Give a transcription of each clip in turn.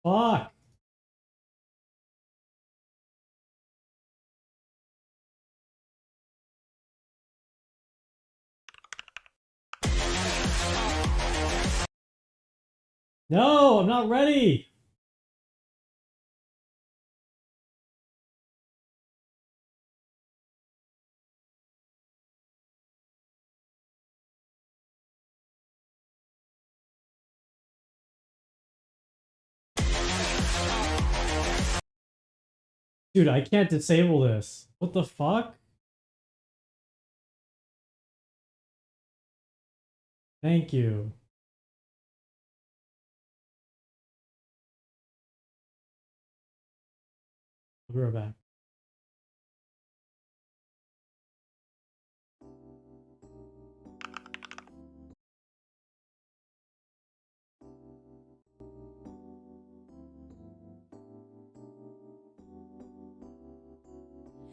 fuck? No, I'm not ready. Dude, I can't disable this. What the fuck? Thank you. I'll be right back.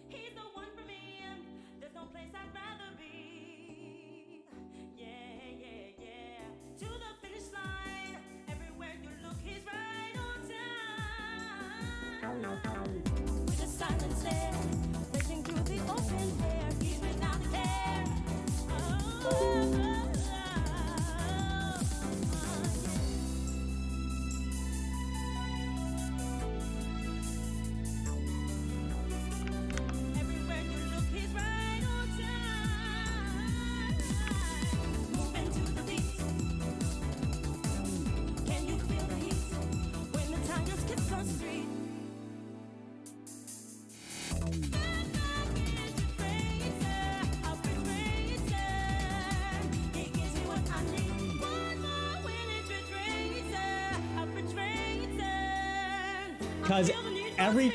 He's the one for me, and there's no place I'd rather be. Yeah, yeah, yeah. To the finish line, everywhere you look, he's right on time. With a silent stare, racing through the open air, he's without a care. Everywhere you look, he's right on time. Moving to the beat. Can you feel the heat when the tires kiss the street? Because every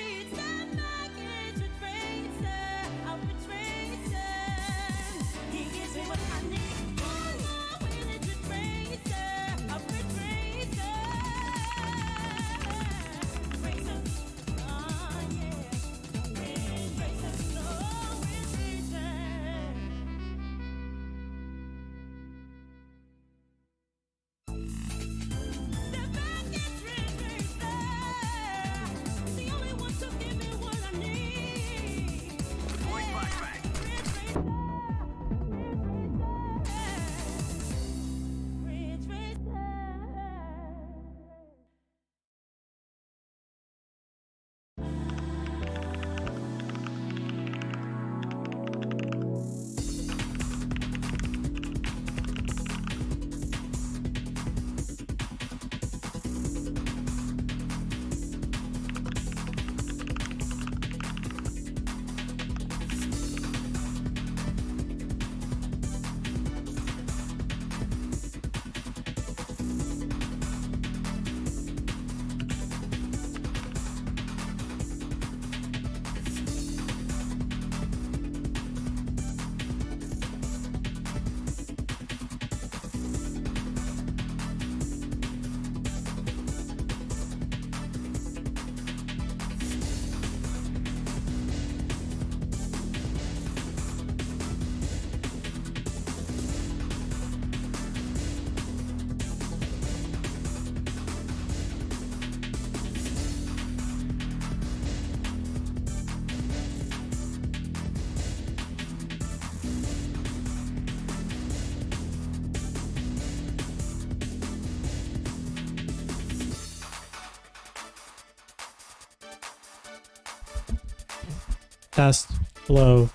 test, hello.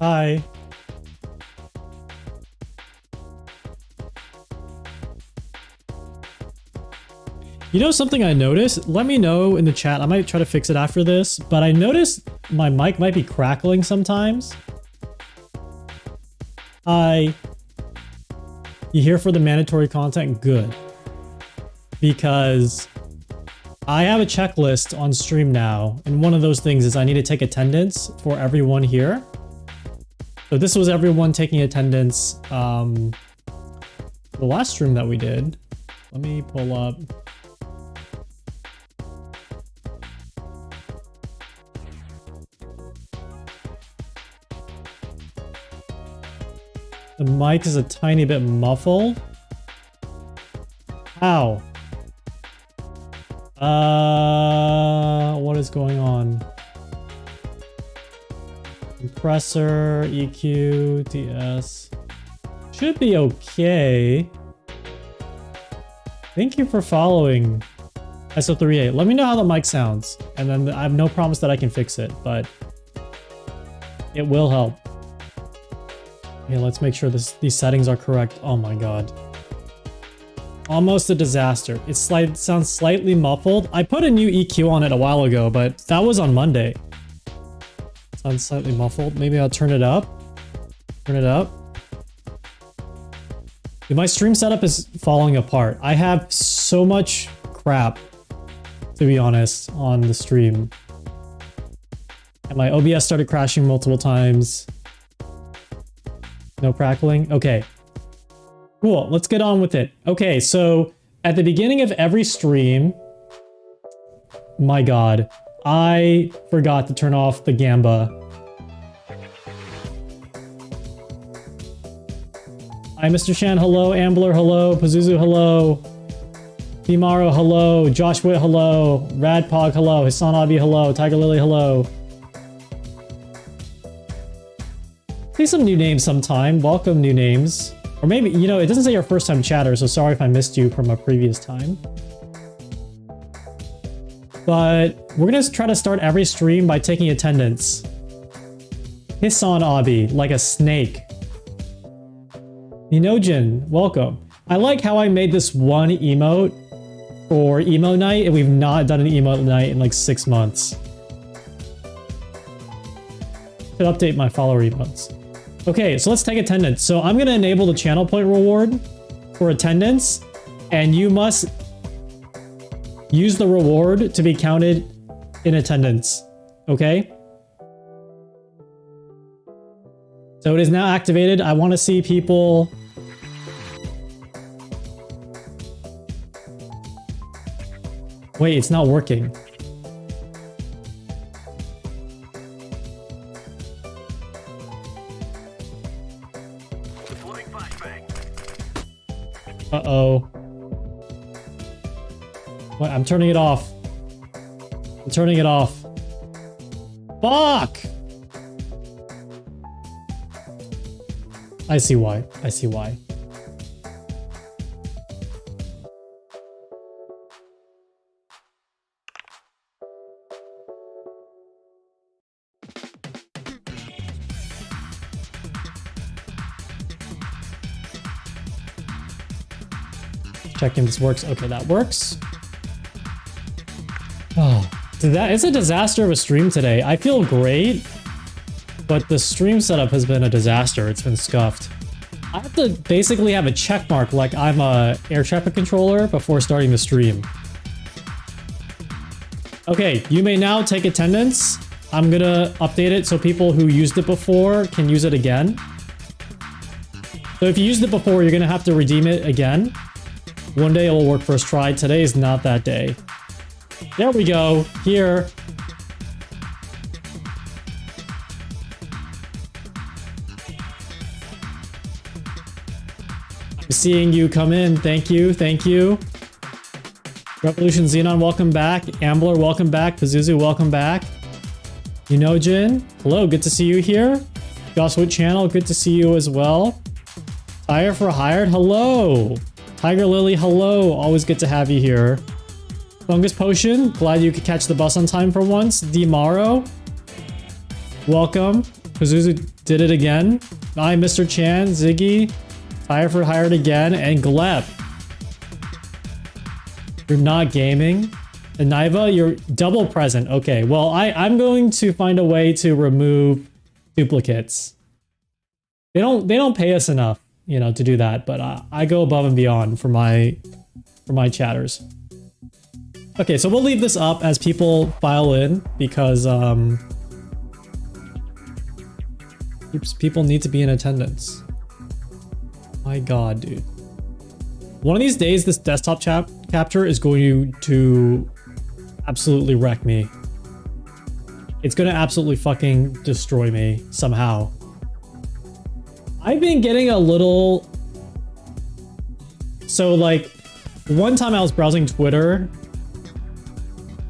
Hi. You know something I noticed? Let me know in the chat. I might try to fix it after this, but I noticed my mic might be crackling sometimes. Hi. You here for the mandatory content? Good. Because I have a checklist on stream now, and one of those things is I need to take attendance for everyone here. So this was everyone taking attendance the last stream that we did. Let me pull up. The mic is a tiny bit muffled. How? What is going on? Compressor, EQ, TS. Should be okay. Thank you for following, SO38. Let me know how the mic sounds. And then I have no promise that I can fix it, but it will help. Okay, let's make sure these settings are correct. Oh my god. Almost a disaster. It sounds slightly muffled. I put a new EQ on it a while ago, but that was on Monday. Sounds slightly muffled. Maybe I'll turn it up. Turn it up. Dude, my stream setup is falling apart. I have so much crap, to be honest, on the stream. And my OBS started crashing multiple times. No crackling? Okay. Cool, let's get on with it. Okay, so at the beginning of every stream, my god, I forgot to turn off the Gamba. Hi, Mr. Shan, hello. Ambler, hello. Pazuzu, hello. Dimaro, hello. Josh Witt, hello. Radpog, hello. Hassan Abi, hello. Tiger Lily, hello. Say some new names sometime. Welcome, new names. Or maybe, you know, it doesn't say your first time chatter, so sorry if I missed you from a previous time. But we're gonna try to start every stream by taking attendance. Hissan Abi, like a snake. Ninojin, welcome. I like how I made this one emote for emo night, and we've not done an emote night in like 6 months. Should update my follower emotes. Okay, so let's take attendance. So I'm gonna enable the channel point reward for attendance, and you must use the reward to be counted in attendance, okay? So it is now activated. I want to see people... Wait, it's not working. Uh-oh. What? I'm turning it off. I'm turning it off. Fuck! I see why. I see why. Checking this works. Okay, that works. Oh, it's a disaster of a stream today. I feel great, but the stream setup has been a disaster. It's been scuffed. I have to basically have a check mark like I'm a air traffic controller before starting the stream. Okay, you may now take attendance. I'm gonna update it so people who used it before can use it again. So if you used it before, you're gonna have to redeem it again. One day it will work first try. Today is not that day. There we go. Here. I'm seeing you come in. Thank you. Thank you. Revolution Xenon, welcome back. Ambler, welcome back. Pazuzu, welcome back. Unojin, hello. Good to see you here. Joshua Channel, good to see you as well. Tire for Hired, hello. Tiger Lily, hello. Always good to have you here. Fungus Potion, glad you could catch the bus on time for once. Dimaro, welcome. Pazuzu did it again. Hi, Mr. Chan, Ziggy, Tire for Hired again, and Glep. You're not gaming. And Niva, you're double present. Okay, well, I'm going to find a way to remove duplicates. They don't pay us enough, you know, to do that, but I go above and beyond for my chatters. Okay, so we'll leave this up as people file in because people need to be in attendance. My god, dude. One of these days, this desktop capture is going to absolutely wreck me. It's gonna absolutely fucking destroy me somehow. I've been getting a little... So like, one time I was browsing Twitter.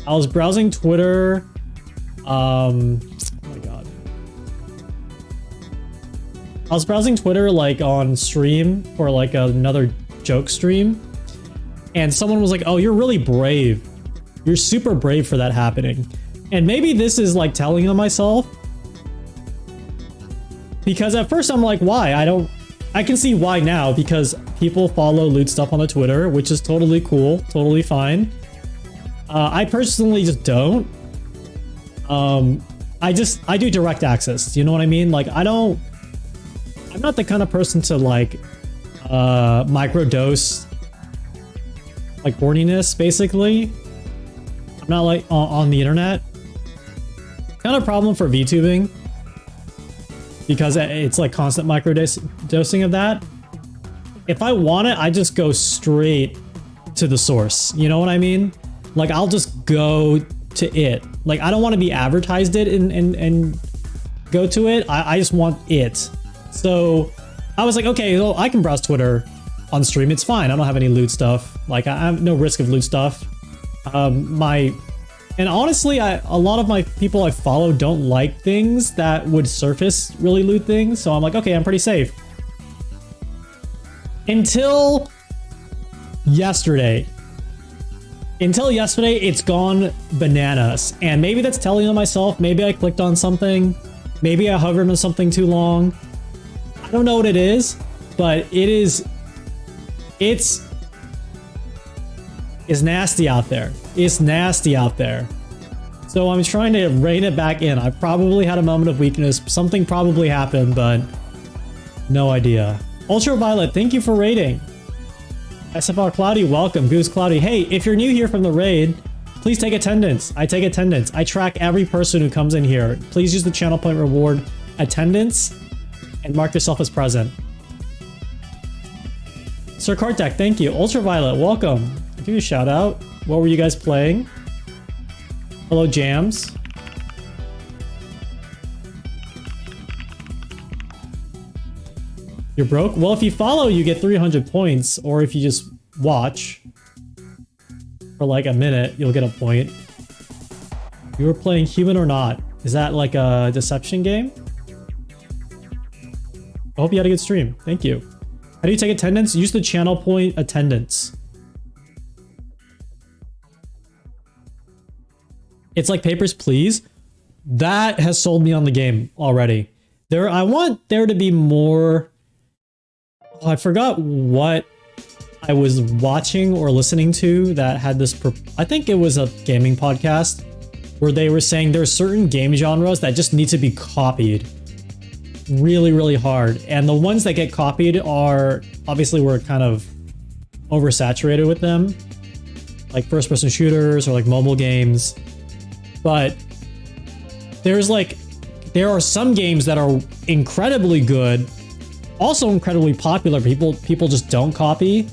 Oh my god. I was browsing Twitter like on stream for like another joke stream. And someone was like, oh, you're really brave. You're super brave for that happening. And maybe this is like telling on myself. Because at first I'm like, why? I can see why now, because people follow loot stuff on the Twitter, which is totally cool, totally fine. I personally just don't. I do direct access. You know what I mean? Like, I'm not the kind of person to like, microdose like horniness, basically. I'm not like on the internet. Kind of problem for VTubing. Because it's like constant microdosing of that. If I want it, I just go straight to the source. You know what I mean? Like, I'll just go to it. Like, I don't want to be advertised it and go to it. I just want it. So I was like, okay, well, I can browse Twitter on stream. It's fine. I don't have any loot stuff. Like, I have no risk of loot stuff. And honestly, a lot of my people I follow don't like things that would surface really loot things. So I'm like, okay, I'm pretty safe. Until yesterday. It's gone bananas. And maybe that's telling on myself. Maybe I clicked on something. Maybe I hovered on something too long. I don't know what it is, but it's nasty out there. It's nasty out there. So I'm trying to rein it back in. I probably had a moment of weakness. Something probably happened, but no idea. Ultraviolet, thank you for raiding. SFR Cloudy, welcome. Goose Cloudy, hey, if you're new here from the raid, please take attendance. I take attendance. I track every person who comes in here. Please use the channel point reward attendance and mark yourself as present. Sir Kartak, thank you. Ultraviolet, welcome. I'll give you a shout out. What were you guys playing? Hello, Jams. You're broke? Well, if you follow, you get 300 points, or if you just watch for like a minute, you'll get a point. You were playing Human or Not. Is that like a deception game? I hope you had a good stream. Thank you. How do you take attendance? Use the channel point attendance. It's like Papers, Please. That has sold me on the game already. I want there to be more... Oh, I forgot what I was watching or listening to that had this... I think it was a gaming podcast where they were saying there are certain game genres that just need to be copied really, really hard. And the ones that get copied are... Obviously, we're kind of oversaturated with them. Like first-person shooters or like mobile games. But there are some games that are incredibly good, also incredibly popular. People just don't copy.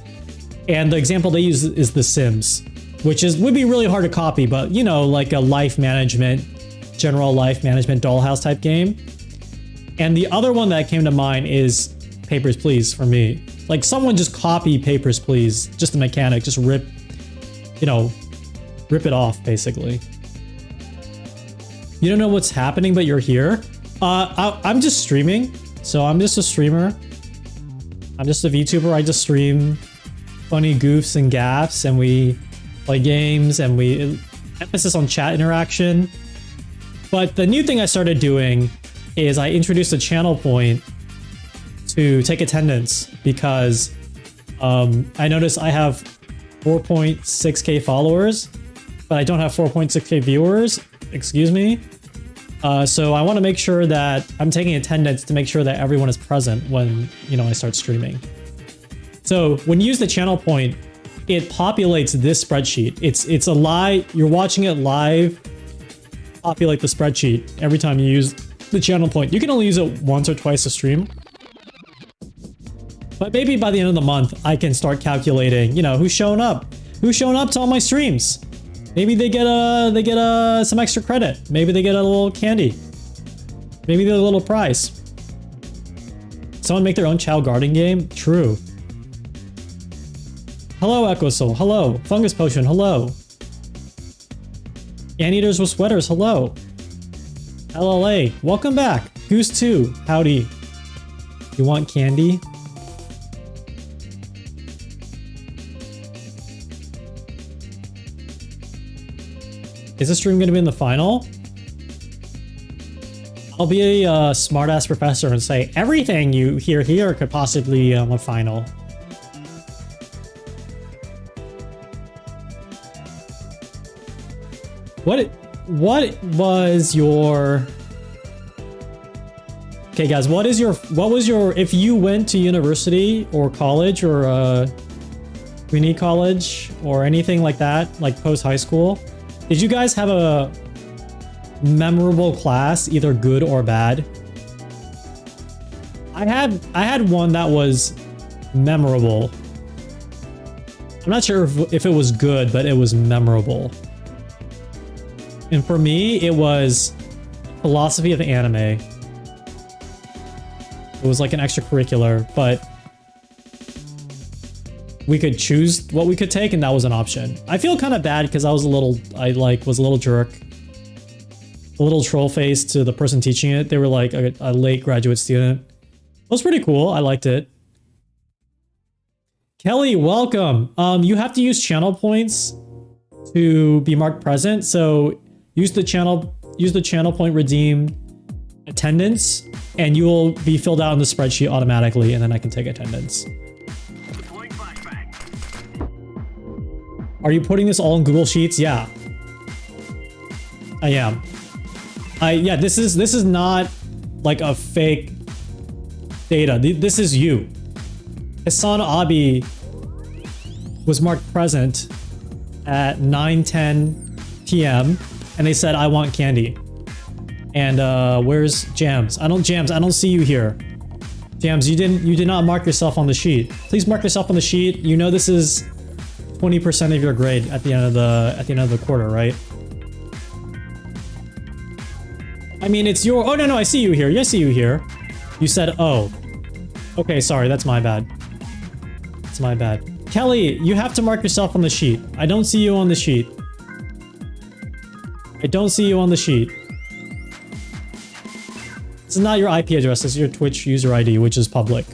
And the example they use is The Sims, which would be really hard to copy, but you know, like a general life management dollhouse type game. And the other one that came to mind is Papers, Please for me. Like someone just copy Papers, Please, just the mechanic, just rip it off basically. You don't know what's happening, but you're here. I'm just streaming. So I'm just a streamer. I'm just a VTuber. I just stream funny goofs and gaffs, and we play games, and we emphasis on chat interaction. But the new thing I started doing is I introduced a channel point to take attendance because I noticed I have 4.6k followers, but I don't have 4.6k viewers. Excuse me. So I want to make sure that I'm taking attendance to make sure that everyone is present when, I start streaming. So when you use the channel point, it populates this spreadsheet. It's a live, you're watching it live, populate the spreadsheet every time you use the channel point. You can only use it once or twice a stream. But maybe by the end of the month, I can start calculating, who's showing up to all my streams. Maybe they get some extra credit. Maybe they get a little candy. Maybe they get a little prize. someone make their own Chow Garden game? True. Hello, Echo Soul. Hello. Fungus Potion. Hello. Anteaters with Sweaters. Hello. LLA. Welcome back. Goose 2. Howdy. You want candy? Is this stream going to be in the final? I'll be a smartass professor and say everything you hear here could possibly be a final. What was your... Okay, guys, what was your, if you went to university or college or community college or anything like that, like post high school, did you guys have a memorable class, either good or bad? I had one that was memorable. I'm not sure if it was good, but it was memorable. And for me, it was philosophy of anime. It was like an extracurricular, but we could choose what we could take, and that was an option. I feel kind of bad because I was a little jerk. A little troll face to the person teaching it. They were like a late graduate student. It was pretty cool. I liked it. Kelly, welcome. You have to use channel points to be marked present. So use the channel point redeem attendance, and you will be filled out in the spreadsheet automatically, and then I can take attendance. Are you putting this all in Google Sheets? Yeah, I am. Yeah, this is not like a fake data. This is you. Hassan Abi was marked present at 9:10 p.m. and they said, "I want candy." And where's Jams? I don't see you here. Jams, you did not mark yourself on the sheet. Please mark yourself on the sheet. You know this is 20% of your grade at the end of the quarter, right? I mean, it's your... Oh, no, I see you here. Yes, I see you here. You said, oh. Okay, sorry. That's my bad. That's my bad. Kelly, you have to mark yourself on the sheet. I don't see you on the sheet. I don't see you on the sheet. This is not your IP address. This is your Twitch user ID, which is public.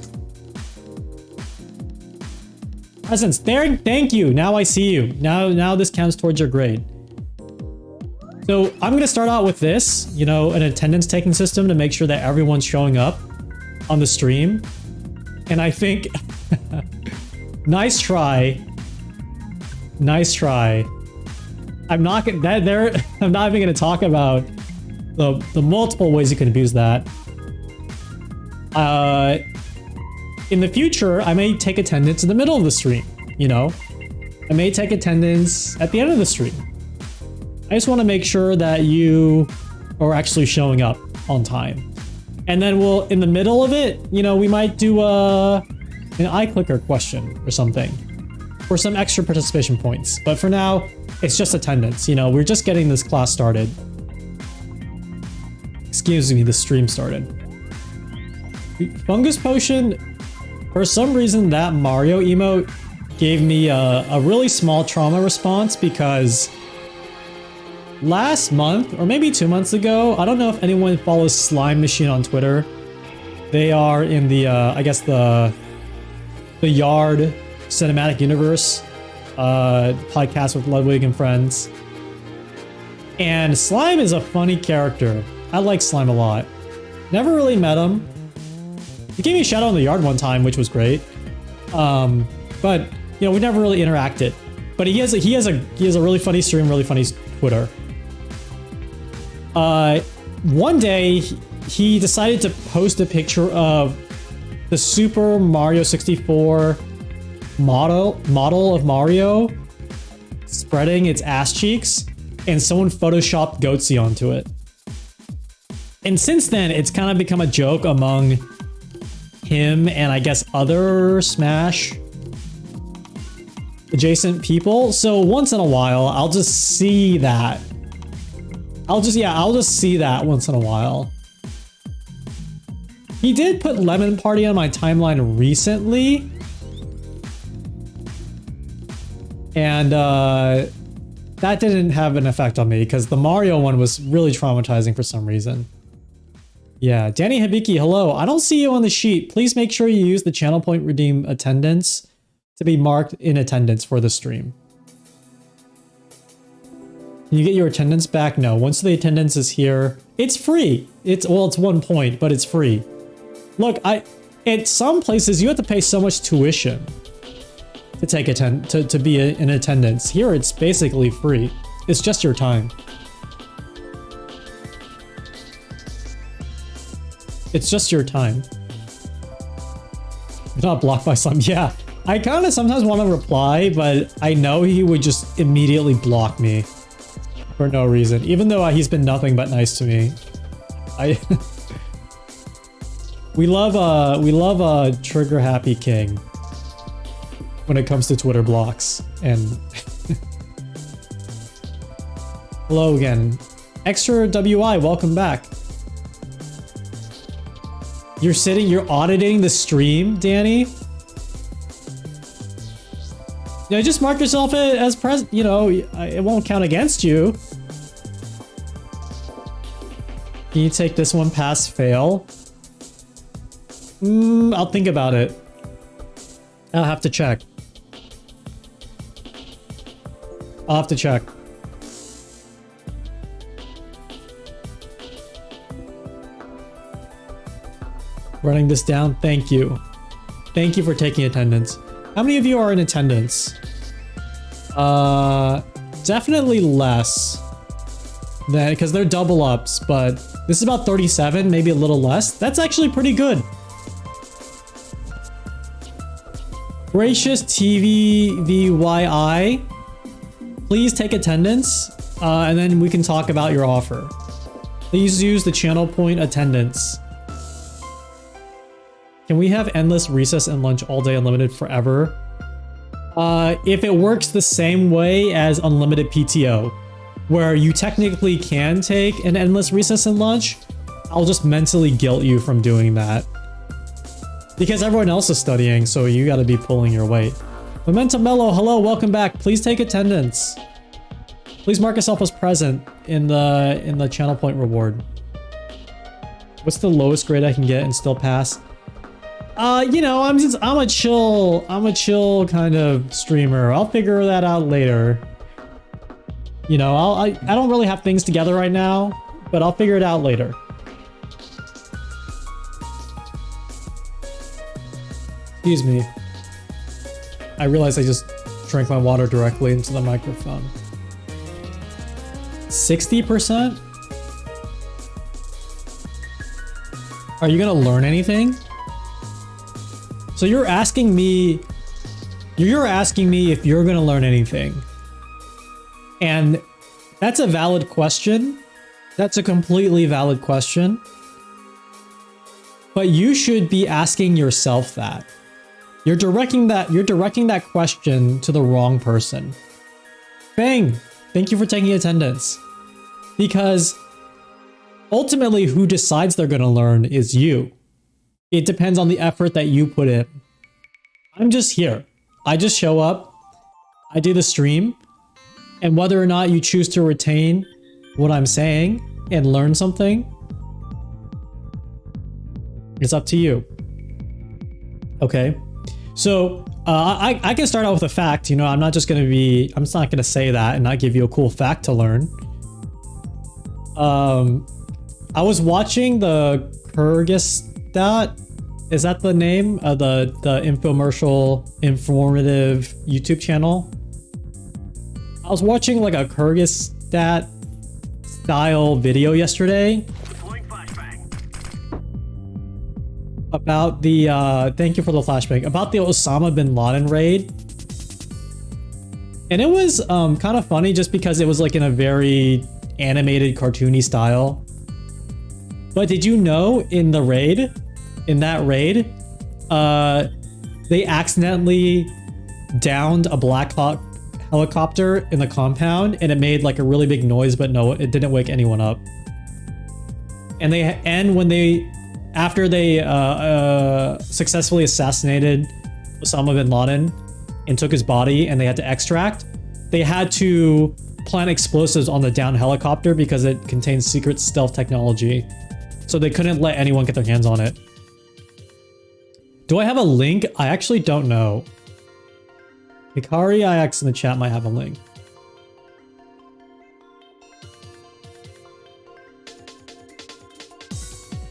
Presence. There. Thank you. Now I see you. Now this counts towards your grade. So I'm going to start out with this, you know, an attendance taking system to make sure that everyone's showing up on the stream. And I think, nice try. Nice try. I'm not even going to talk about the multiple ways you can abuse that. In the future, I may take attendance in the middle of the stream, you know? I may take attendance at the end of the stream. I just want to make sure that you are actually showing up on time. And then we'll, in the middle of it, you know, we might do an iClicker question or something for some extra participation points. But for now, it's just attendance. You know, we're just getting this class started. Excuse me, the stream started. Fungus Potion, for some reason, that Mario emote gave me a really small trauma response because last month, or maybe 2 months ago, I don't know if anyone follows Slime Machine on Twitter. They are in the, I guess the Yard Cinematic Universe podcast with Ludwig and friends. And Slime is a funny character. I like Slime a lot. Never really met him. He gave me a shout out in the Yard one time, which was great. But you know, we never really interacted. But he has a really funny stream, really funny Twitter. One day he decided to post a picture of the Super Mario 64 model of Mario spreading its ass cheeks, and someone photoshopped Goatsy onto it. And since then, it's kind of become a joke among him and I guess other Smash adjacent people. So once in a while, I'll just see that. I'll just see that once in a while. He did put Lemon Party on my timeline recently. And that didn't have an effect on me because the Mario one was really traumatizing for some reason. Yeah, Danny Hibiki, hello. I don't see you on the sheet. Please make sure you use the channel point redeem attendance to be marked in attendance for the stream. Can you get your attendance back? No, once the attendance is here, it's free. Well, it's 1 point, but it's free. Look, at some places you have to pay so much tuition to take to be in attendance. Here it's basically free. It's just your time. It's just your time. You're not blocked by some. Yeah, I kind of sometimes want to reply, but I know he would just immediately block me for no reason, even though he's been nothing but nice to me. We love trigger happy king when it comes to Twitter blocks. And hello again, Extra WI, welcome back. You're auditing the stream, Danny? Yeah, just mark yourself as present, you know, it won't count against you. Can you take this one pass fail? I'll think about it. I'll have to check. I'll have to check. Running this down, thank you. Thank you for taking attendance. How many of you are in attendance? Definitely less than, because they're double ups, but this is about 37, maybe a little less. That's actually pretty good. Gracious TVVYI, please take attendance, and then we can talk about your offer. Please use the channel point attendance. Can we have endless recess and lunch all day unlimited forever? If it works the same way as unlimited PTO, where you technically can take an endless recess and lunch, I'll just mentally guilt you from doing that. Because everyone else is studying, so you gotta be pulling your weight. Memento Mello, hello, welcome back. Please take attendance. Please mark yourself as present in the channel point reward. What's the lowest grade I can get and still pass? You know, I'm a chill kind of streamer. I'll figure that out later. You know, I don't really have things together right now, but I'll figure it out later. Excuse me. I realized I just drank my water directly into the microphone. 60%? Are you gonna learn anything? So you're asking me if you're gonna learn anything. And that's a valid question. That's a completely valid question. But you should be asking yourself that. You're directing that question to the wrong person. Bang! Thank you for taking attendance. Because ultimately who decides they're gonna learn is you. It depends on the effort that you put in. I'm just here. I just show up, I do the stream, and whether or not you choose to retain what I'm saying and learn something, it's up to you. Okay? So, I can start out with a fact, you know, I'm not gonna say that and not give you a cool fact to learn. I was watching the Kyrgyzstan, is that the name of the infomercial informative YouTube channel? I was watching like a Kyrgyzstan style video yesterday about the thank you for the flashback, about the Osama bin Laden raid. And it was kind of funny just because it was like in a very animated cartoony style. But did you know in that raid, they accidentally downed a Black Hawk helicopter in the compound and it made like a really big noise, but no, it didn't wake anyone up. And when they after they successfully assassinated Osama bin Laden and took his body and they had to extract, they had to plant explosives on the down helicopter because it contains secret stealth technology. So they couldn't let anyone get their hands on it. Do I have a link? I actually don't know. Hikari IX in the chat might have a link.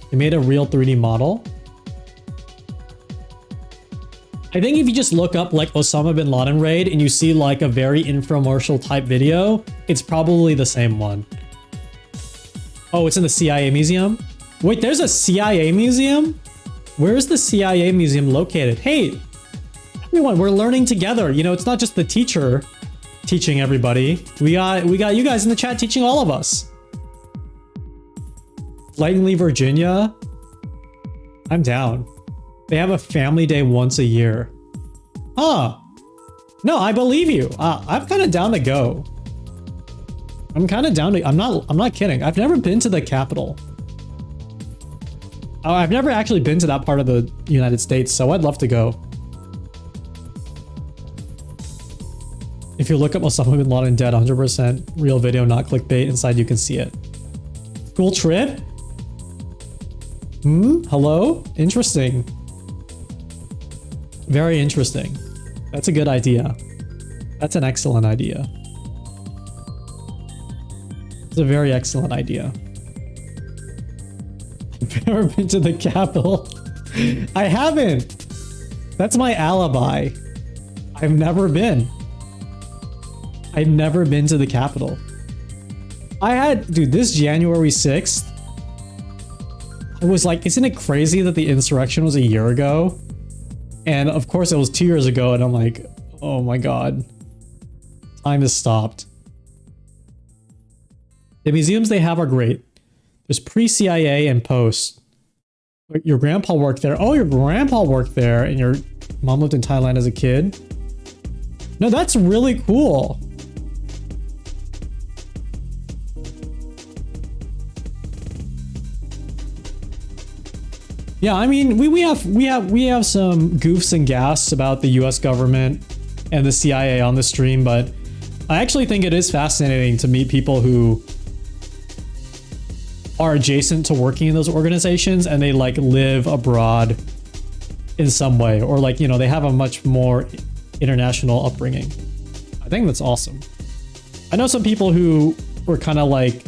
They made a real 3D model. I think if you just look up like Osama bin Laden raid and you see like a very infomercial type video, it's probably the same one. Oh, it's in the CIA museum? Wait, there's a CIA museum? Where is the CIA museum located? Hey, everyone, we're learning together. You know, it's not just the teacher teaching everybody. We got you guys in the chat teaching all of us. Langley, Virginia. I'm down. They have a family day once a year. Huh. No, I believe you. I'm kind of down to go. I'm kind of down to, I'm not kidding. I've never been to the Capitol. Oh, I've never actually been to that part of the United States, so I'd love to go. If you look up Osama bin Laden dead, 100% real video, not clickbait. Inside you can see it. Cool trip? Hello? Interesting. Very interesting. That's a good idea. That's an excellent idea. It's a very excellent idea. I've never been to the Capitol. I haven't. That's my alibi. I've never been. I've never been to the Capitol. Dude, this January 6th, I was like, isn't it crazy that the insurrection was a year ago? And of course it was 2 years ago, and I'm like, oh my god. Time has stopped. The museums they have are great. There's pre-CIA and post. Your grandpa worked there. Oh, your grandpa worked there, and your mom lived in Thailand as a kid. No, that's really cool. Yeah, I mean, we have some goofs and gas about the US government and the CIA on the stream, but I actually think it is fascinating to meet people who are adjacent to working in those organizations and they like live abroad in some way, or like, you know, they have a much more international upbringing. I think that's awesome. I know some people who were kind of like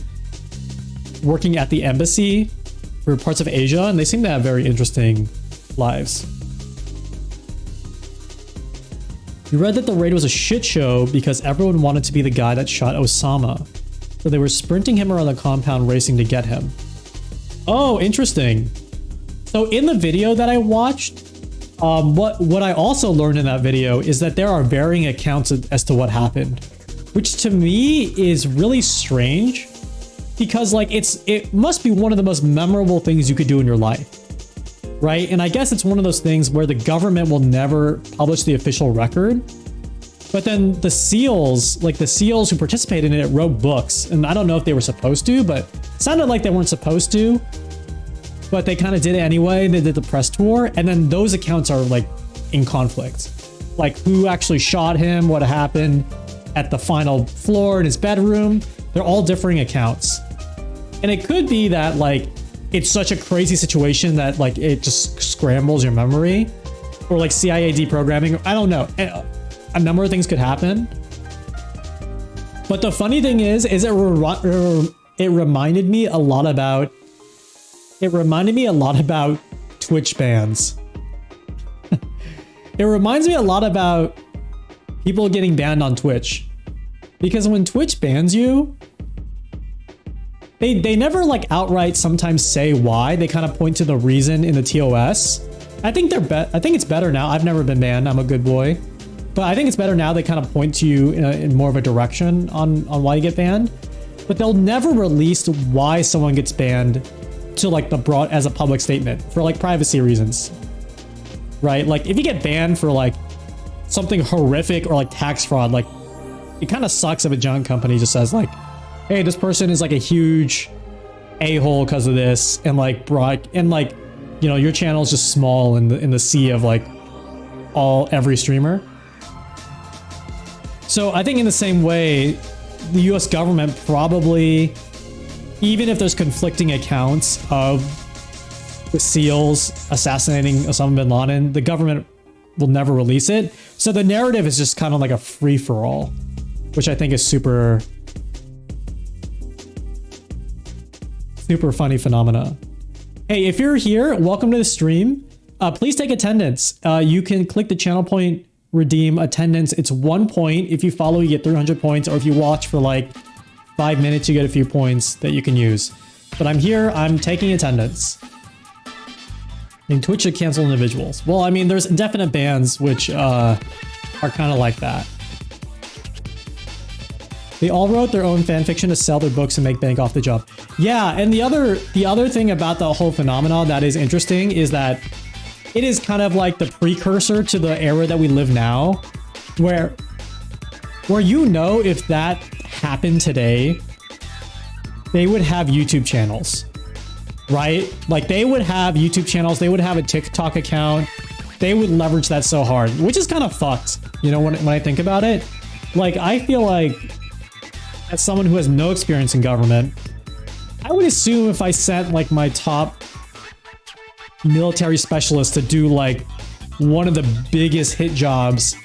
working at the embassy for parts of Asia, and they seem to have very interesting lives. We read that the raid was a shit show because everyone wanted to be the guy that shot Osama. So they were sprinting him around the compound racing to get him. Oh, interesting. So in the video that I watched, what I also learned in that video is that there are varying accounts as to what happened, which to me is really strange. Because like it must be one of the most memorable things you could do in your life, right? And I guess it's one of those things where the government will never publish the official record, but then the SEALs, like the SEALs who participated in it, wrote books, and I don't know if they were supposed to, but it sounded like they weren't supposed to, but they kind of did it anyway. They did the press tour, and then those accounts are like in conflict, like who actually shot him, what happened at the final floor in his bedroom. They're all differing accounts. And it could be that like it's such a crazy situation that like it just scrambles your memory, or like CIA deprogramming. I don't know. A number of things could happen. But the funny thing is it reminded me a lot about Twitch bans. It reminds me a lot about people getting banned on Twitch. Because when Twitch bans you, they never like outright sometimes say why. They kind of point to the reason in the TOS. I think it's better now. I've never been banned. I'm a good boy. But I think it's better now. They kind of point to you in more of a direction on why you get banned. But they'll never release why someone gets banned to like the broad as a public statement for like privacy reasons. Right? Like if you get banned for like something horrific or like tax fraud, like it kind of sucks if a giant company just says like, hey, this person is like a huge a-hole because of this, and like you know, your channel is just small in the sea of like every streamer. So I think in the same way, the US government probably, even if there's conflicting accounts of the SEALs assassinating Osama bin Laden, the government will never release it. So the narrative is just kind of like a free-for-all, which I think is super funny phenomena. Hey, if you're here, welcome to the stream. Please take attendance. You can click the channel point, redeem attendance. It's 1 point. If you follow, you get 300 points, or if you watch for like 5 minutes, you get a few points that you can use. But I'm here, I'm taking attendance. And Twitch should cancel individuals. Well, I mean, there's definite bans which are kind of like that. They all wrote their own fan fiction to sell their books and make bank off the job. Yeah, and the other thing about the whole phenomenon that is interesting is that it is kind of like the precursor to the era that we live now, where you know, if that happened today, they would have YouTube channels. Right? Like they would have YouTube channels, they would have a TikTok account, they would leverage that so hard, which is kind of fucked, you know, when I think about it. Like, I feel like, as someone who has no experience in government, I would assume if I sent like my top military specialist to do like one of the biggest hit jobs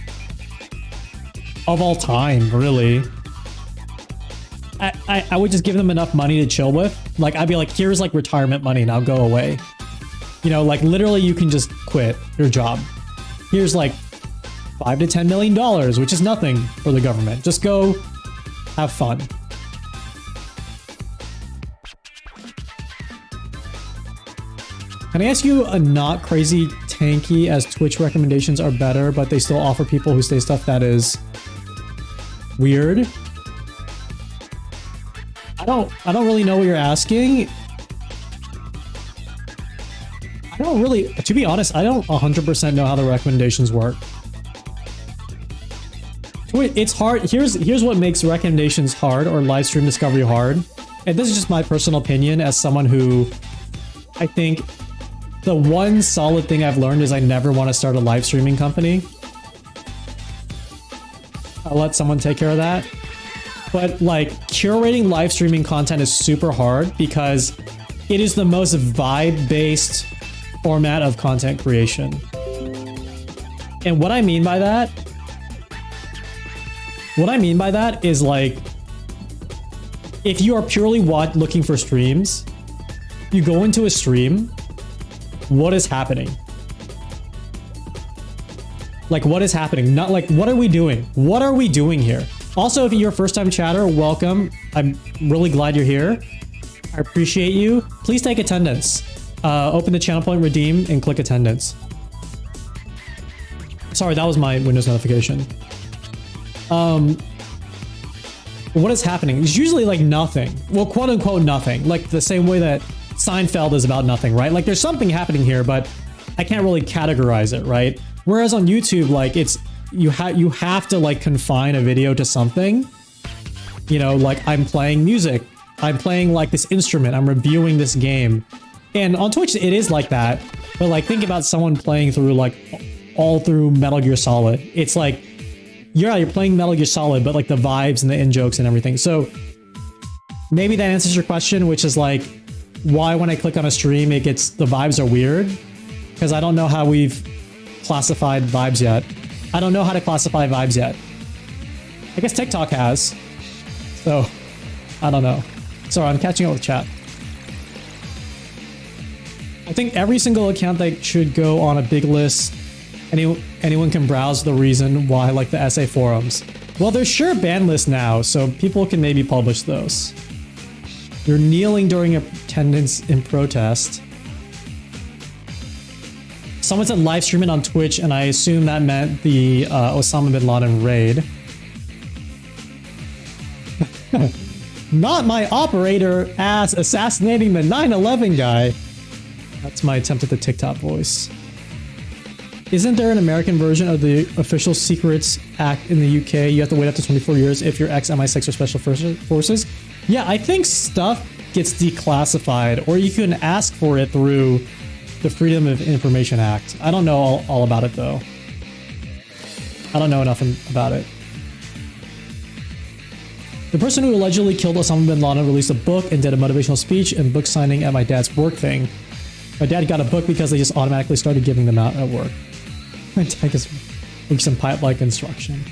of all time, really, I would just give them enough money to chill with. Like, I'd be like, here's like retirement money, now go away. You know, like literally you can just quit your job. Here's like $5 to $10 million, which is nothing for the government. Just go have fun. Can I ask you a not crazy tanky, as Twitch recommendations are better, but they still offer people who say stuff that is weird? I don't really know what you're asking. I don't really, to be honest, I don't 100% know how the recommendations work. It's hard. Here's what makes recommendations hard, or live stream discovery hard. And this is just my personal opinion as someone who, I think the one solid thing I've learned is I never want to start a live streaming company. I'll let someone take care of that. But like, curating live streaming content is super hard because it is the most vibe-based format of content creation. And what I mean by that is like, if you are purely looking for streams, you go into a stream, what is happening? Like, what is happening? Not like, what are we doing? What are we doing here? Also, if you're a first-time chatter, welcome. I'm really glad you're here. I appreciate you. Please take attendance. Open the channel point, redeem, and click attendance. Sorry, that was my Windows notification. What is happening? It's usually like nothing. Well, quote unquote nothing. Like the same way that Seinfeld is about nothing, right? Like there's something happening here, but I can't really categorize it, right? Whereas on YouTube, like it's, you have to like confine a video to something. You know, like I'm playing music, I'm playing like this instrument, I'm reviewing this game. And on Twitch, it is like that. But like, think about someone playing through like all through Metal Gear Solid. It's like, yeah, you're playing Metal Gear Solid, but like the vibes and the in-jokes and everything. So maybe that answers your question, which is like, why when I click on a stream, the vibes are weird? Because I don't know how we've classified vibes yet. I don't know how to classify vibes yet. I guess TikTok has. So, I don't know. Sorry, I'm catching up with chat. I think every single account that should go on a big list, anyone can browse the reason why, like the essay forums. Well, there's sure ban lists now, so people can maybe publish those. You're kneeling during attendance in protest. Someone said live stream it on Twitch, and I assume that meant the Osama bin Laden raid. Not my operator ass assassinating the 9/11 guy. That's my attempt at the TikTok voice. Isn't there an American version of the Official Secrets Act in the UK? You have to wait up to 24 years if you're ex-MI6 or Special Forces. Yeah, I think stuff gets declassified, or you can ask for it through the Freedom of Information Act. I don't know all about it though. I don't know enough about it. The person who allegedly killed Osama bin Laden released a book and did a motivational speech and book signing at my dad's work thing. My dad got a book because they just automatically started giving them out at work. My dad works in pipe-like construction.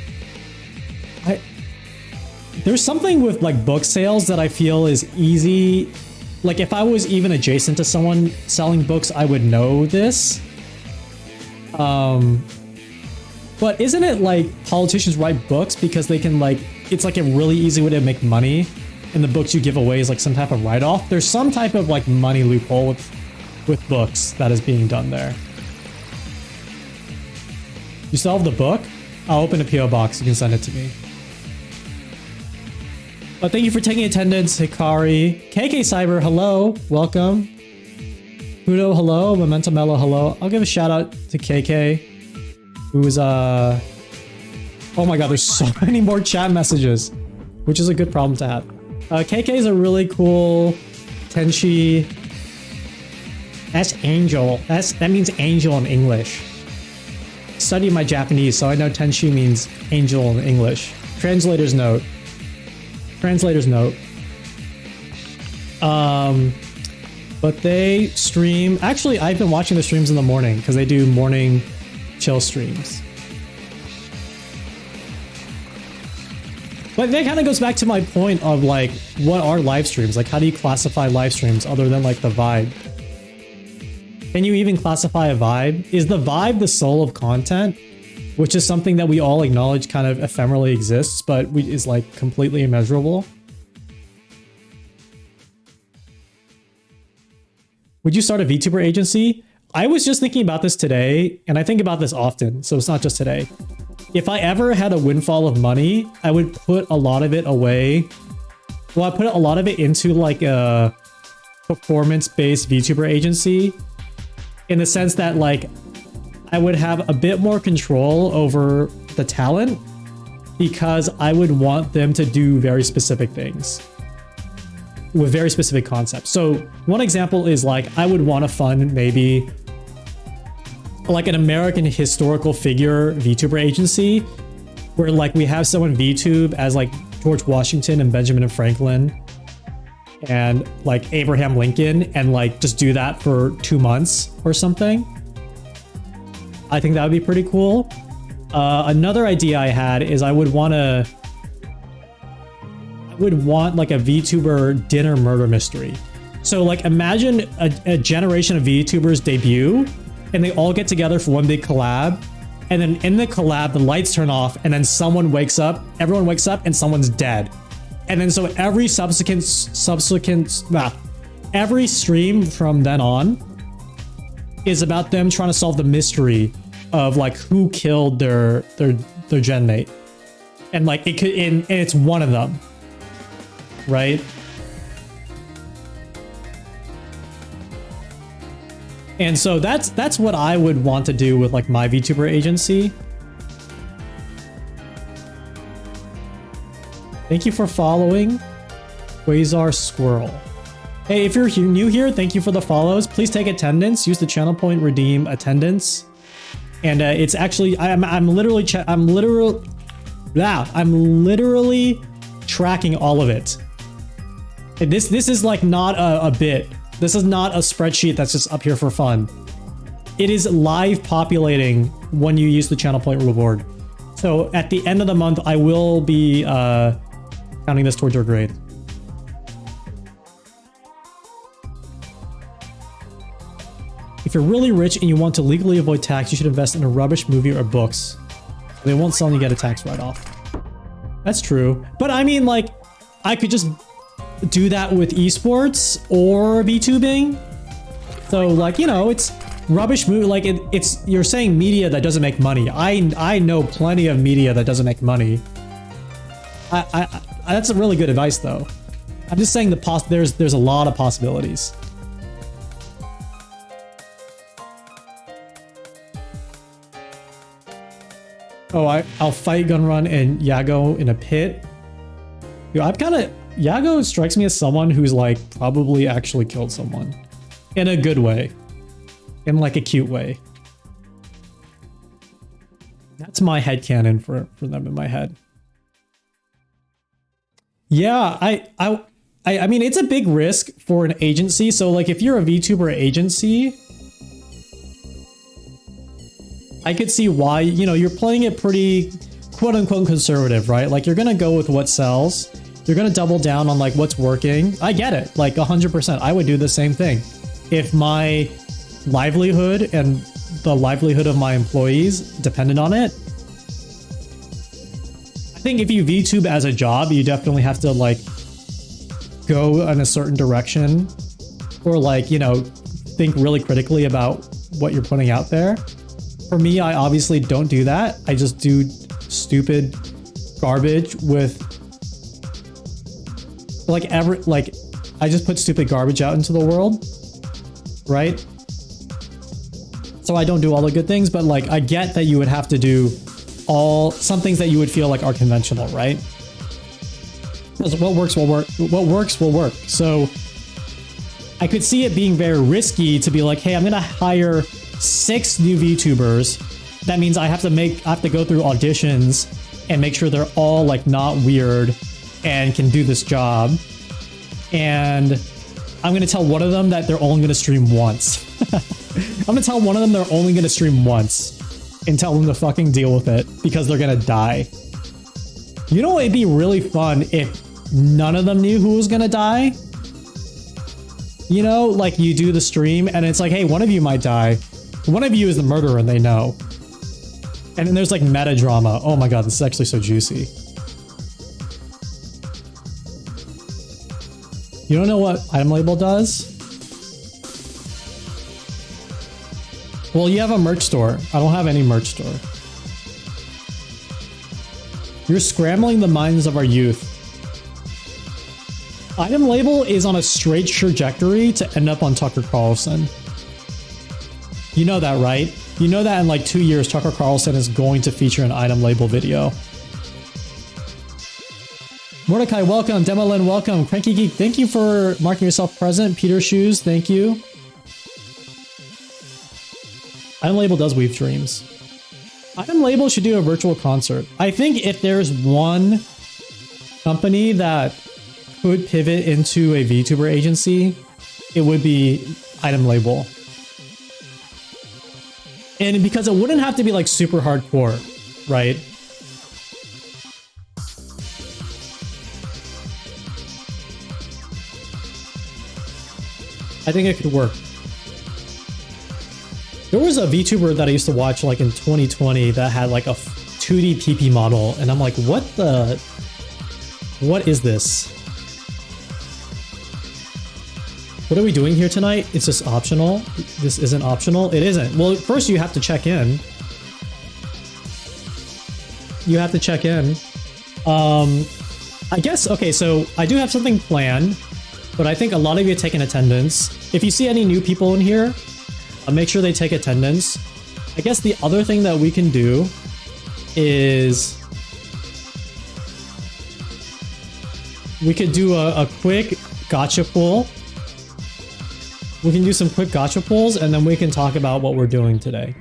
There's something with like book sales that I feel is easy. Like if I was even adjacent to someone selling books, I would know this. But isn't it like politicians write books because they can like, it's like a really easy way to make money, and the books you give away is like some type of write-off? There's some type of like money loophole with books that is being done there. You still have the book? I'll open a PO box. You can send it to me. But thank you for taking attendance, Hikari. KK Cyber, hello. Welcome. Hudo, hello. Memento Mello, hello. I'll give a shout out to KK, who's oh my god, there's so many more chat messages, which is a good problem to have. KK is a really cool Tenchi. That's angel. That means angel in English. Study my Japanese, so I know Tenchi means angel in English. Translator's note. Translator's note. But they stream. Actually, I've been watching the streams in the morning because they do morning chill streams. But that kind of goes back to my point of like, what are live streams? Like, how do you classify live streams other than like the vibe? Can you even classify a vibe? Is the vibe the soul of content? Which is something that we all acknowledge kind of ephemerally exists, but is like completely immeasurable. Would you start a VTuber agency? I was just thinking about this today, and I think about this often, so it's not just today. If I ever had a windfall of money, I would put a lot of it away. Well, I put a lot of it into like a performance-based VTuber agency, in the sense that like I would have a bit more control over the talent, because I would want them to do very specific things with very specific concepts. So one example is like, I would want to fund maybe like an American historical figure VTuber agency, where like we have someone VTube as like George Washington and Benjamin Franklin and like Abraham Lincoln, and like just do that for 2 months or something. I think that would be pretty cool. Another idea I had is I would want like a VTuber dinner murder mystery. So like imagine a generation of VTubers debut, and they all get together for one big collab, and then in the collab the lights turn off, and then everyone wakes up and someone's dead. And then so every every stream from then on is about them trying to solve the mystery of like who killed their gen mate, and like it could, and it's one of them, right? And so that's what I would want to do with like my VTuber agency. Thank you for following, Quasar Squirrel. Hey, if you're new here, thank you for the follows. Please take attendance. Use the channel point, redeem attendance. And it's actually, I'm literally tracking all of it. And this is like not a bit. This is not a spreadsheet that's just up here for fun. It is live populating when you use the channel point reward. So at the end of the month, I will be counting this towards your grade. If you're really rich and you want to legally avoid tax, you should invest in a rubbish movie or books. They won't sell and you get a tax write-off. That's true. But I mean, like, I could just do that with esports or VTubing. So like, you know, it's rubbish movie. Like it's you're saying media that doesn't make money. I know plenty of media that doesn't make money. That's a really good advice though. I'm just saying there's a lot of possibilities. Oh, I'll fight gun run and Yago in a pit. Yo, Yago strikes me as someone who's like probably actually killed someone in a good way. in like a cute way. That's my headcanon for them in my head. Yeah, I mean, it's a big risk for an agency. So like if you're a VTuber agency, I could see why, you know, you're playing it pretty quote unquote conservative, right? Like you're going to go with what sells. You're going to double down on like what's working. I get it. Like 100%. I would do the same thing. If my livelihood and the livelihood of my employees depended on it. I think if you VTube as a job, you definitely have to like go in a certain direction or like, you know, think really critically about what you're putting out there. For me, I obviously don't do that. I just do stupid garbage with like I just put stupid garbage out into the world, right? So I don't do all the good things, but like I get that you would have to do some things that you would feel like are conventional, right? Because what works will work. What works will work. So I could see it being very risky to be like, hey, I'm gonna hire 6 new VTubers. That means I have to go through auditions and make sure they're all like not weird and can do this job. And I'm gonna tell one of them that they're only gonna stream once. I'm gonna tell one of them they're only gonna stream once and tell them to fucking deal with it because they're gonna die. You know, it'd be really fun if none of them knew who was gonna die. You know, like you do the stream and it's like, hey, one of you might die. One of you is the murderer and they know. And then there's like meta drama. Oh my god, this is actually so juicy. You don't know what item label does? Well, you have a merch store. I don't have any merch store. You're scrambling the minds of our youth. Item label is on a straight trajectory to end up on Tucker Carlson. You know that, right? You know that in like 2 years, Tucker Carlson is going to feature an item label video. Mordecai, welcome. Demolin, welcome. Cranky Geek, thank you for marking yourself present. Peter Shoes, thank you. Item label does weave dreams. Item label should do a virtual concert. I think if there's one company that could pivot into a VTuber agency, it would be item label. And because it wouldn't have to be like super hardcore, right? I think it could work. There was a VTuber that I used to watch like in 2020 that had like a 2D PP model, and I'm like, what is this? What are we doing here tonight? It's just optional. This isn't optional. It isn't. Well, first you have to check in. You have to check in. I guess, okay, so I do have something planned, but I think a lot of you take in attendance. If you see any new people in here, make sure they take attendance. I guess the other thing that we can do is we could do a quick gotcha pull. We can do some quick gotcha pulls and then we can talk about what we're doing today.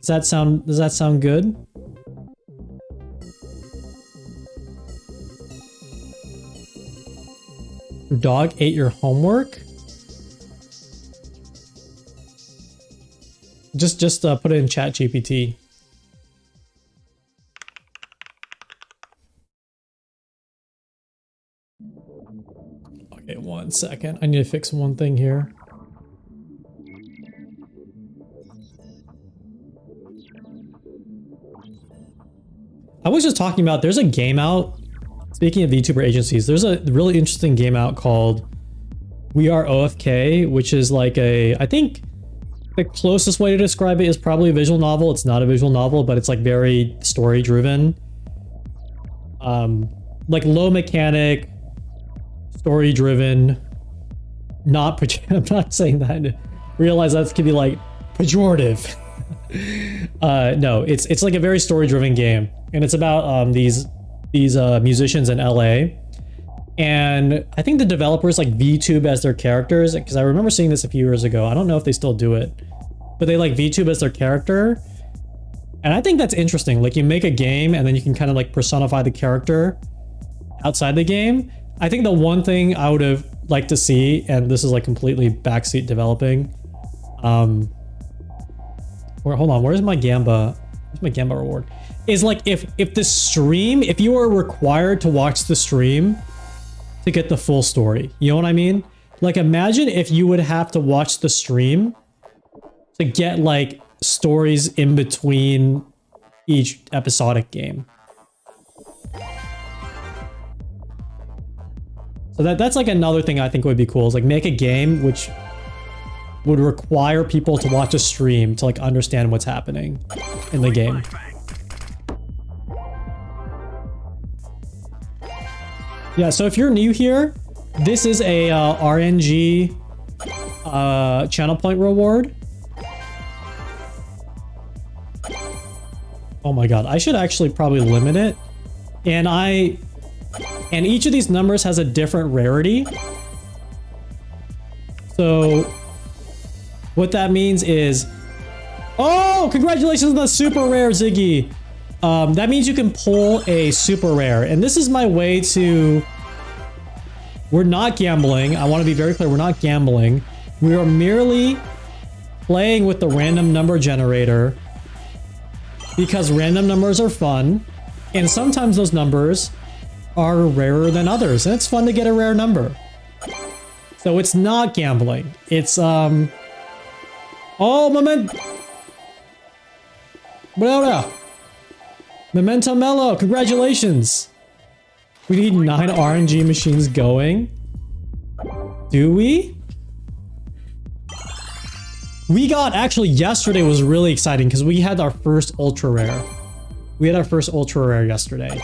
Does that sound good? Your dog ate your homework? Just put it in chat GPT. Okay, 1 second. I need to fix one thing here. I was just talking about, there's a game out. Speaking of VTuber agencies, there's a really interesting game out called We Are OFK, which is like I think the closest way to describe it is probably a visual novel. It's not a visual novel, but it's like very story driven. Like low mechanic, story driven. I'm not saying that. Realize that could be like pejorative. No, it's like a very story driven game, and it's about these musicians in LA, And I think the developers like VTube as their characters, because I remember seeing this a few years ago. I don't know if they still do it, but they like VTube as their character. And I think that's interesting. Like you make a game and then you can kind of like personify the character outside the game. I think the one thing I would have liked to see, and this is like completely backseat developing. Hold on, where's my Gamba? Where's my Gamba reward? Is like if the stream, if you are required to watch the stream to get the full story, you know what I mean? Like imagine if you would have to watch the stream to get like stories in between each episodic game. So that's like another thing I think would be cool, is like make a game which would require people to watch a stream to like understand what's happening in the game. Yeah, so if you're new here, this is a RNG channel point reward. Oh my god, I should actually probably limit it. And each of these numbers has a different rarity. So what that means is, oh, congratulations on the super rare, Ziggy. That means you can pull a super rare. And this is my way to, we're not gambling. I want to be very clear. We're not gambling. We are merely playing with the random number generator because random numbers are fun. And sometimes those numbers are rarer than others. And it's fun to get a rare number. So it's not gambling. It's, oh, Memento Mello, congratulations. We need 9 RNG machines going. Do we? We got, actually yesterday was really exciting because we had our first ultra rare. We had our first ultra rare yesterday.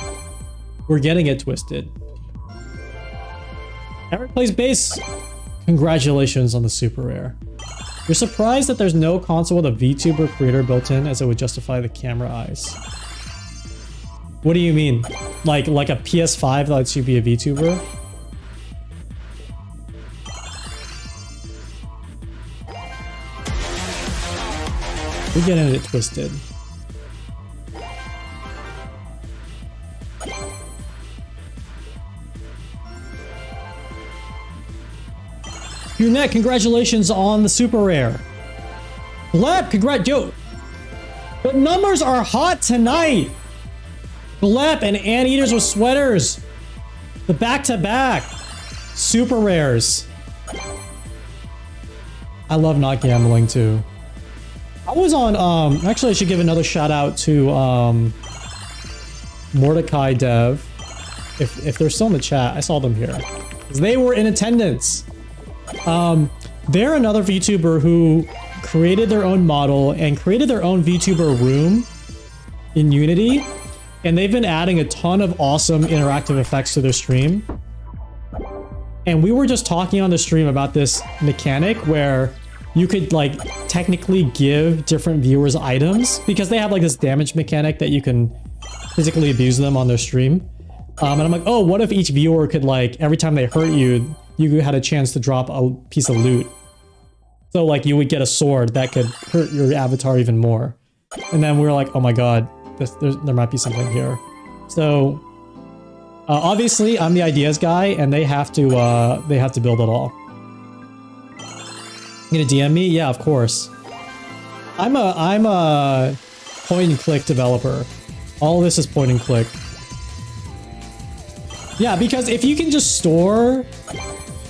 We're getting it twisted. Eric plays bass. Congratulations on the super rare. You're surprised that there's no console with a VTuber creator built in, as it would justify the camera eyes. What do you mean? Like a PS5 that lets you be a VTuber? We're getting it twisted. Net, congratulations on the super rare. Blep, yo. The numbers are hot tonight. Blep and Anteaters with sweaters. The back-to-back. Super rares. I love not gambling too. I was on, actually I should give another shout out to Mordecai Dev. If they're still in the chat, I saw them here. They were in attendance. They're another VTuber who created their own model and created their own VTuber room in Unity. And they've been adding a ton of awesome interactive effects to their stream. And we were just talking on the stream about this mechanic where you could like technically give different viewers items because they have like this damage mechanic that you can physically abuse them on their stream. And I'm like, oh, what if each viewer could like, every time they hurt you, you had a chance to drop a piece of loot. So like you would get a sword that could hurt your avatar even more. And then we were like, oh my god, there might be something here. So obviously I'm the ideas guy and they have to build it all. You gonna DM me? Yeah, of course. I'm a point and click developer. All of this is point and click. Yeah, because if you can just store,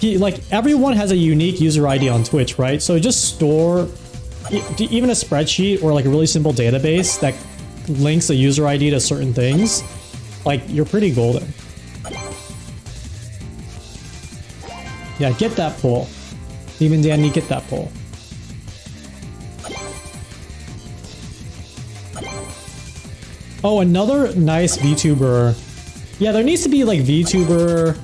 like everyone has a unique user ID on Twitch, right? So just store even a spreadsheet or like a really simple database that links a user ID to certain things. Like you're pretty golden. Yeah, get that pull. Even Danny, get that pull. Oh, another nice VTuber. Yeah, there needs to be like VTuber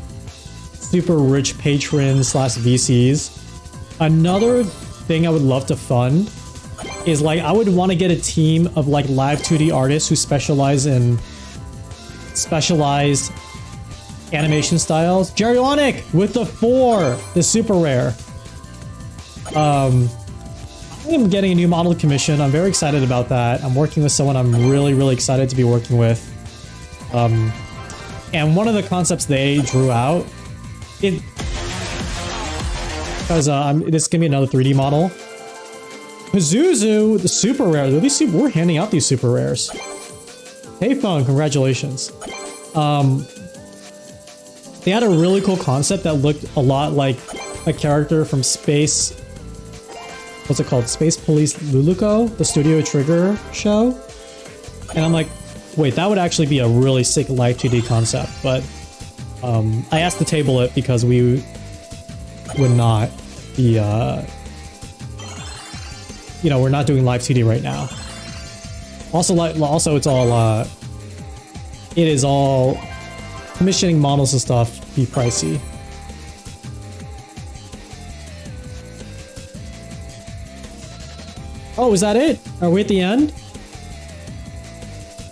super rich patrons / VCs. Another thing I would love to fund is like I would want to get a team of like live 2D artists who specialize animation styles. Gerionic with the 4, the super rare. I am getting a new model commission. I'm very excited about that. I'm working with someone I'm really, really excited to be working with. And one of the concepts they drew out, because this is gonna be another 3D model. Pazuzu, the super rare. We're handing out these super rares. Hey phone, congratulations. They had a really cool concept that looked a lot like a character from Space. What's it called? Space Police Luluco, the Studio Trigger show. And I'm like, wait, that would actually be a really sick live 2D concept. But I asked to table it because we would not be, you know, we're not doing live 2D right now. Also, it's all, it is all commissioning models and stuff be pricey. Oh, is that it? Are we at the end?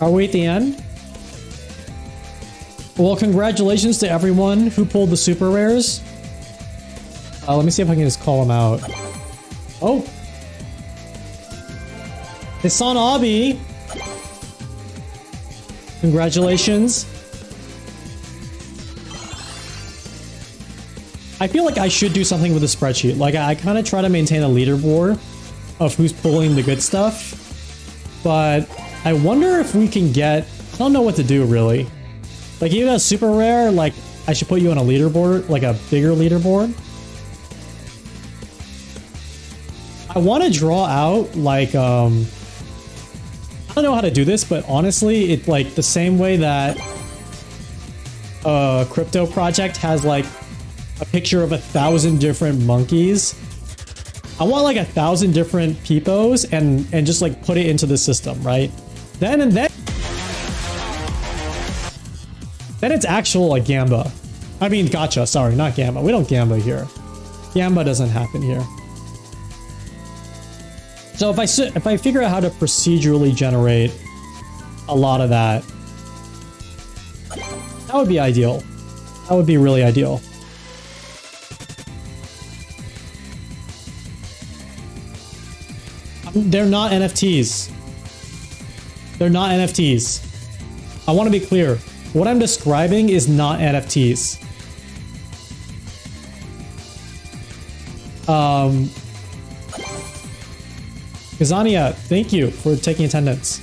Are we at the end? Well, congratulations to everyone who pulled the super rares. Let me see if I can just call them out. Oh. Hassan Abi. Congratulations. I feel like I should do something with the spreadsheet. Like, I kind of try to maintain a leaderboard of who's pulling the good stuff. But I wonder if we can get... I don't know what to do, really. Like, even a super rare, like, I should put you on a leaderboard, like a bigger leaderboard. I want to draw out, like, I don't know how to do this, but honestly, it's like the same way that a crypto project has, like, a picture of 1,000 different monkeys. I want like 1,000 different peepos and just like put it into the system, right? Then it's actual like Gamba. I mean Gacha, sorry, not Gamba. We don't Gamba here. Gamba doesn't happen here. So if I figure out how to procedurally generate a lot of that, that would be ideal. That would be really ideal. They're not NFTs. They're not NFTs. I want to be clear. What I'm describing is not NFTs. Kazania, thank you for taking attendance.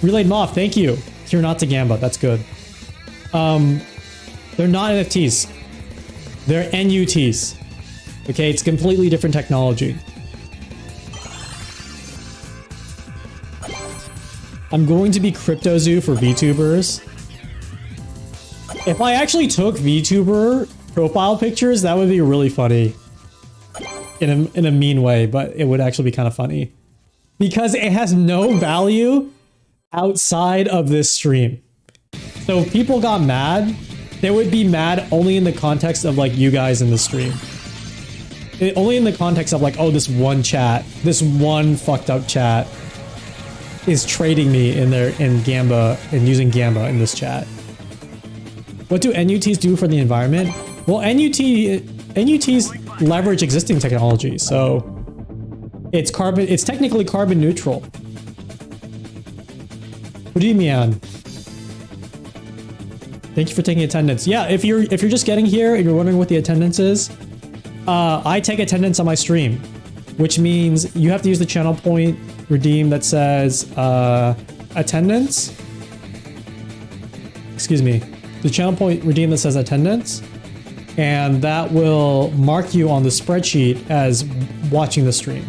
Relayed Moth, thank you. You're not to Gamba, that's good. They're not NFTs. They're NUTs. Okay, it's completely different technology. I'm going to be CryptoZoo for VTubers. If I actually took VTuber profile pictures, that would be really funny. In a mean way, but it would actually be kind of funny. Because it has no value outside of this stream. So if people got mad, they would be mad only in the context of like you guys in the stream. Only in the context of like, oh, this one chat, this one fucked up chat is trading me in Gamba and using Gamba in this chat. What do NUTs do for the environment? Well, NUTs leverage existing technology, so it's technically carbon neutral. What do you mean? Thank you for taking attendance. Yeah, if you're just getting here and you're wondering what the attendance is, I take attendance on my stream, which means you have to use the channel point redeem that says attendance. Excuse me. The channel point redeem that says attendance, and that will mark you on the spreadsheet as watching the stream.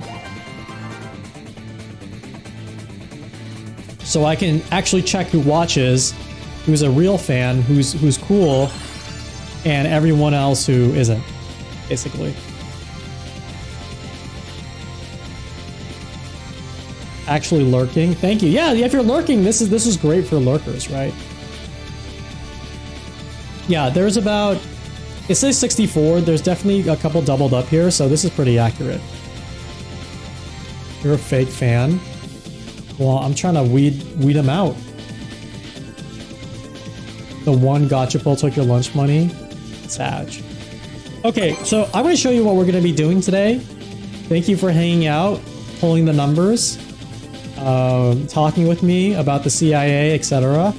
So I can actually check who watches, who's a real fan, who's cool, and everyone else who isn't, basically. Actually lurking. Thank you. Yeah, if you're lurking, this is great for lurkers, right? Yeah, there's about, it says 64. There's definitely a couple doubled up here, so this is pretty accurate. You're a fake fan. Well, I'm trying to weed them out. The one gotcha pull took your lunch money. Sag. Okay, so I'm going to show you what we're going to be doing today. Thank you for hanging out, pulling the numbers, talking with me about the CIA, etc.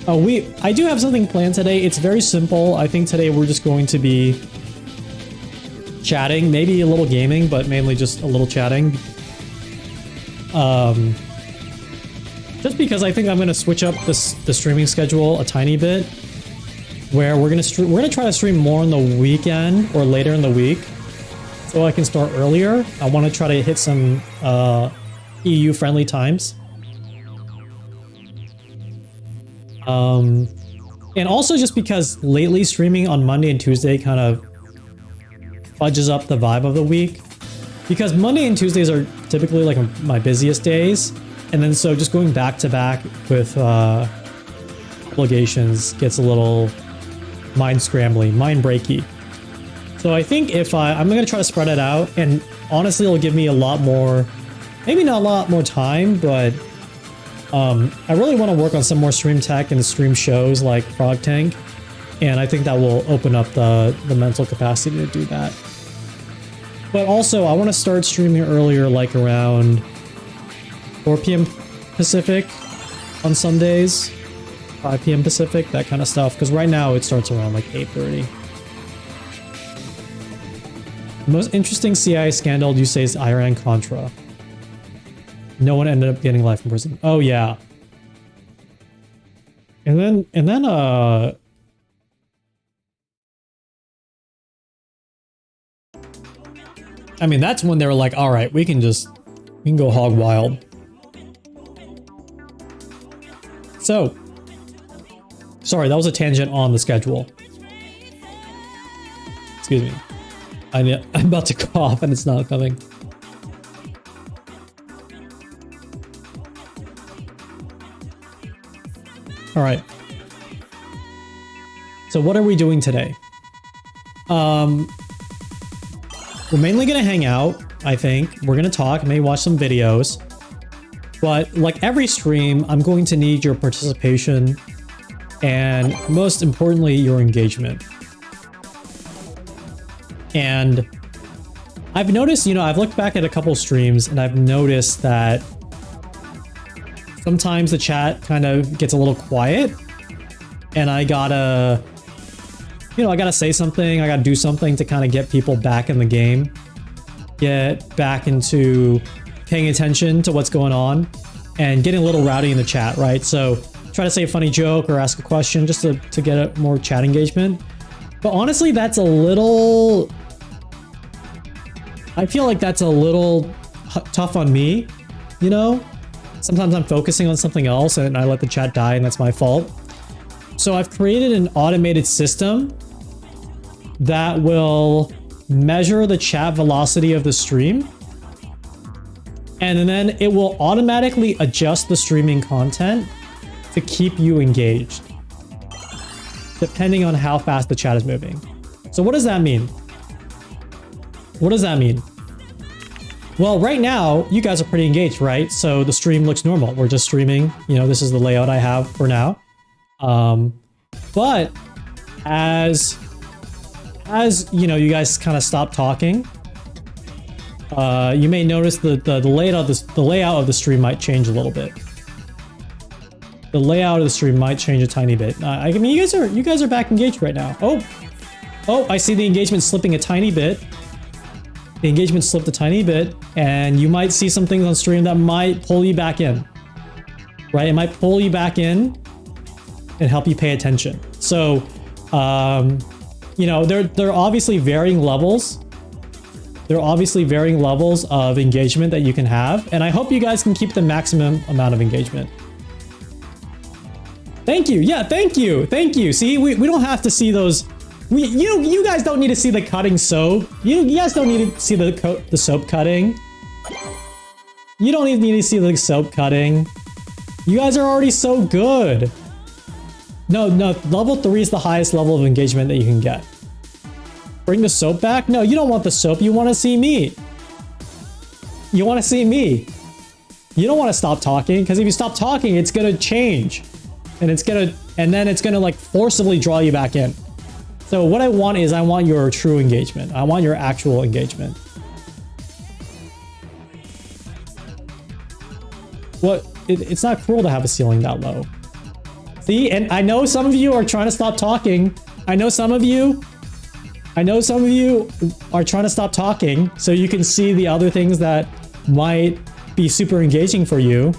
I do have something planned today. It's very simple. I think today we're just going to be chatting, maybe a little gaming, but mainly just a little chatting. Just because I think I'm going to switch up the streaming schedule a tiny bit, where we're going to try to stream more on the weekend or later in the week, so I can start earlier. I want to try to hit some EU friendly times. And also just because lately streaming on Monday and Tuesday kind of fudges up the vibe of the week, because Monday and Tuesdays are typically like my busiest days, and then so just going back to back with obligations gets a little mind scrambly, mind breaky. So I think if I'm going to try to spread it out, and honestly it'll give me a lot more, maybe not a lot more time, but I really want to work on some more stream tech and stream shows like Frog Tank, and I think that will open up the mental capacity to do that. But also I want to start streaming earlier, like around 4 p.m. Pacific on Sundays, 5 p.m. Pacific, that kind of stuff, because right now it starts around like 8:30. The most interesting CIA scandal you say is Iran-Contra. No one ended up getting life in prison. Oh yeah. And then I mean, that's when they were like, all right, we can go hog wild. So, sorry, that was a tangent on the schedule. Excuse me. I'm about to cough and it's not coming. All right. So what are we doing today? We're mainly gonna hang out, I think. We're gonna talk, maybe watch some videos. But like every stream, I'm going to need your participation and most importantly, your engagement. And I've noticed, you know, I've looked back at a couple streams and I've noticed that sometimes the chat kind of gets a little quiet and I gotta say something, I gotta do something to kind of get people back in the game, get back into paying attention to what's going on and getting a little rowdy in the chat, right? So try to say a funny joke or ask a question just to get a more chat engagement. But honestly, that's a little, I feel like that's a little tough on me, you know? Sometimes I'm focusing on something else and I let the chat die and that's my fault. So I've created an automated system that will measure the chat velocity of the stream. And then it will automatically adjust the streaming content to keep you engaged, depending on how fast the chat is moving. So what does that mean? What does that mean? Well, right now, you guys are pretty engaged, right? So the stream looks normal. We're just streaming. You know, this is the layout I have for now. But as you know, you guys kind of stop talking, you may notice the layout of the stream might change a little bit. The layout of the stream might change a tiny bit. I mean, you guys are back engaged right now. Oh, I see the engagement slipping a tiny bit. The engagement slipped a tiny bit, and you might see some things on stream that might pull you back in, right? It might pull you back in and help you pay attention. So, you know, there are obviously varying levels. There are obviously varying levels of engagement that you can have, and I hope you guys can keep the maximum amount of engagement. Thank you. Yeah, thank you. Thank you. See, we don't have to see those. You guys don't need to see the cutting soap. You guys don't need to see the soap cutting. You don't even need to see the soap cutting. You guys are already so good. No, level 3 is the highest level of engagement that you can get. Bring the soap back? No, you don't want the soap. You want to see me. You want to see me. You don't want to stop talking, because if you stop talking, it's going to change. and then it's gonna like forcibly draw you back in. So what I want is I want your true engagement. I want your actual engagement. What? It's not cruel to have a ceiling that low. See, and I know some of you are trying to stop talking. I know some of you are trying to stop talking so you can see the other things that might be super engaging for you.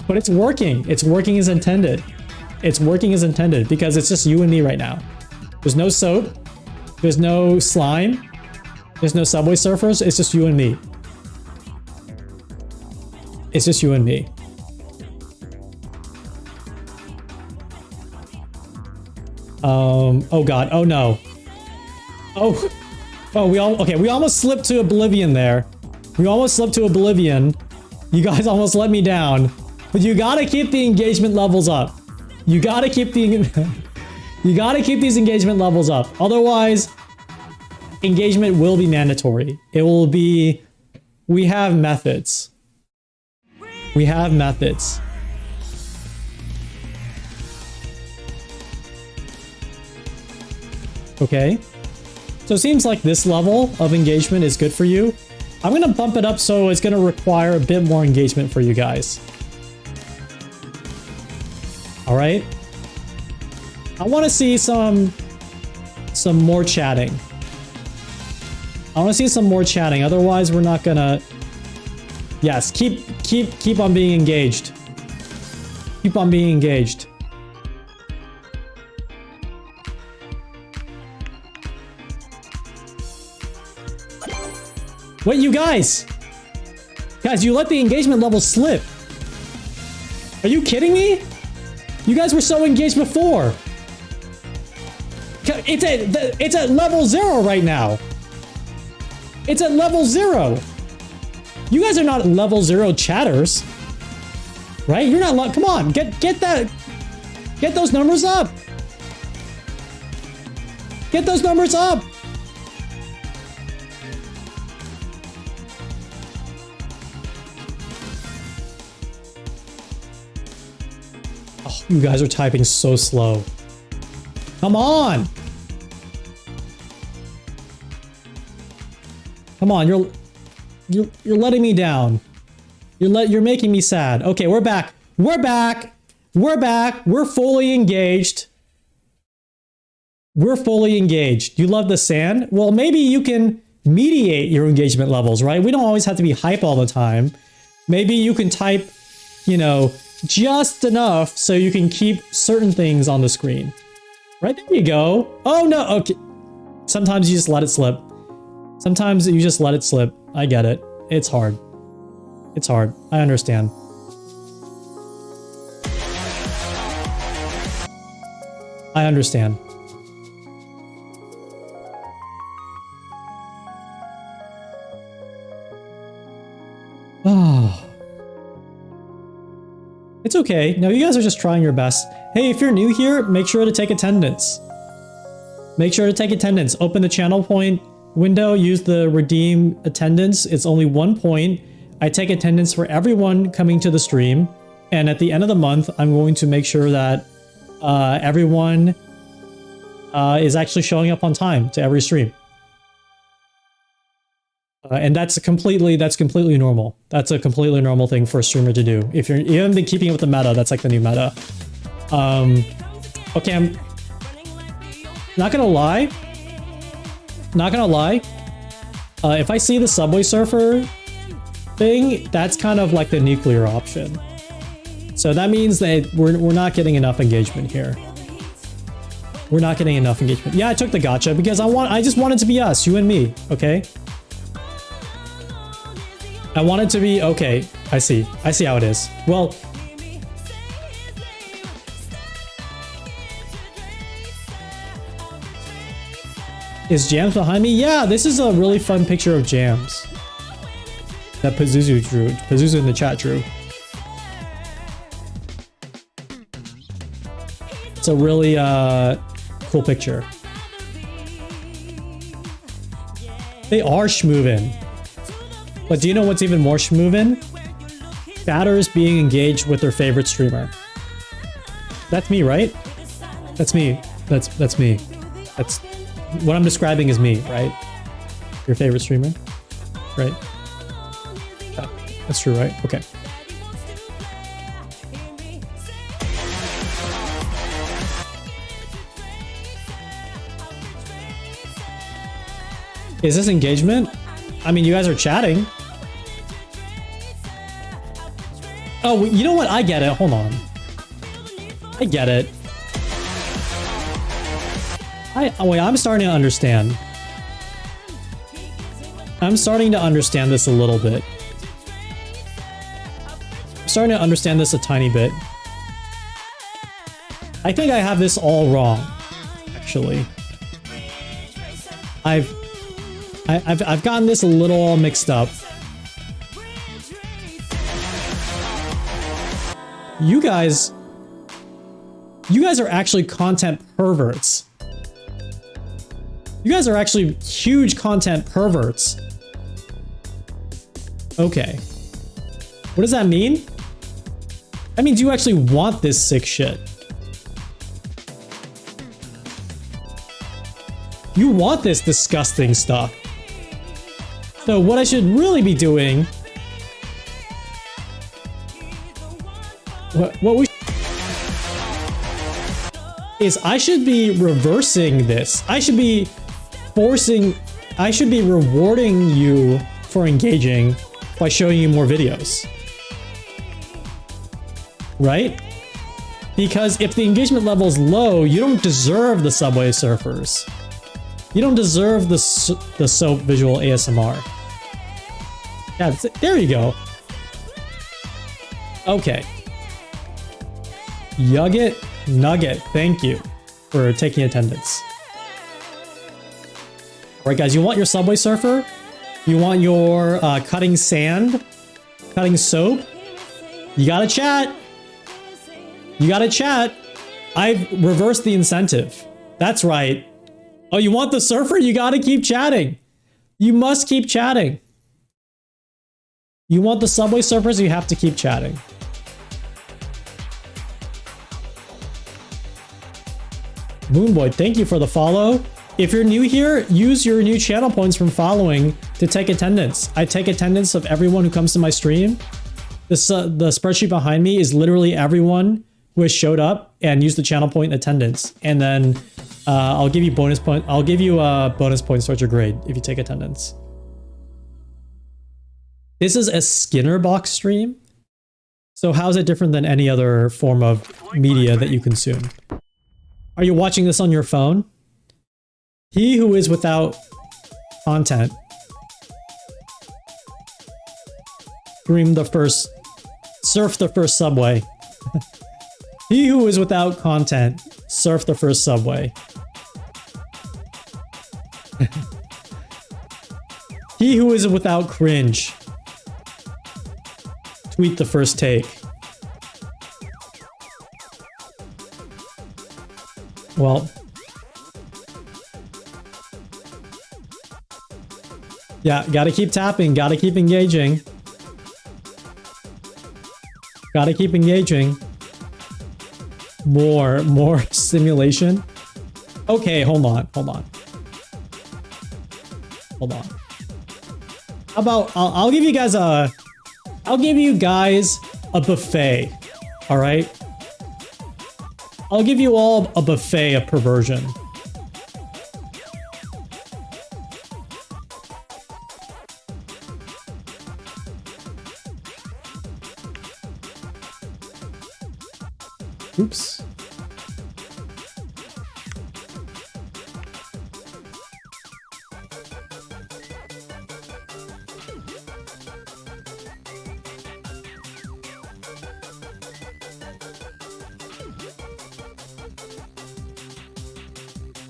But it's working. It's working as intended. It's working as intended because it's just you and me right now. There's no soap. There's no slime. There's no Subway Surfers. It's just you and me. It's just you and me. Oh god. Oh no. Oh, we almost slipped to oblivion there. We almost slipped to oblivion. You guys almost let me down. But you gotta keep the engagement levels up. You gotta keep these engagement levels up. Otherwise, engagement will be mandatory. It will be, we have methods. We have methods. Okay. So it seems like this level of engagement is good for you. I'm going to bump it up so it's going to require a bit more engagement for you guys. All right. I want to see some more chatting. I want to see some more chatting. Otherwise, we're not going to... Yes, keep on being engaged. Keep on being engaged. Wait, you guys! Guys, you let the engagement level slip. Are you kidding me? You guys were so engaged before. It's at level 0 right now. It's at level 0. You guys are not level 0 chatters. Right? You're not come on, get those numbers up. Get those numbers up. Oh, you guys are typing so slow. Come on. Come on, you're letting me down. You're making me sad. Okay, we're back. We're back. We're back. We're fully engaged. We're fully engaged. You love the sand? Well, maybe you can mediate your engagement levels, right? We don't always have to be hype all the time. Maybe you can type, you know, just enough so you can keep certain things on the screen. Right, there you go. Oh no, okay. Sometimes you just let it slip. Sometimes you just let it slip. I get it. It's hard. It's hard. I understand. I understand. Oh. It's okay. No, you guys are just trying your best. Hey, if you're new here, make sure to take attendance. Make sure to take attendance. Open the channel point window, use the redeem attendance. It's only 1 point. I take attendance for everyone coming to the stream. And at the end of the month, I'm going to make sure that everyone is actually showing up on time to every stream. And that's completely normal. That's a completely normal thing for a streamer to do. If you haven't been keeping up with the meta, that's like the new meta. Okay, I'm not gonna lie. Not gonna lie. If I see the Subway Surfer thing, that's kind of like the nuclear option. So that means that we're not getting enough engagement here. We're not getting enough engagement. Yeah, I took the gotcha because I just want it to be us, you and me, okay? I want it to be okay. I see how it is. Well, is Jams behind me? Yeah, this is a really fun picture of Jams that Pazuzu drew. Pazuzu in the chat drew. It's a really cool picture. They are schmoovin'. But do you know what's even more schmoovin'? Chatters being engaged with their favorite streamer. That's me, right? That's me. That's me. That's what I'm describing is me, right? Your favorite streamer, right? That's true, right? Okay. Is this engagement? I mean, you guys are chatting. Oh, you know what? I get it. Hold on. I get it. Wait, I'm starting to understand. I'm starting to understand this a little bit. I'm starting to understand this a tiny bit. I think I have this all wrong, actually. I've gotten this a little all mixed up. You guys are actually content perverts. You guys are actually huge content perverts. Okay. What does that mean? That means you actually want this sick shit. You want this disgusting stuff. So what I should really be doing... What we... is I should be reversing this. I should be rewarding you for engaging by showing you more videos. Right? Because if the engagement level is low, you don't deserve the Subway Surfers. You don't deserve the soap visual ASMR. Yeah, there you go. Okay. Yugget Nugget, thank you for taking attendance. Alright guys, you want your Subway Surfer? You want your cutting sand? Cutting soap? You gotta chat! You gotta chat! I've reversed the incentive. That's right. Oh, you want the surfer? You gotta keep chatting. You must keep chatting. You want the Subway Surfers? You have to keep chatting. Moonboy, thank you for the follow. If you're new here, use your new channel points from following to take attendance. I take attendance of everyone who comes to my stream. The spreadsheet behind me is literally everyone who has showed up and used the channel point attendance. And then I'll give you bonus point. I'll give you bonus points towards your grade if you take attendance. This is a Skinner box stream. So how is it different than any other form of media that you consume? Are you watching this on your phone? He who is without content. Surf the first subway. He who is without content, surf the first subway. He who is without cringe, tweet the first take. Well, yeah, gotta keep tapping, gotta keep engaging. Gotta keep engaging. More simulation. Okay, hold on. How about I'll give you guys a buffet. All right? I'll give you all a buffet of perversion. Oops.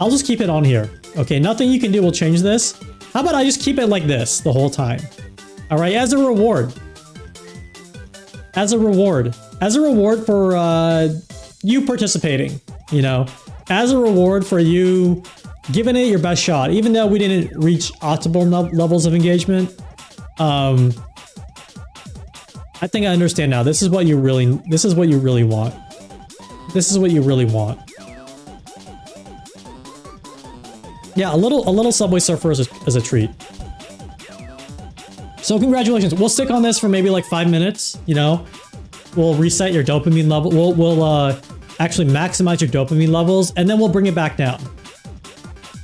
I'll just keep it on here. Okay, nothing you can do will change this. How about I just keep it like this the whole time? All right, as a reward. As a reward for you participating, you know, as a reward for you giving it your best shot, even though we didn't reach optimal levels of engagement. I think I understand now. This is what you really want. This is what you really want. Yeah, a little Subway Surfer is a treat. So congratulations. We'll stick on this for maybe like 5 minutes, you know? We'll reset your dopamine level. We'll actually maximize your dopamine levels, and then we'll bring it back down.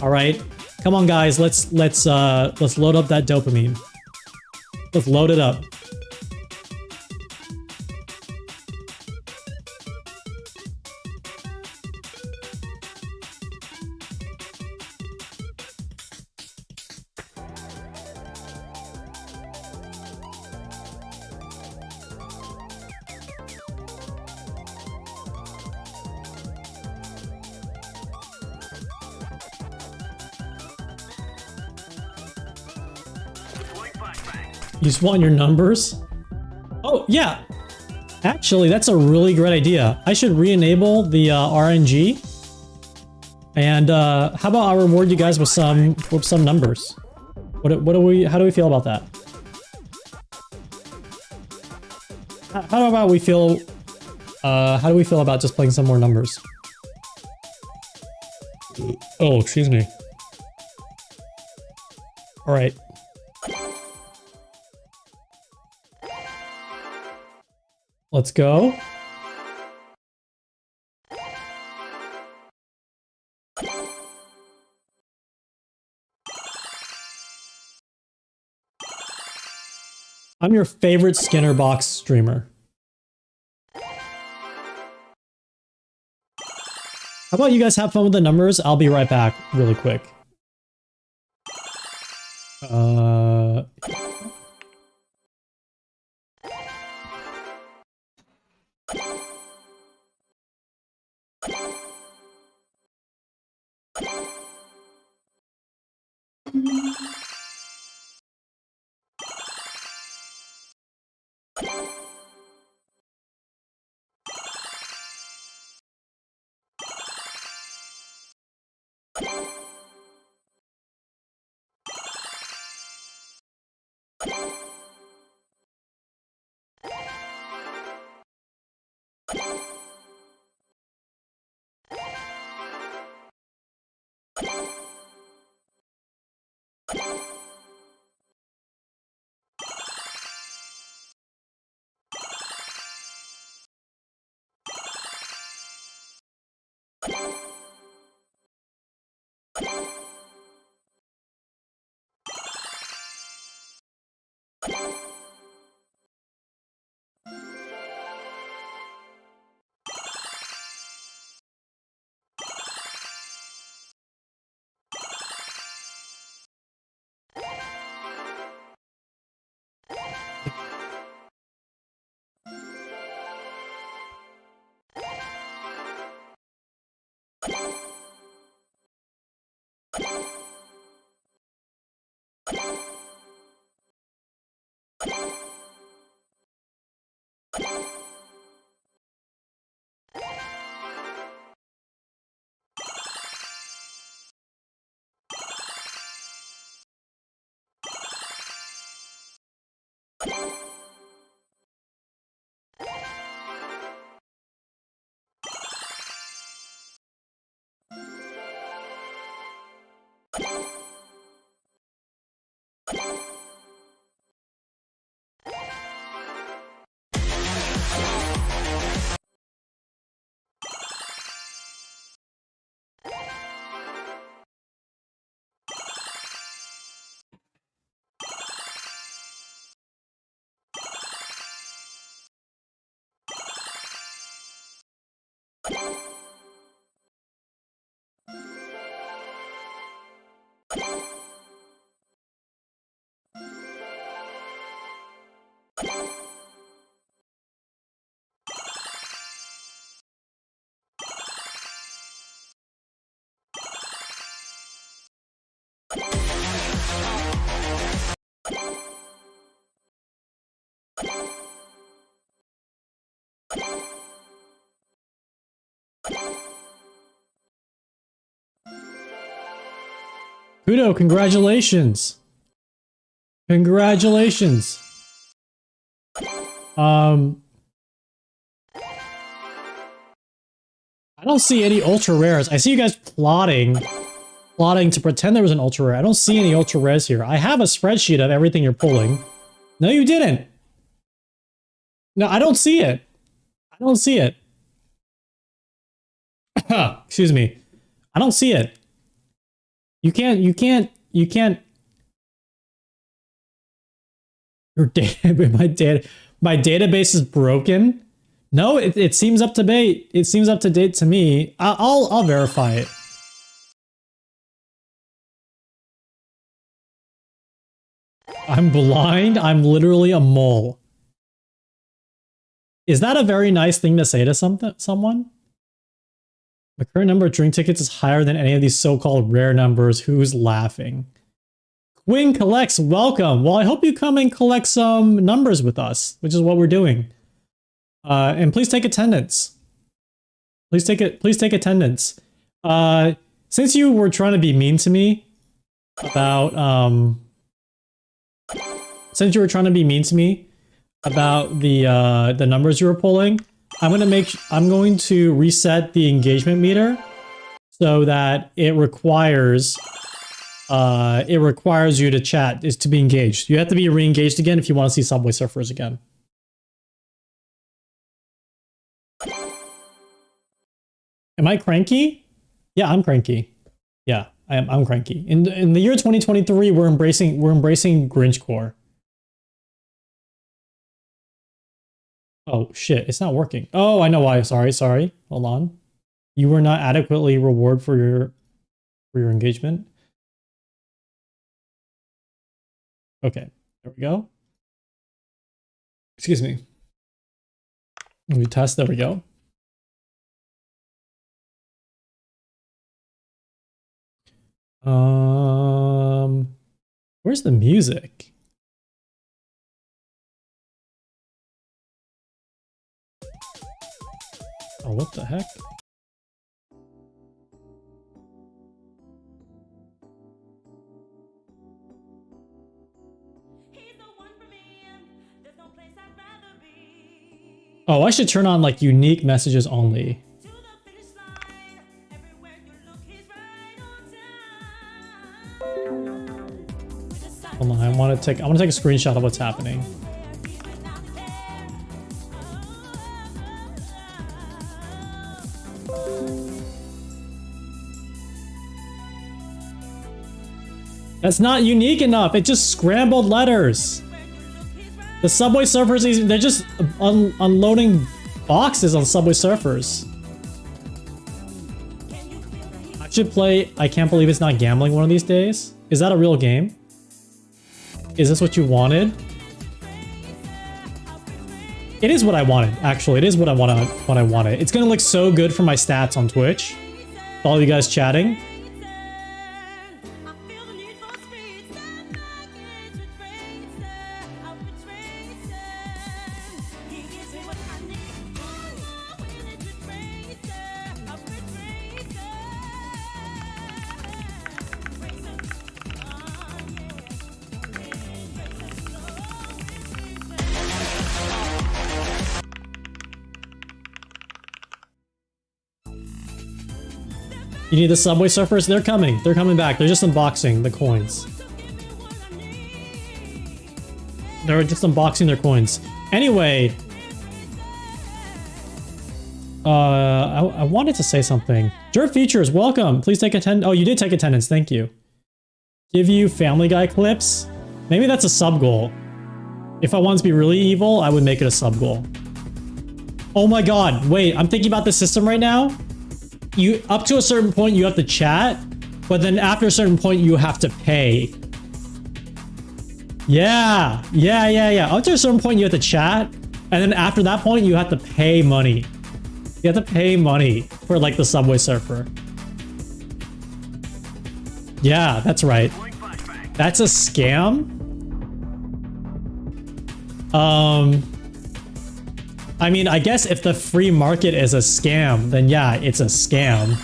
All right? Come on, guys. Let's load up that dopamine. Let's load it up. You just want your numbers? Oh, yeah. Actually, that's a really great idea. I should re-enable the RNG. And how about I reward you guys with some numbers? How do we feel about that? How about we feel how do we feel about just playing some more numbers? Oh, excuse me. All right. Let's go. I'm your favorite Skinner box streamer. How about you guys have fun with the numbers? I'll be right back really quick. Kudo, congratulations. Congratulations. I don't see any ultra rares. I see you guys plotting to pretend there was an ultra rare. I don't see any ultra rares here. I have a spreadsheet of everything you're pulling. No, you didn't. No, I don't see it. I don't see it. Excuse me. I don't see it. You can't. Your data, my database is broken. No, it seems up to date. It seems up to date to me. I'll verify it. I'm blind. I'm literally a mole. Is that a very nice thing to say to someone? My current number of drink tickets is higher than any of these so-called rare numbers. Who's laughing? Quinn collects, welcome. Well, I hope you come and collect some numbers with us, which is what we're doing. And please take attendance. Please take attendance. Since you were trying to be mean to me about the numbers you were pulling, I'm going to reset the engagement meter so that it requires you to chat, is to be engaged. You have to be re-engaged again if you want to see Subway Surfers again. Am I cranky? Yeah, I'm cranky. Yeah, I'm cranky. In the year 2023, we're embracing Grinchcore. Oh shit, it's not working. Oh, I know why. Sorry. Hold on. You were not adequately rewarded for your engagement. Okay, there we go. Excuse me. Let me test. There we go. Where's the music? Oh, what the heck? Oh, I should turn on like unique messages only. Hold on, I want to take a screenshot of what's happening. That's not unique enough. It just scrambled letters. The Subway Surfers, they're just unloading boxes on Subway Surfers. I should play I Can't Believe It's Not Gambling one of these days. Is that a real game? Is this what you wanted? It is what I wanted, actually. It is what I wanted. It's gonna look so good for my stats on Twitch. All you guys chatting. You need the Subway Surfers? They're coming. They're coming back. They're just unboxing the coins. They're just unboxing their coins. Anyway. I wanted to say something. Dirt Features, welcome. Please take attendance. Oh, you did take attendance. Thank you. Give you Family Guy clips. Maybe that's a sub goal. If I wanted to be really evil, I would make it a sub goal. Oh my god. Wait, I'm thinking about the system right now. You up to a certain point you have to chat, but then after a certain point you have to pay. Yeah. Up to a certain point you have to chat, and then after that point you have to pay money. You have to pay money for like the Subway Surfer. Yeah, that's right. That's a scam. I mean, I guess if the free market is a scam, then yeah, it's a scam.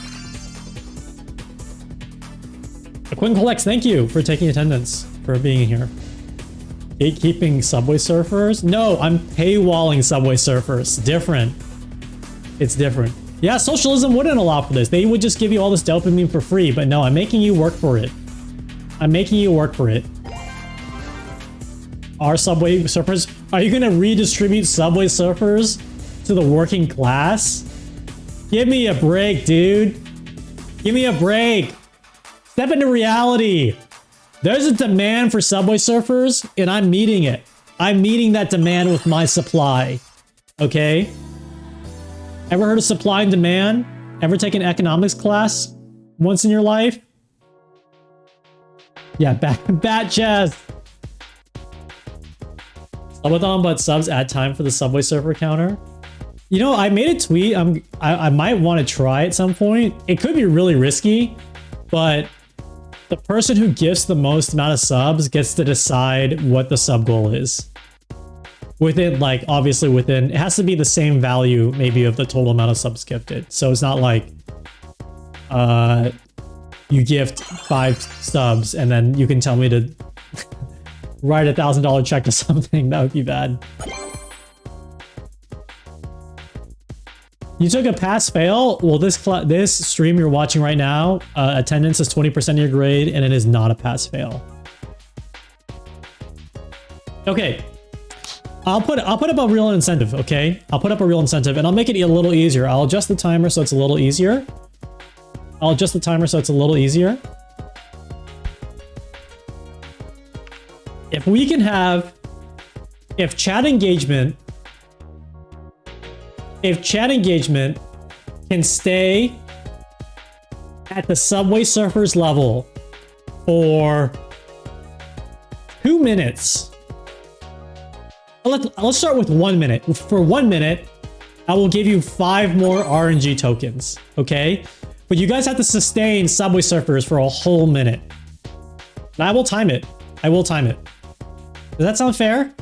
Quinn Collects, thank you for taking attendance, for being here. Gatekeeping Subway Surfers? No, I'm paywalling Subway Surfers. Different. It's different. Yeah, socialism wouldn't allow for this. They would just give you all this dopamine for free, but no, I'm making you work for it. I'm making you work for it. Are Subway Surfers... Are you gonna redistribute Subway Surfers to the working class? Give me a break, dude. Give me a break. Step into reality. There's a demand for Subway Surfers, and I'm meeting it. I'm meeting that demand with my supply. Okay? Ever heard of supply and demand? Ever taken economics class once in your life? Yeah, bat jazz. Subathon, but subs add time for the Subway Surfer counter. You know, I made a tweet. I might want to try at some point. It could be really risky, but the person who gifts the most amount of subs gets to decide what the sub goal is. Within, like, obviously within, it has to be the same value maybe of the total amount of subs gifted. So it's not like you gift 5 subs and then you can tell me to write $1,000 check to something. That would be bad. You took a pass fail? Well, this stream you're watching right now, attendance is 20% of your grade, and it is not a pass fail. Okay, I'll put up a real incentive. Okay, I'll put up a real incentive, and I'll make it a little easier. I'll adjust the timer so it's a little easier. If we can have, if chat engagement can stay at the Subway Surfers level for 2 minutes. Let's start with 1 minute. For 1 minute, I will give you 5 more RNG tokens, okay? But you guys have to sustain Subway Surfers for a whole minute. And I will time it. Does that sound fair?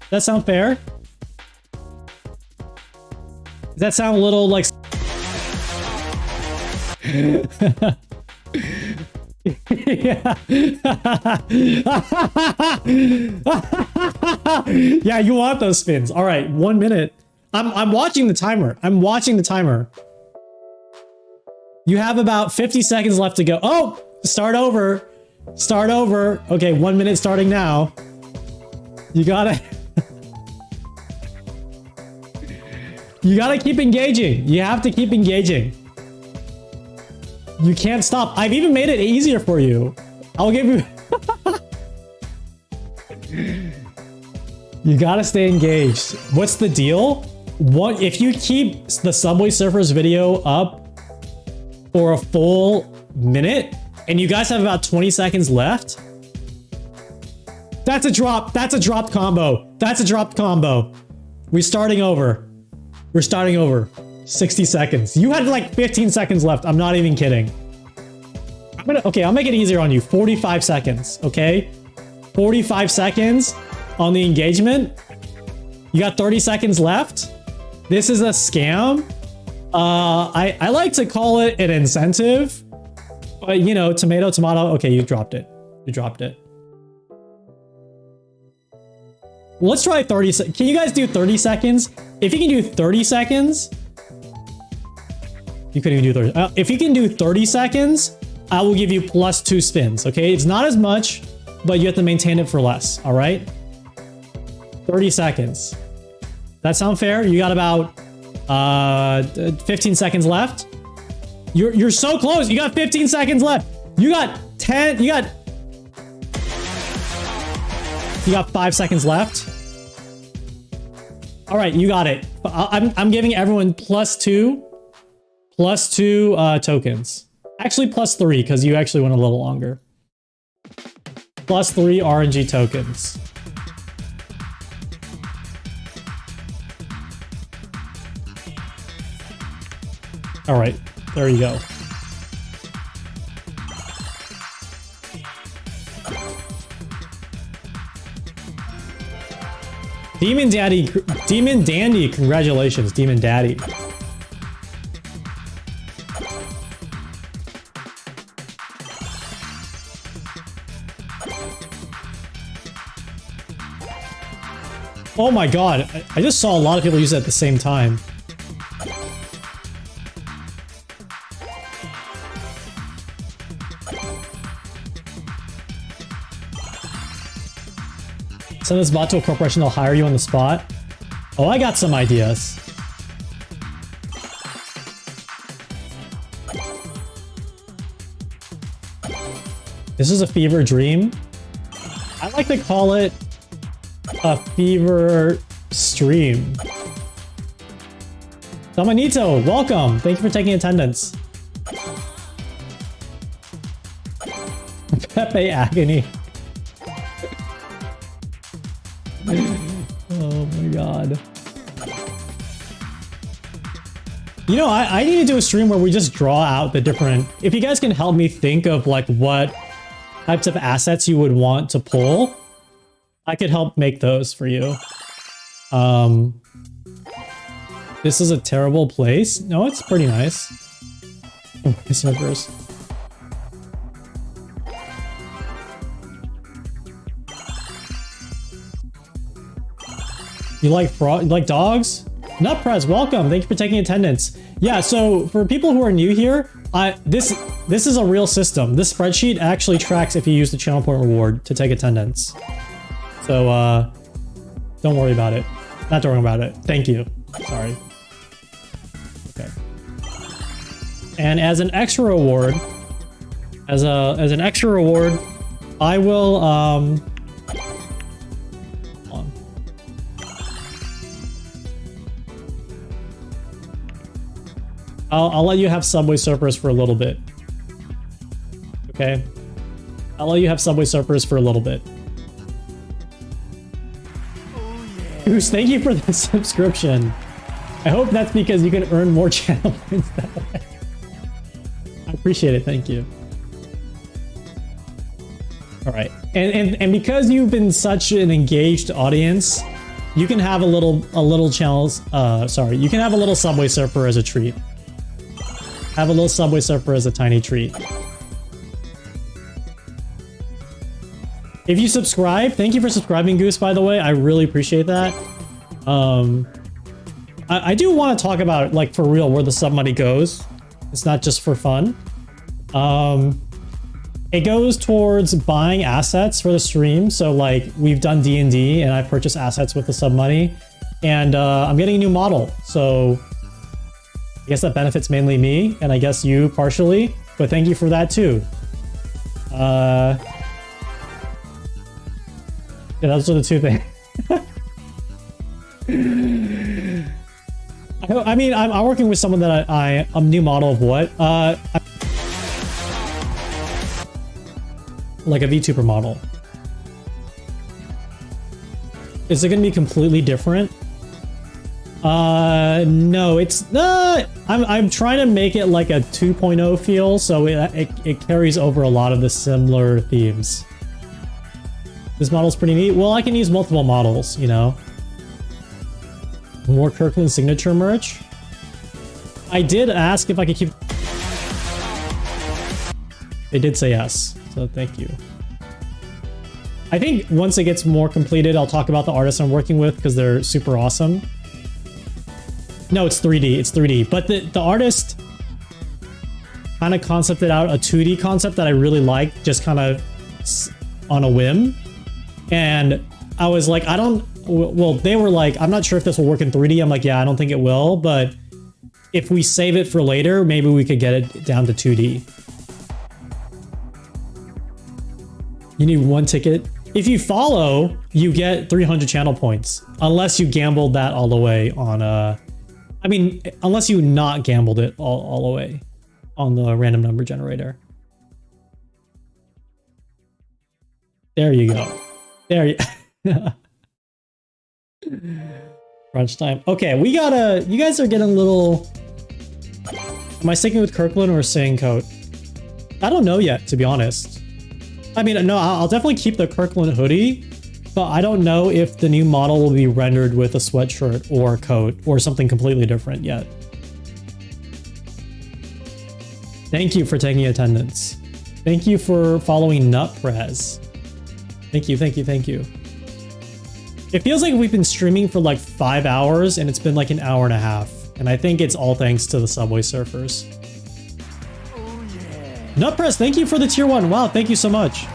Does that sound a little like... Yeah, you want those spins. All right, 1 minute. I'm watching the timer. You have about 50 seconds left to go. Oh, start over. Okay, 1 minute starting now. You gotta... You gotta keep engaging. You have to keep engaging. You can't stop. I've even made it easier for you. I'll give you... You gotta stay engaged. What's the deal? What if you keep the Subway Surfers video up for a full minute and you guys have about 20 seconds left? That's a drop. That's a dropped combo. We're starting over. 60 seconds. You had like 15 seconds left. I'm not even kidding. Okay, I'll make it easier on you. 45 seconds, okay? 45 seconds on the engagement. You got 30 seconds left. This is a scam. I like to call it an incentive, but you know, tomato. Okay, you dropped it. Let's try 30 seconds. Can you guys do 30 seconds? If you can do 30 seconds, you couldn't even do 30. If you can do 30 seconds, I will give you +2 spins, okay? It's not as much, but you have to maintain it for less, all right? 30 seconds. That sound fair? You got about 15 seconds left. You're so close. You got 15 seconds left. You got 10. You got 5 seconds left. All right, you got it. I'm giving everyone +2 tokens. Actually, +3 because you actually went a little longer. +3 RNG tokens. All right, there you go. Demon Dandy, congratulations, Demon Daddy. Oh my god, I just saw a lot of people use it at the same time. Send this bot to a corporation, they'll hire you on the spot. Oh, I got some ideas. This is a fever dream. I like to call it a fever stream. Domanito, welcome. Thank you for taking attendance. Pepe agony. Oh my god. You know, I need to do a stream where we just draw out the different... If you guys can help me think of like what types of assets you would want to pull, I could help make those for you. This is a terrible place. No, it's pretty nice. Oh, my servers. You like frog? You like dogs? Nutprez, welcome. Thank you for taking attendance. Yeah, so for people who are new here, this is a real system. This spreadsheet actually tracks if you use the channel point reward to take attendance. So don't worry about it. Not don't worry about it. Thank you. Sorry. Okay. And as an extra reward, as an extra reward, I will hold on. I'll let you have Subway Surfers for a little bit. Okay? I'll let you have Subway Surfers for a little bit. Goose, thank you for the subscription. I hope that's because you can earn more channel points that way. I appreciate it, thank you. Alright, and because you've been such an engaged audience, you can have a little channel, sorry, you can have a little Subway Surfer as a treat. Have a little Subway Surfer as a tiny treat. If you subscribe, thank you for subscribing, Goose, by the way. I really appreciate that. I do want to talk about, like, for real, where the sub money goes. It's not just for fun. It goes towards buying assets for the stream. So, like, we've done D&D, and I purchased assets with the sub money. And I'm getting a new model. So, I guess that benefits mainly me, and I guess you partially. But thank you for that, too. Yeah, those are the two things. I mean, I'm working with someone that I'm a new model of what? Like a VTuber model. Is it going to be completely different? No, it's not. I'm trying to make it like a 2.0 feel, so it carries over a lot of the similar themes. This model's pretty neat. Well, I can use multiple models, you know. More Kirkland signature merch. I did ask if I could keep... They did say yes, so thank you. I think once it gets more completed, I'll talk about the artists I'm working with because they're super awesome. No, it's 3D. It's 3D. But the artist kind of concepted out a 2D concept that I really liked, just kind of on a whim. And I was like, I don't... Well, they were like, I'm not sure if this will work in 3D. I'm like, yeah, I don't think it will. But if we save it for later, maybe we could get it down to 2D. You need one ticket. If you follow, you get 300 channel points. Unless you gambled that all the way on... I mean, unless you not gambled it all the way on the random number generator. There you go. There you... Crunch time. Okay, we gotta... You guys are getting a little... Am I sticking with Kirkland or saying coat? I don't know yet, to be honest. I mean, no, I'll definitely keep the Kirkland hoodie, but I don't know if the new model will be rendered with a sweatshirt or a coat or something completely different yet. Thank you for taking attendance. Thank you for following Nutprez. Thank you, thank you, thank you. It feels like we've been streaming for like 5 hours and it's been like an hour and a half. And I think it's all thanks to the Subway Surfers. Oh, yeah. Nutpress, thank you for the tier 1. Wow, thank you so much.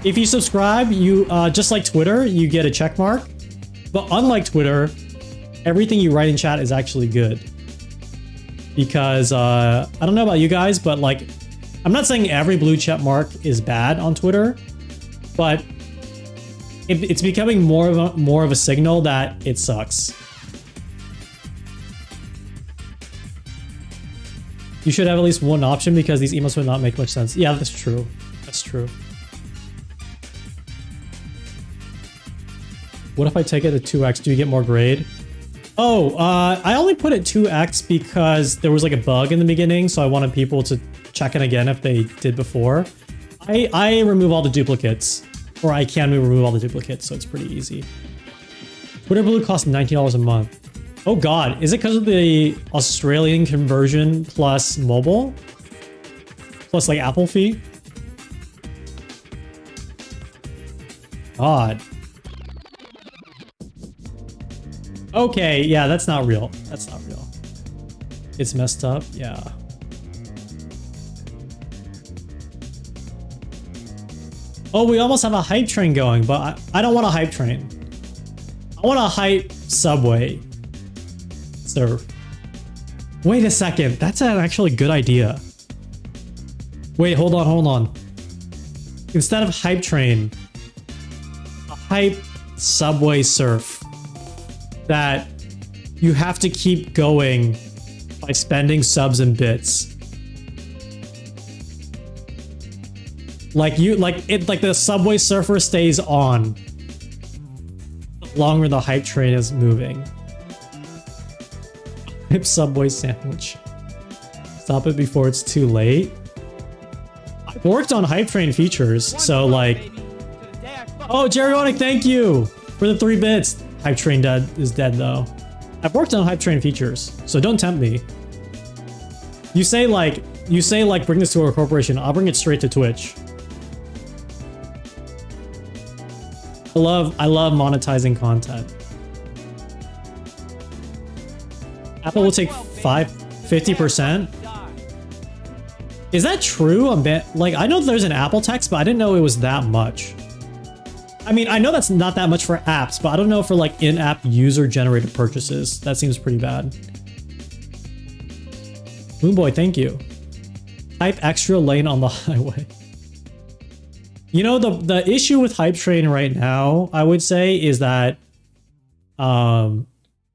If you subscribe, you just like Twitter, you get a check mark. But unlike Twitter, everything you write in chat is actually good. Because I don't know about you guys, but like, I'm not saying every blue check mark is bad on Twitter, but it's becoming more of a signal that it sucks. You should have at least one option because these emotes would not make much sense. Yeah, that's true. That's true. What if I take it to 2x? Do you get more grade? Oh, I only put it 2x because there was like a bug in the beginning, so I wanted people to check it again if they did before. I remove all the duplicates, or I can remove all the duplicates, so it's pretty easy. Twitter Blue costs $19 a month. Oh god, is it because of the Australian conversion plus mobile? Plus like Apple fee? God. Okay, yeah, that's not real. That's not real. It's messed up, yeah. Oh, we almost have a hype train going, but I don't want a hype train. I want a hype subway. Surf. Wait a second, that's an actually good idea. Wait, hold on. Instead of hype train, a hype subway surf that you have to keep going by spending subs and bits. Like the subway surfer stays on the longer the hype train is moving. Hype subway sandwich. Stop it before it's too late. I've worked on hype train features, so like... Oh, Jerryonic, thank you for the 3 bits. Hype train is dead though. I've worked on hype train features, so don't tempt me. You say like bring this to our corporation. I'll bring it straight to Twitch. I love monetizing content. Apple will take 50%. Is that true? Like, I know there's an Apple tax, but I didn't know it was that much. I mean, I know that's not that much for apps, but I don't know for like in-app user-generated purchases. That seems pretty bad. Moonboy, thank you. Type extra lane on the highway. You know, the issue with Hype Train right now, I would say, is that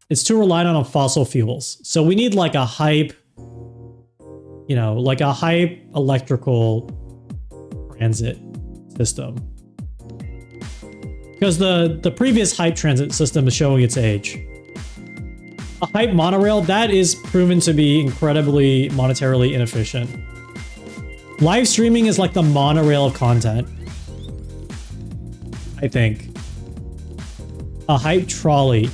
it's too reliant on fossil fuels. So we need like a hype, you know, like a hype electrical transit system. Because the previous hype transit system is showing its age. A hype monorail, that is proven to be incredibly monetarily inefficient. Live streaming is like the monorail of content, I think. A hype trolley.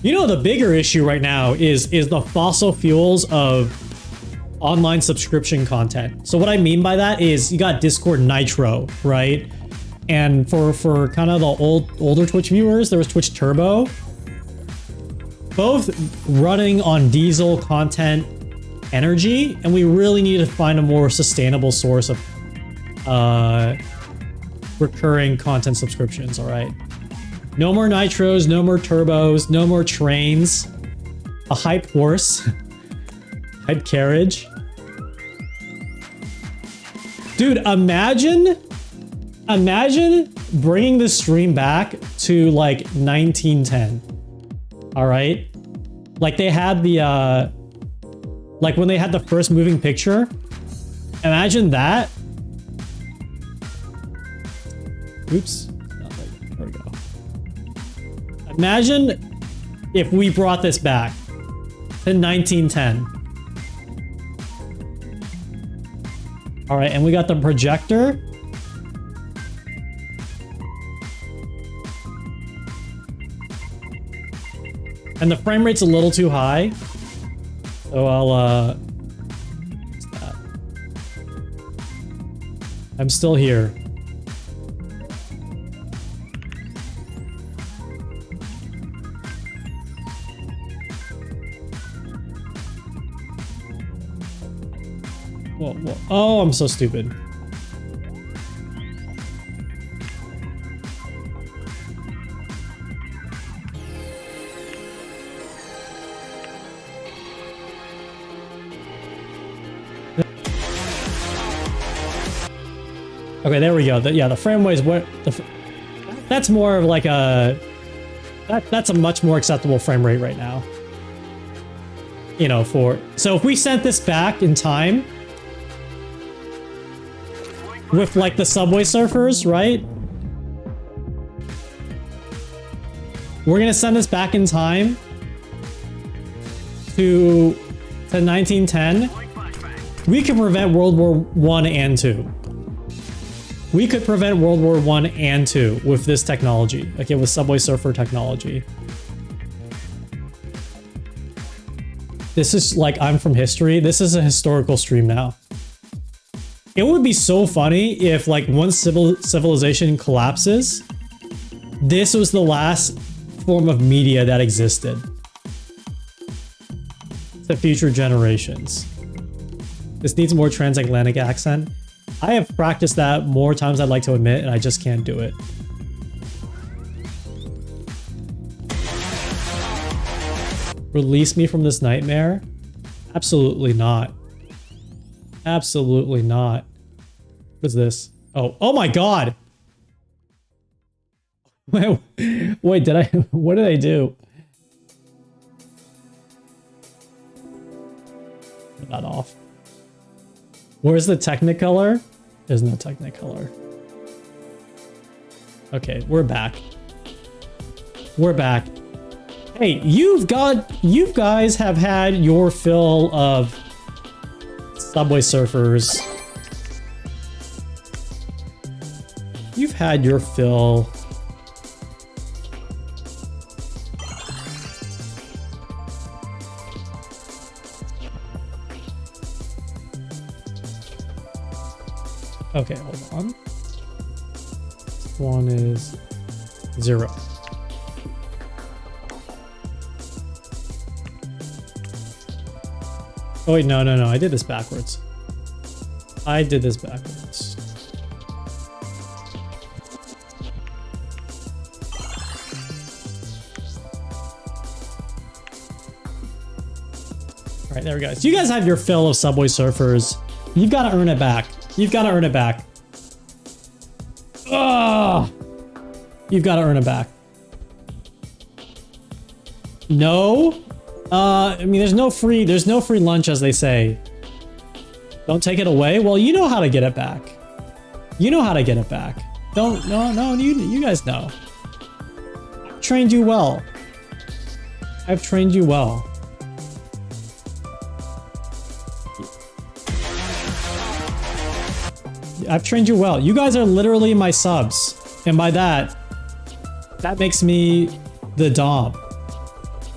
You know, the bigger issue right now is the fossil fuels of online subscription content. So what I mean by that is you got Discord Nitro, right? And for kind of the older Twitch viewers, there was Twitch Turbo. Both running on diesel content energy, and we really need to find a more sustainable source of recurring content subscriptions, all right? No more nitros, no more turbos, no more trains. A hype horse. Hype carriage. Dude, imagine bringing the stream back to like 1910. All right? Like they had the, like when they had the first moving picture. Imagine that. Oops. There we go. Imagine if we brought this back to 1910. All right, and we got the projector. And the frame rate's a little too high. So I'll, what's that? I'm still here. Whoa, whoa. Oh, I'm so stupid. Okay, there we go. Yeah, the frame rate is what that's more of like a that's a much more acceptable frame rate right now. You know, so if we sent this back in time with like the Subway Surfers, right? We're gonna send this back in time to 1910. We can prevent World War 1 and 2. We could prevent World War 1 and 2 with this technology. Okay, with Subway Surfer technology. This is like, I'm from history. This is a historical stream now. It would be so funny if like once civilization collapses, this was the last form of media that existed to future generations. This needs more transatlantic accent. I have practiced that more times than I'd like to admit, and I just can't do it. Release me from this nightmare? Absolutely not. Absolutely not. What's this? Oh my god! Wait, did I? What did I do? Put that off. Where's the Technicolor? There's no Technicolor. Okay, we're back. We're back. Hey, you guys have had your fill of Subway Surfers. You've had your fill. Okay, hold on. This one is 0. Oh wait, no, I did this backwards. I did this backwards. All right, there we go. So you guys have your fill of Subway Surfers. You've got to earn it back. You've got to earn it back. Ugh! You've got to earn it back. No? I mean, there's no free lunch, as they say. Don't take it away. Well, you know how to get it back. You know how to get it back. No, you guys know. I've trained you well. I've trained you well. I've trained you well. You guys are literally my subs. And by that makes me the dom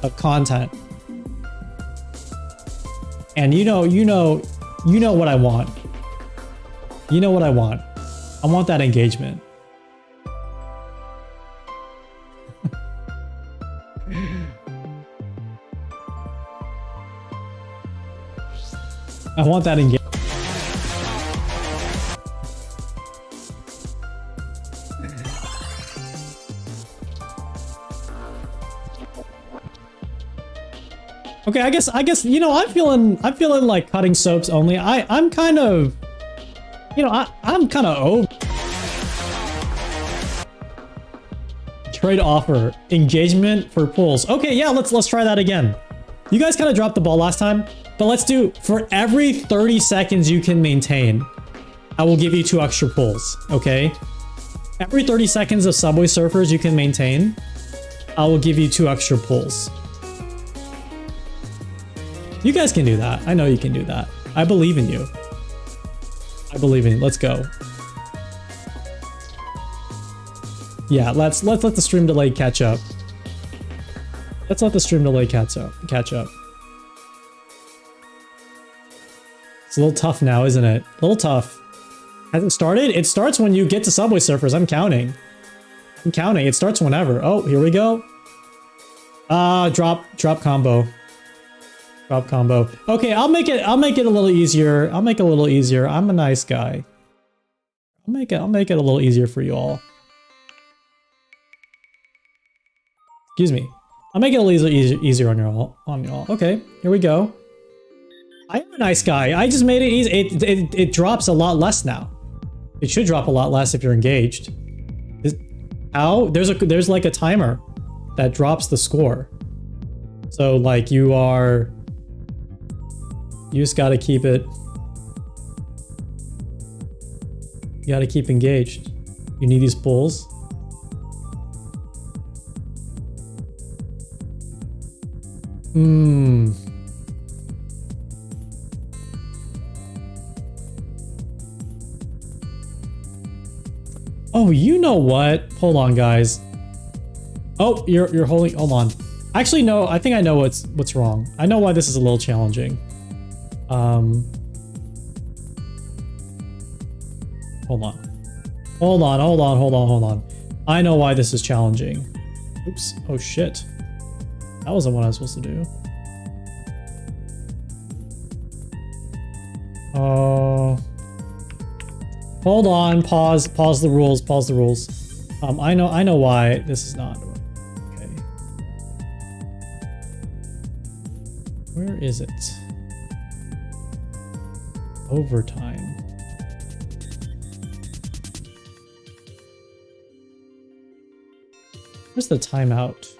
of content. And you know what I want. You know what I want. I want that engagement. I want that engagement. Okay, I guess you know, I'm feeling like cutting soaps only. I'm kind of, you know, I'm kind of over. Trade offer, engagement for pools. Okay, yeah, let's try that again. You guys kind of dropped the ball last time, but let's do for every 30 seconds you can maintain, I will give you 2 extra pulls. Okay, every 30 seconds of Subway Surfers you can maintain, I will give you 2 extra pulls. You guys can do that. I know you can do that. I believe in you. I believe in you. Let's go. Yeah, let's let the stream delay catch up. Let's let the stream delay catch up. It's a little tough now, isn't it? A little tough. Has it started? It starts when you get to Subway Surfers. I'm counting. It starts whenever. Oh, here we go. Drop combo. Drop combo. Okay, I'll make it a little easier. I'll make it a little easier. I'm a nice guy. I'll make it a little easier for you all. Excuse me. I'll make it a little easier on y'all. Okay, here we go. I am a nice guy. I just made it easy. It drops a lot less now. It should drop a lot less if you're engaged. How? There's like a timer that drops the score. So like you just gotta keep it. You gotta keep engaged. You need these pulls. Oh, you know what? Hold on, guys. Oh, you're holding. Hold on. Actually, no. I think I know what's wrong. I know why this is a little challenging. Hold on. I know why this is challenging. Oops. Oh shit. That wasn't what I was supposed to do. Hold on. Pause the rules. I know why this is not. Okay. Where is it? Overtime. Where's the timeout?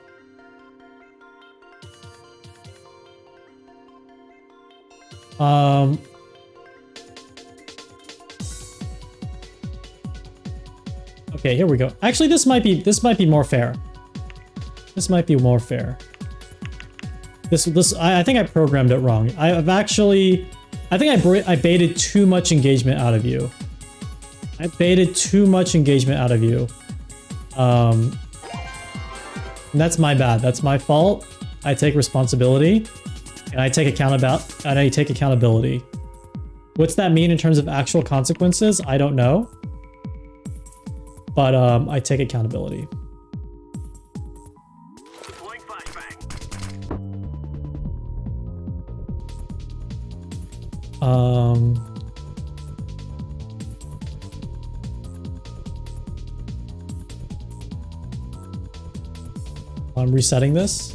Okay, here we go. Actually, this might be more fair. This might be more fair. I think I programmed it wrong. I think I baited too much engagement out of you. That's my bad. That's my fault. I take responsibility and I take accountability. What's that mean in terms of actual consequences? I don't know. But I take accountability. I'm resetting this.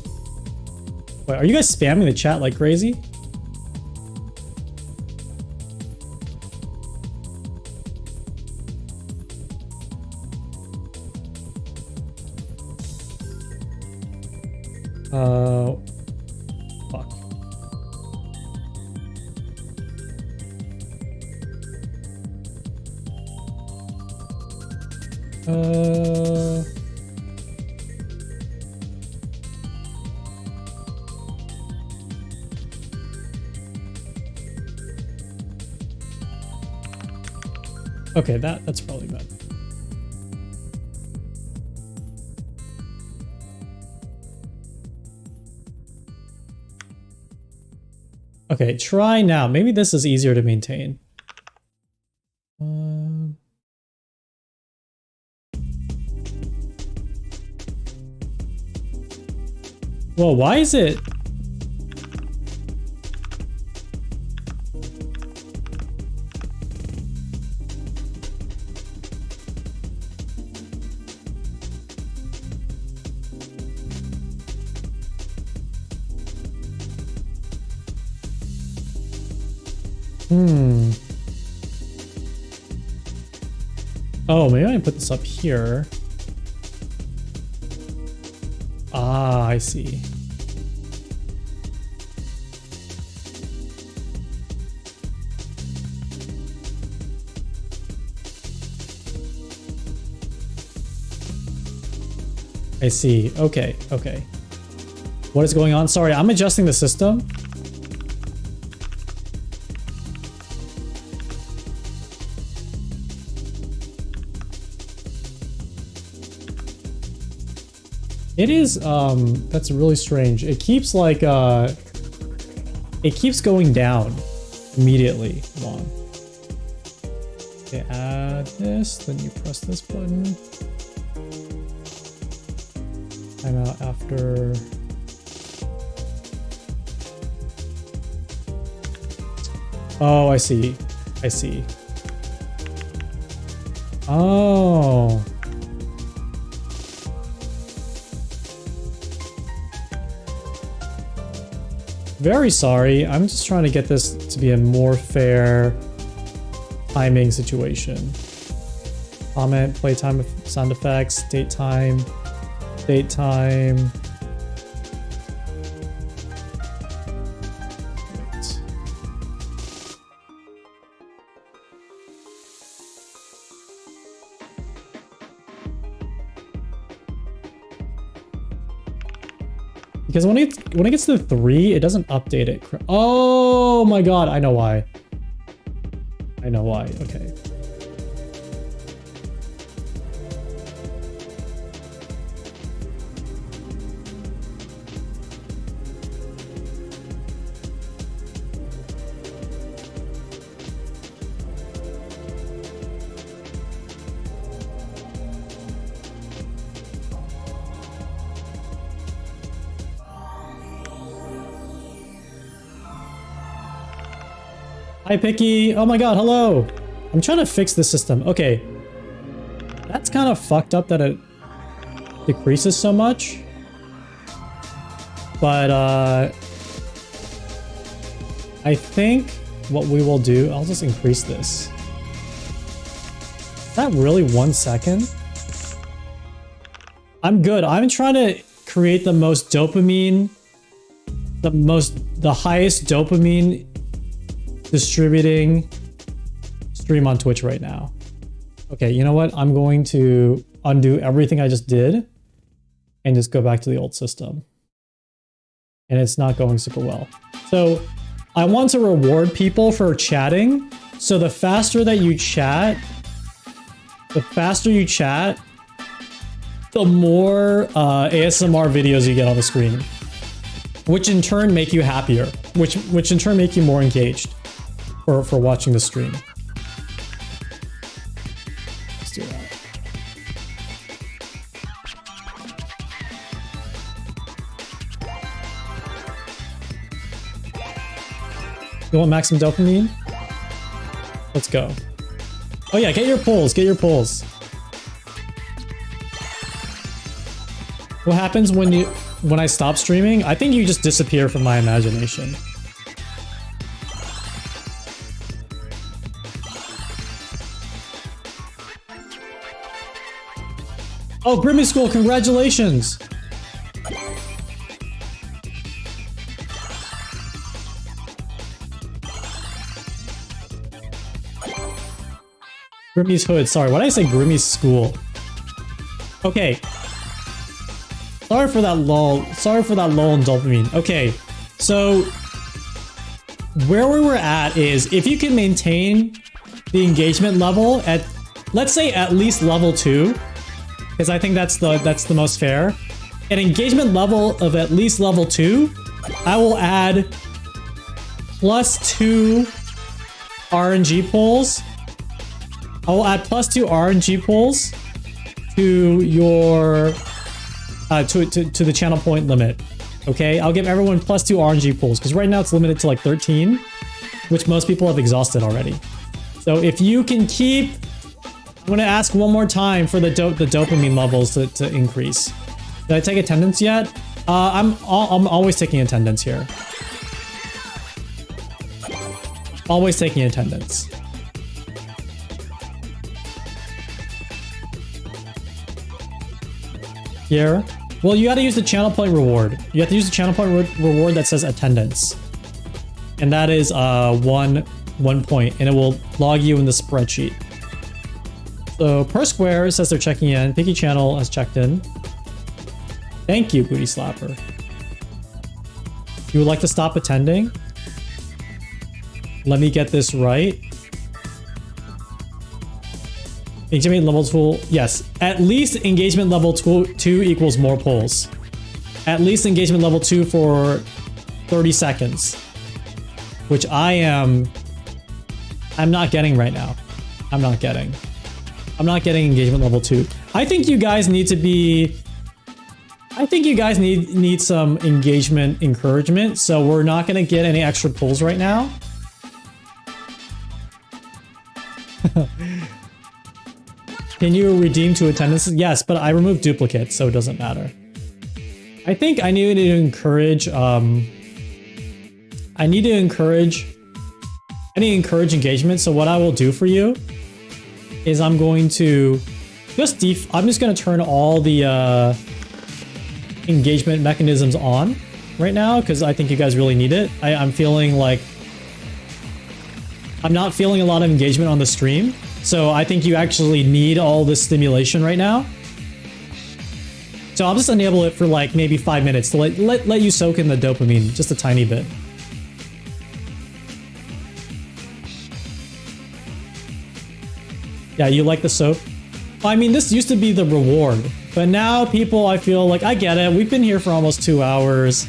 Wait, are you guys spamming the chat like crazy? Fuck. Okay, that's probably better. Okay, try now. Maybe this is easier to maintain. Whoa, why is it? Oh, maybe I can put this up here. Ah, I see. I see. Okay, okay. What is going on? Sorry, I'm adjusting the system. It is, that's really strange. It keeps like, it keeps going down immediately. Hold on. Okay, add this, then you press this button. Timeout after. Oh, I see. I see. Oh. Very sorry. I'm just trying to get this to be a more fair timing situation. Comment, playtime, sound effects, date time, date time. Wait. Because when it gets to 3, it doesn't update it. Oh my god, I know why. I know why. Okay. Hi, Picky. Oh my god, hello. I'm trying to fix the system. Okay. That's kind of fucked up that it decreases so much. But, I think what we will do... I'll just increase this. Is that really 1 second? I'm good. I'm trying to create the most dopamine... The highest dopamine... distributing stream on Twitch right now. Okay, you know what? I'm going to undo everything I just did and just go back to the old system. And it's not going super well. So I want to reward people for chatting. So the faster that you chat, the more ASMR videos you get on the screen, which in turn make you happier, which in turn make you more engaged. For watching the stream. Let's do that. You want maximum dopamine? Let's go. Oh yeah, get your pulls, get your pulls. What happens when I stop streaming? I think you just disappear from my imagination. Oh, Grimmy School, congratulations! Grimmy's Hood, sorry, why did I say Grimmy's School? Okay. Sorry for that lull in dopamine. Okay, so... where we were at is, if you can maintain the engagement level at, let's say at least level 2, because I think that's the most fair. An engagement level of at least level 2, I will add +2 RNG pulls. I will add +2 RNG pulls to your to the channel point limit. Okay, I'll give everyone +2 RNG pulls because right now it's limited to like 13, which most people have exhausted already. So if you can keep, I'm gonna ask one more time for the dopamine levels to increase. Did I take attendance yet? I'm always taking attendance here. Always taking attendance. Here. Well, you gotta use the channel point reward. You have to use the channel point reward that says attendance. And that is one point, and it will log you in the spreadsheet. So per square says they're checking in. Picky Channel has checked in. Thank you, Booty Slapper. You would like to stop attending? Let me get this right. Engagement level 2, yes. At least engagement level 2 equals more polls. At least engagement level 2 for 30 seconds. Which I'm not getting right now. I'm not getting engagement level 2. I think you guys need to be... I think you guys need some engagement encouragement, so we're not going to get any extra pulls right now. Can you redeem to attendances? Yes, but I removed duplicates, so it doesn't matter. I think I need to encourage, I need to encourage engagement. So what I will do for you is I'm going to I'm just going to turn all the engagement mechanisms on right now because I think you guys really need it. I'm feeling like I'm not feeling a lot of engagement on the stream. So I think you actually need all this stimulation right now. So I'll just enable it for like maybe 5 minutes to let you soak in the dopamine just a tiny bit. Yeah, you like the soap? I mean, this used to be the reward, but now people, I feel like, I get it. We've been here for almost 2 hours.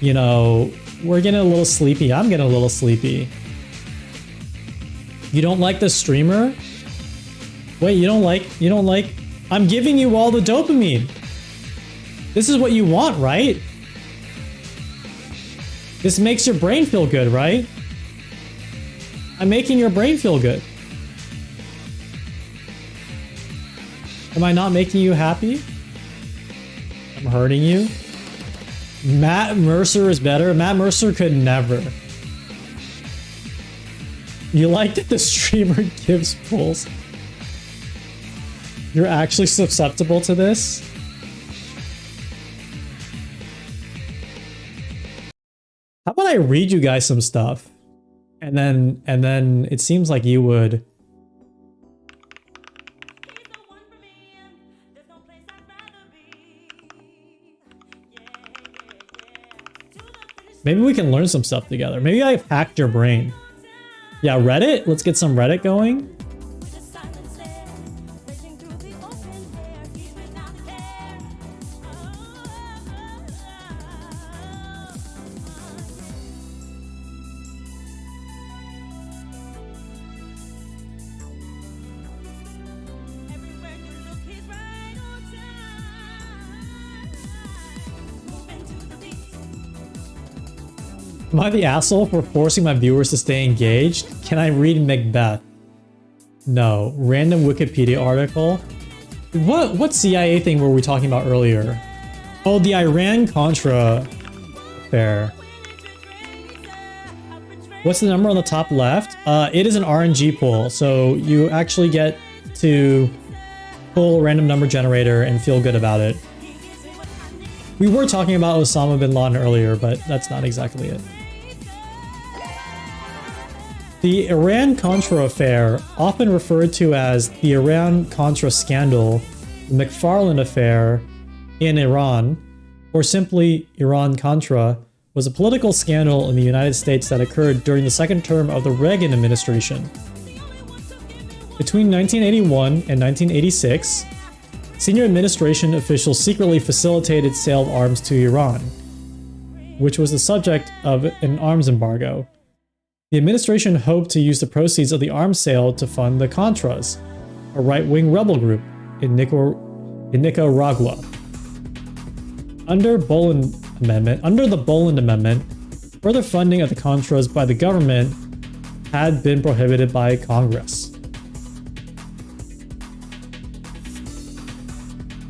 You know, we're getting a little sleepy. I'm getting a little sleepy. You don't like the streamer? Wait, you don't like, I'm giving you all the dopamine. This is what you want, right? This makes your brain feel good, right? I'm making your brain feel good. Am I not making you happy? I'm hurting you? Matt Mercer is better? Matt Mercer could never. You like that the streamer gives pulls? You're actually susceptible to this? How about I read you guys some stuff? And then it seems like you would. Maybe we can learn some stuff together. Maybe I've hacked your brain. Yeah, Reddit? Let's get some Reddit going. Am I the asshole for forcing my viewers to stay engaged? Can I read Macbeth? No. Random Wikipedia article? What CIA thing were we talking about earlier? Oh, the Iran-Contra affair. What's the number on the top left? It is an RNG pool, so you actually get to pull a random number generator and feel good about it. We were talking about Osama bin Laden earlier, but that's not exactly it. The Iran-Contra affair, often referred to as the Iran-Contra scandal, the McFarland affair in Iran, or simply Iran-Contra, was a political scandal in the United States that occurred during the second term of the Reagan administration. Between 1981 and 1986, senior administration officials secretly facilitated sale of arms to Iran, which was the subject of an arms embargo. The administration hoped to use the proceeds of the arms sale to fund the Contras, a right-wing rebel group in Nicaragua. Under the Boland Amendment, further funding of the Contras by the government had been prohibited by Congress.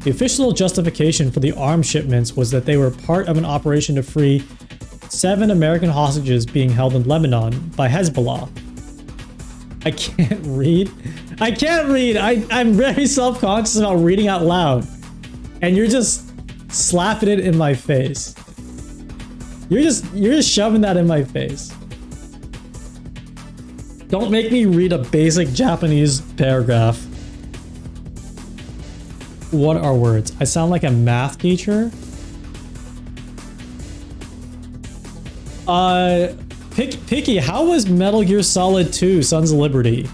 The official justification for the arms shipments was that they were part of an operation to free 7 American hostages being held in Lebanon by Hezbollah. I can't read. I'm very self-conscious about reading out loud. And you're just slapping it in my face. You're just shoving that in my face. Don't make me read a basic Japanese paragraph. What are words? I sound like a math teacher. Picky, how was Metal Gear Solid 2 Sons of Liberty?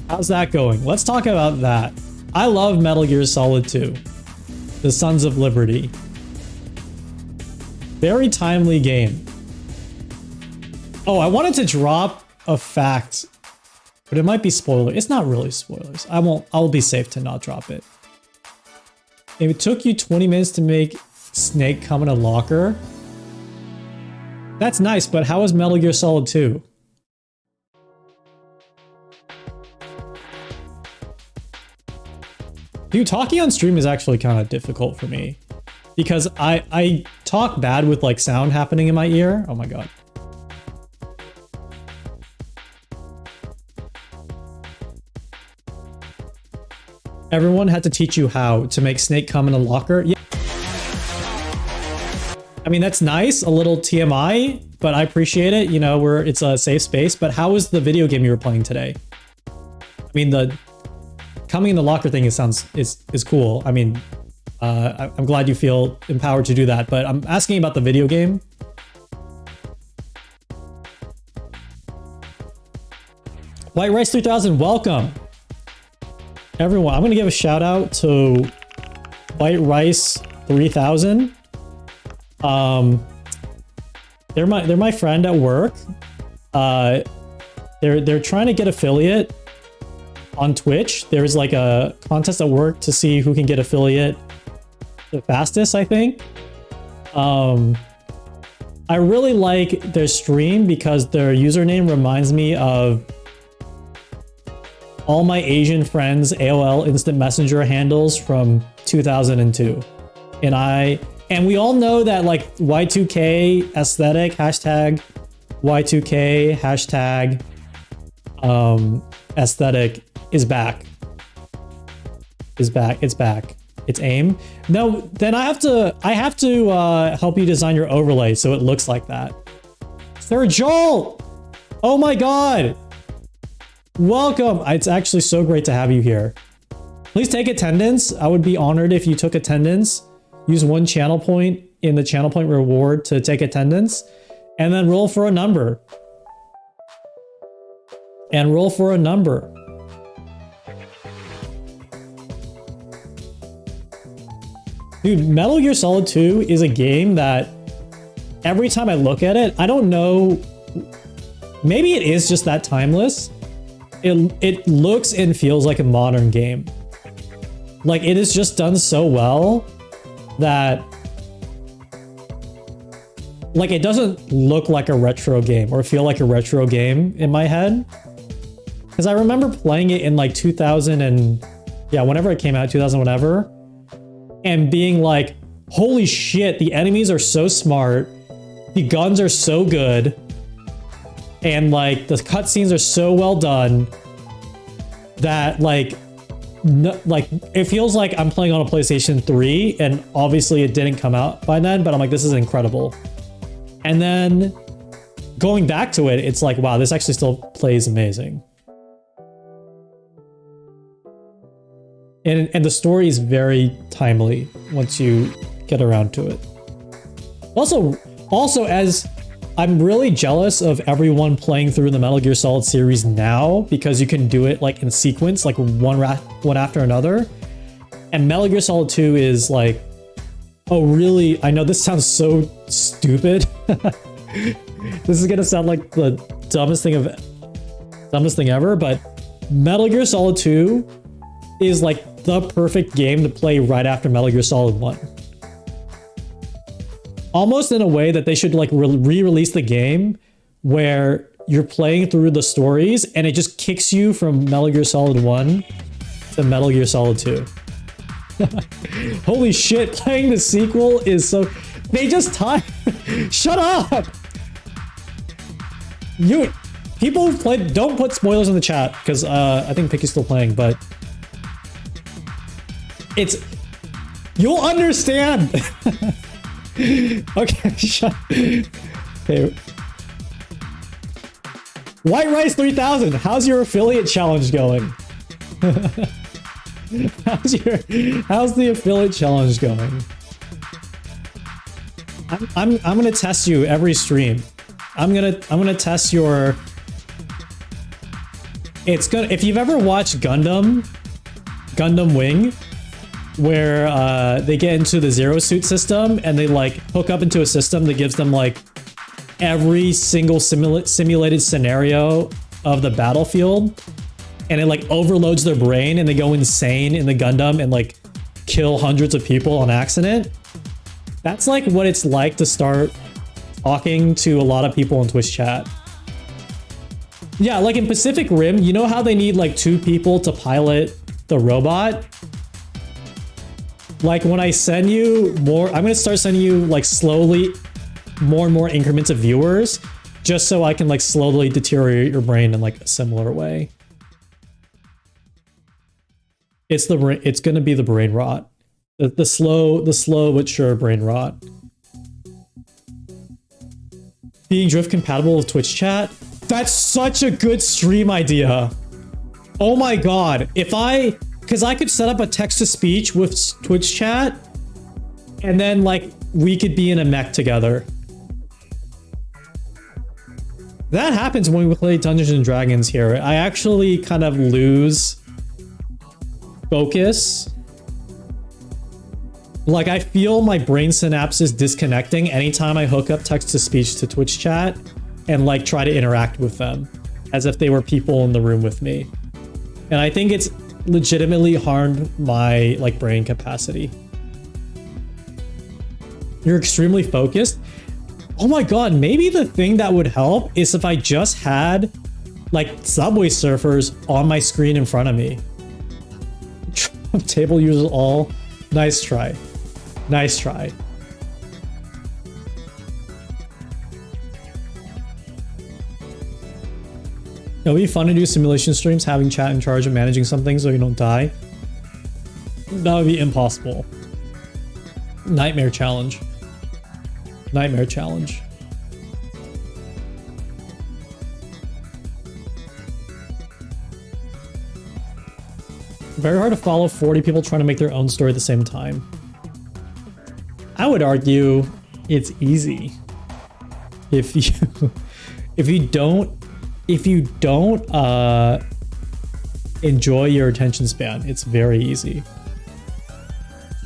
How's that going? Let's talk about that. I love Metal Gear Solid 2, the Sons of Liberty. Very timely game. Oh, I wanted to drop a fact, but it might be spoiler. It's not really spoilers. I'll be safe to not drop it. If it took you 20 minutes to make Snake come in a locker, that's nice, but how is Metal Gear Solid 2? Dude, talking on stream is actually kind of difficult for me because I talk bad with like sound happening in my ear. Oh my god. Everyone had to teach you how to make Snake come in a locker. Yeah. I mean, that's nice, a little TMI, but I appreciate it. You know, it's a safe space. But how was the video game you were playing today? I mean, the coming in the locker thing is cool. I mean, I'm glad you feel empowered to do that, but I'm asking about the video game. White Rice 3000, welcome. Everyone, I'm gonna give a shout out to White Rice 3000. They're my friend at work. They're trying to get affiliate on Twitch. There's like a contest at work to see who can get affiliate the fastest, I think. I really like their stream because their username reminds me of all my Asian friends' AOL Instant Messenger handles from 2002. And we all know that like Y2K aesthetic, hashtag Y2K, hashtag aesthetic is back. It's back. It's AIM. No, then I have to help you design your overlay so it looks like that. Sir Joel! Oh my god! Welcome! It's actually so great to have you here. Please take attendance. I would be honored if you took attendance. Use 1 channel point in the channel point reward to take attendance. And then roll for a number. And roll for a number. Dude, Metal Gear Solid 2 is a game that every time I look at it, I don't know, maybe it is just that timeless. It looks and feels like a modern game. Like it is just done so well that like it doesn't look like a retro game or feel like a retro game in my head. Because I remember playing it in like 2000 and yeah, whenever it came out, 2000 whatever, and being like, holy shit, the enemies are so smart, the guns are so good, and like the cutscenes are so well done that like it feels like I'm playing on a PlayStation 3, and obviously it didn't come out by then, but I'm like, this is incredible. And then going back to it, it's like, wow, this actually still plays amazing. And the story is very timely once you get around to it. Also, as I'm really jealous of everyone playing through the Metal Gear Solid series now, because you can do it like in sequence, like one after another. And Metal Gear Solid 2 is like, oh really? I know this sounds so stupid. This is gonna sound like the dumbest thing ever, but Metal Gear Solid 2 is like the perfect game to play right after Metal Gear Solid 1. Almost in a way that they should like re-release the game where you're playing through the stories and it just kicks you from Metal Gear Solid 1 to Metal Gear Solid 2. Holy shit, playing the sequel is so... They just time... Shut up! People who played... Don't put spoilers in the chat, because I think Picky's still playing, but... It's... You'll understand! Okay, shut... Okay. White Rice 3000, how's your affiliate challenge going? How's the affiliate challenge going? I'm gonna test you every stream. I'm gonna test your... It's gonna... If you've ever watched Gundam Wing, where they get into the Zero Suit system and they like hook up into a system that gives them like every single simulated scenario of the battlefield, and it like overloads their brain and they go insane in the Gundam and like kill hundreds of people on accident. That's like what it's like to start talking to a lot of people in Twitch chat. Yeah, like in Pacific Rim, you know how they need like 2 people to pilot the robot? Like when I send you more, I'm gonna start sending you like slowly more and more increments of viewers, just so I can like slowly deteriorate your brain in like a similar way. It's gonna be the brain rot. The slow but sure brain rot. Being drift compatible with Twitch chat? That's such a good stream idea. Oh my god. Because I could set up a text-to-speech with Twitch chat, and then like we could be in a mech together. That happens when we play Dungeons and Dragons here. I actually kind of lose focus. Like I feel my brain synapses disconnecting anytime I hook up text-to-speech to Twitch chat and like try to interact with them as if they were people in the room with me. And I think it's legitimately harmed my like brain capacity. You're extremely focused. Oh my god, maybe the thing that would help is if I just had like Subway Surfers on my screen in front of me. Table users all. Nice try. Nice try. It would be fun to do simulation streams, having chat in charge of managing something so you don't die. That would be impossible. Nightmare challenge. Nightmare challenge. Very hard to follow 40 people trying to make their own story at the same time. I would argue it's easy. If you don't enjoy your attention span, it's very easy.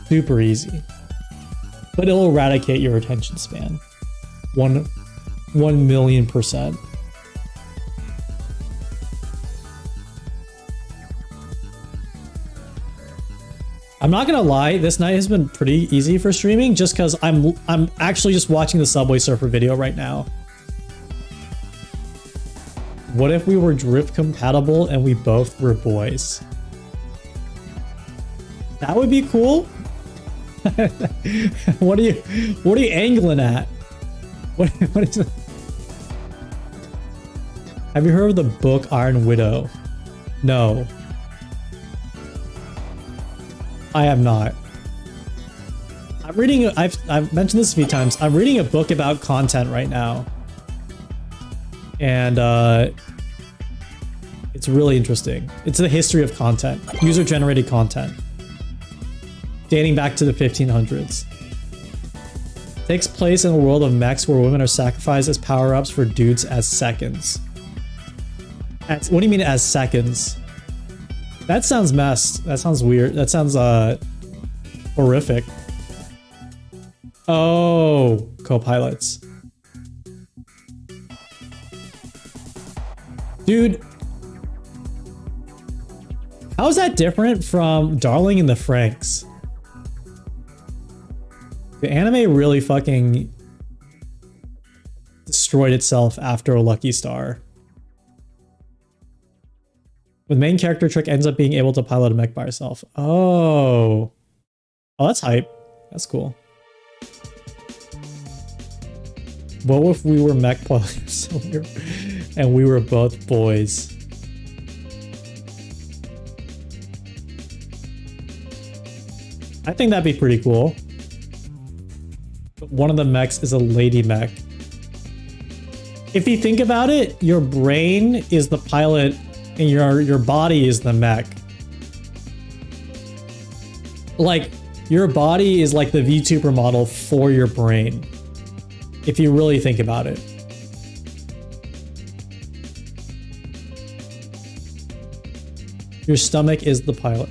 Super easy. But it'll eradicate your attention span. 1,000,000%. I'm not gonna lie, this night has been pretty easy for streaming just because I'm actually just watching the Subway Surfer video right now. What if we were drift compatible and we both were boys? That would be cool. What are you angling at? What is it? Have you heard of the book Iron Widow? No. I have not. I'm reading, I've mentioned this a few times. I'm reading a book about content right now. And it's really interesting. It's the history of content, user-generated content, dating back to the 1500s. Takes place in a world of mechs where women are sacrificed as power-ups for dudes as seconds. What do you mean as seconds? That sounds messed. That sounds weird. That sounds horrific. Oh, co-pilots. Dude, how is that different from Darling in the Franxx? The anime really fucking destroyed itself after a Lucky Star. The main character Trick ends up being able to pilot a mech by herself. Oh. Oh, that's hype. That's cool. What if we were mech pilots and we were both boys? I think that'd be pretty cool. One of the mechs is a lady mech. If you think about it, your brain is the pilot and your body is the mech. Like, your body is like the VTuber model for your brain. If you really think about it. Your stomach is the pilot.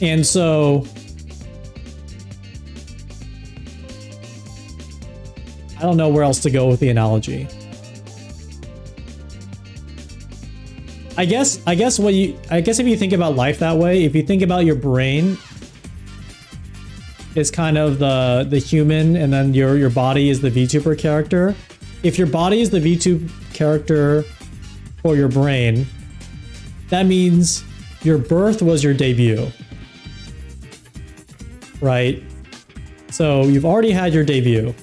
And so I don't know where else to go with the analogy. I guess if you think about life that way, if you think about your brain is kind of the human and then your body is the VTuber character. If your body is the VTuber character for your brain, that means your birth was your debut, right? So you've already had your debut.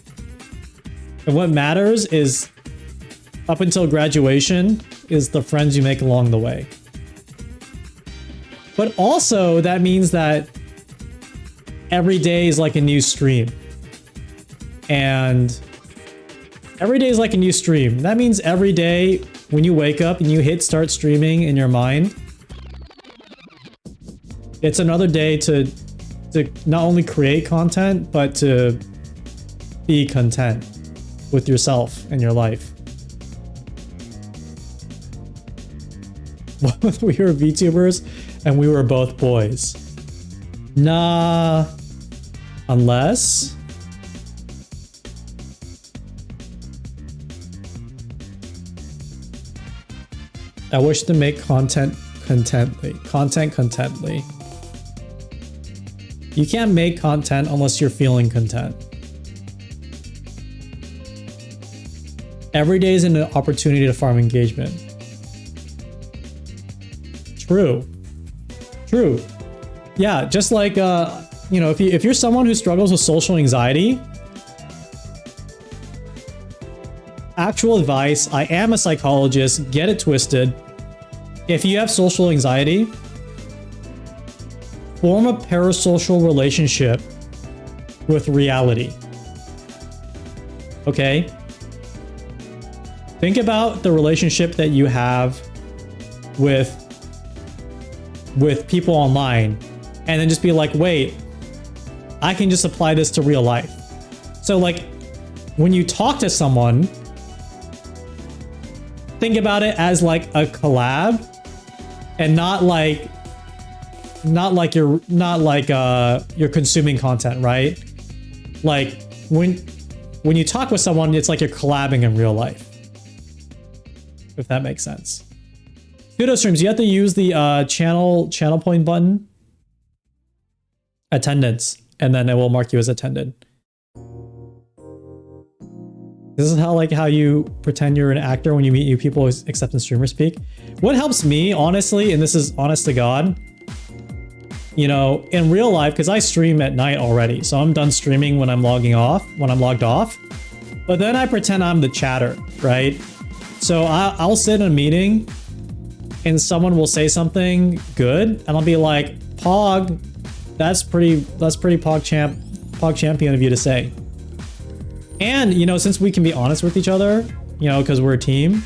And what matters is, up until graduation, is the friends you make along the way. But also, that means that every day is like a new stream. And every day is like a new stream. That means every day when you wake up and you hit start streaming in your mind, it's another day to not only create content, but to be content with yourself and your life. We were VTubers and we were both boys. Nah, unless... I wish to make content contently. You can't make content unless you're feeling content. Every day is an opportunity to farm engagement. True. Yeah, just like, you know, if you're someone who struggles with social anxiety, actual advice, I am a psychologist, get it twisted. If you have social anxiety, form a parasocial relationship with reality. Okay? Think about the relationship that you have with people online, and then just be like, wait, I can just apply this to real life. So like, when you talk to someone, think about it as like a collab, and not like you're consuming content, right? Like when you talk with someone, it's like you're collabing in real life. If that makes sense. Pseudo streams, you have to use the channel point button. Attendance, and then it will mark you as attended. This is how you pretend you're an actor when you meet new people, except in streamer speak. What helps me, honestly, and this is honest to God, you know, in real life, because I stream at night already, so I'm done streaming when I'm logged off. But then I pretend I'm the chatter, right? So I'll sit in a meeting and someone will say something good, and I'll be like, Pog, that's pretty Pog champion of you to say. And, you know, since we can be honest with each other, you know, because we're a team,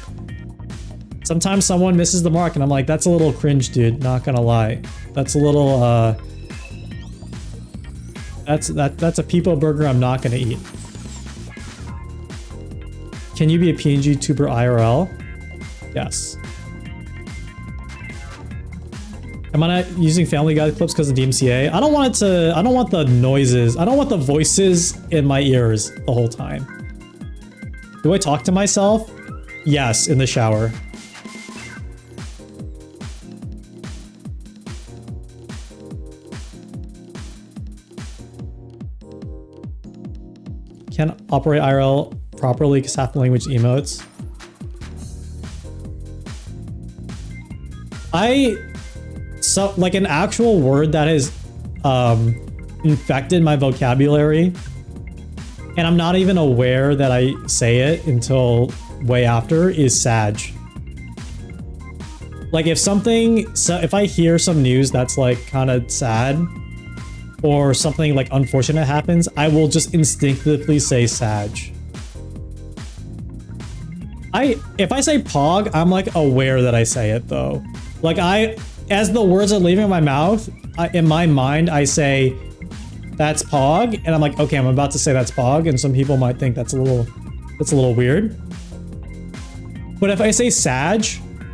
sometimes someone misses the mark and I'm like, that's a little cringe, dude, not gonna lie. That's a little, that's a Peepo burger I'm not gonna eat. Can you be a PNG tuber IRL? Yes. Am I not using Family Guy clips because of DMCA? I don't want the noises. I don't want the voices in my ears the whole time. Do I talk to myself? Yes, in the shower. Can't operate IRL properly because half the language emotes. So, like an actual word that has infected my vocabulary, and I'm not even aware that I say it until way after, is Sag. Like if I hear some news that's like kind of sad, or something like unfortunate happens, I will just instinctively say Sag. If I say Pog, I'm like aware that I say it though. Like as the words are leaving my mouth, in my mind, I say, that's Pog. And I'm like, okay, I'm about to say that's Pog. And some people might think that's a little weird. But if I say Sag,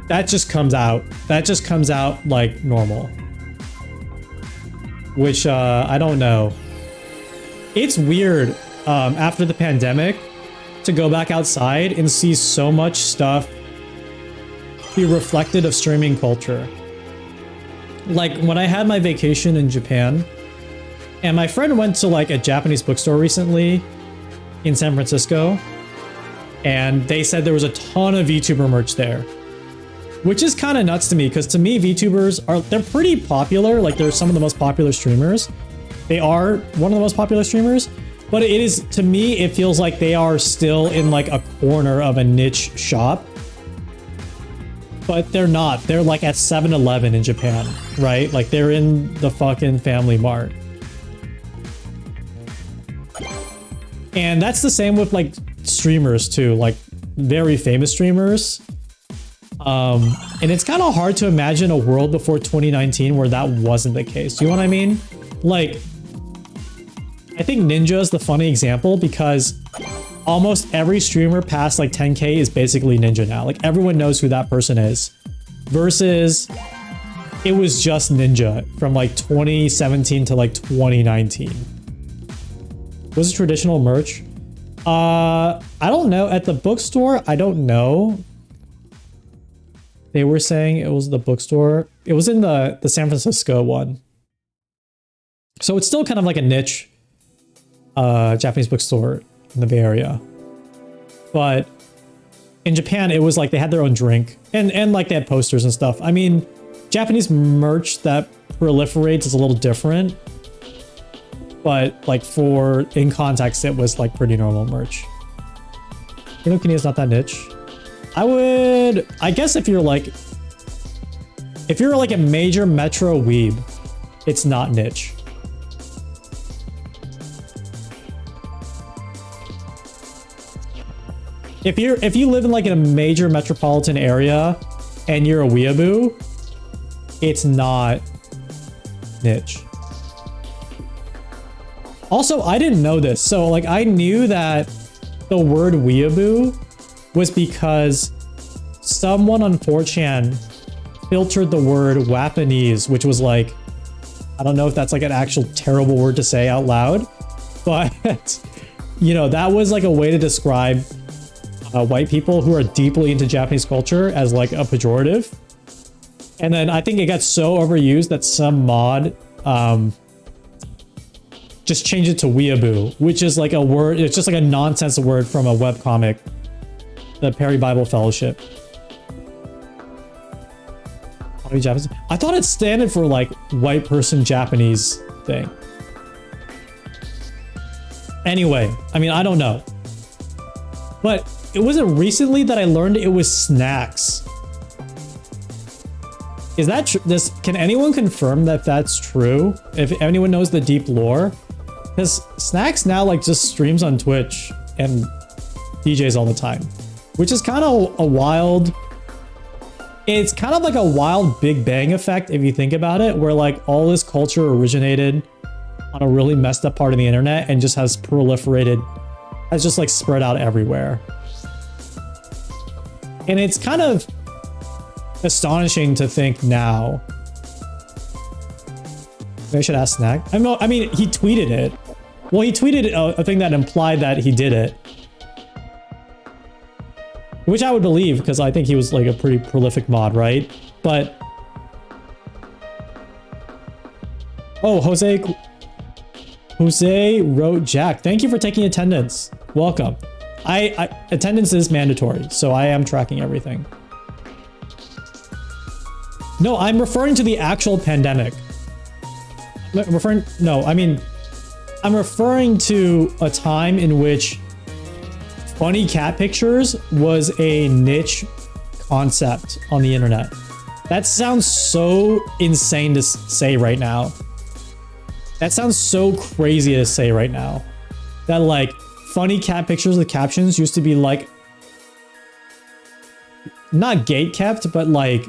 that just comes out. That just comes out like normal. Which, I don't know. It's weird, after the pandemic, to go back outside and see so much stuff be reflected of streaming culture. Like when I had my vacation in Japan, and my friend went to like a Japanese bookstore recently in San Francisco, and they said there was a ton of VTuber merch there. Which is kind of nuts to me, because to me, VTubers they're pretty popular. Like, they're some of the most popular streamers. They are one of the most popular streamers, but it is, to me, it feels like they are still in like a corner of a niche shop. But they're not. They're like at 7-Eleven in Japan, right? Like, they're in the fucking Family Mart. And that's the same with like streamers too, like very famous streamers. And it's kind of hard to imagine a world before 2019 where that wasn't the case. You know what I mean? Like, I think Ninja is the funny example because almost every streamer past like 10K is basically Ninja now. Like, everyone knows who that person is. Versus it was just Ninja from like 2017 to like 2019. Was it traditional merch? I don't know. At the bookstore, I don't know. They were saying it was the bookstore. It was in the San Francisco one. So it's still kind of like a niche Japanese bookstore in the Bay Area. But in Japan, it was like they had their own drink. And like they had posters and stuff. I mean, Japanese merch that proliferates is a little different. But like in context, it was like pretty normal merch. Kinokuni is not that niche. I guess if you're like a major metro weeb, it's not niche. If you live in like a major metropolitan area and you're a weeaboo, it's not niche. Also, I didn't know this. So like, I knew that the word weeaboo was because someone on 4chan filtered the word Wapanese, which was like, I don't know if that's like an actual terrible word to say out loud, but you know, that was like a way to describe white people who are deeply into Japanese culture as like a pejorative. And then I think it got so overused that some mod just changed it to weeaboo, which is like a word. It's just like a nonsense word from a webcomic, the Perry Bible Fellowship. I thought it stood for like white person Japanese thing. Anyway, I mean, I don't know. But it wasn't recently that I learned it was snacks. Is that true? Can anyone confirm that that's true? If anyone knows the deep lore? Because Snacks now like just streams on Twitch and DJs all the time. Which is kind of a wild... It's kind of like a wild Big Bang effect if you think about it, where like all this culture originated on a really messed up part of the internet and just has proliferated, has just like spread out everywhere. And it's kind of astonishing to think now. Maybe I should ask Snack. I mean, he tweeted it. Well, he tweeted a thing that implied that he did it. Which I would believe, because I think he was like a pretty prolific mod, right? But... Oh, Jose wrote Jack. Thank you for taking attendance. Welcome. Attendance is mandatory, so I am tracking everything. No, I'm referring to the actual pandemic. I'm referring to a time in which funny cat pictures was a niche concept on the internet. That sounds so insane to say right now. That sounds so crazy to say right now. That like funny cat pictures with captions used to be like not gatekept, but like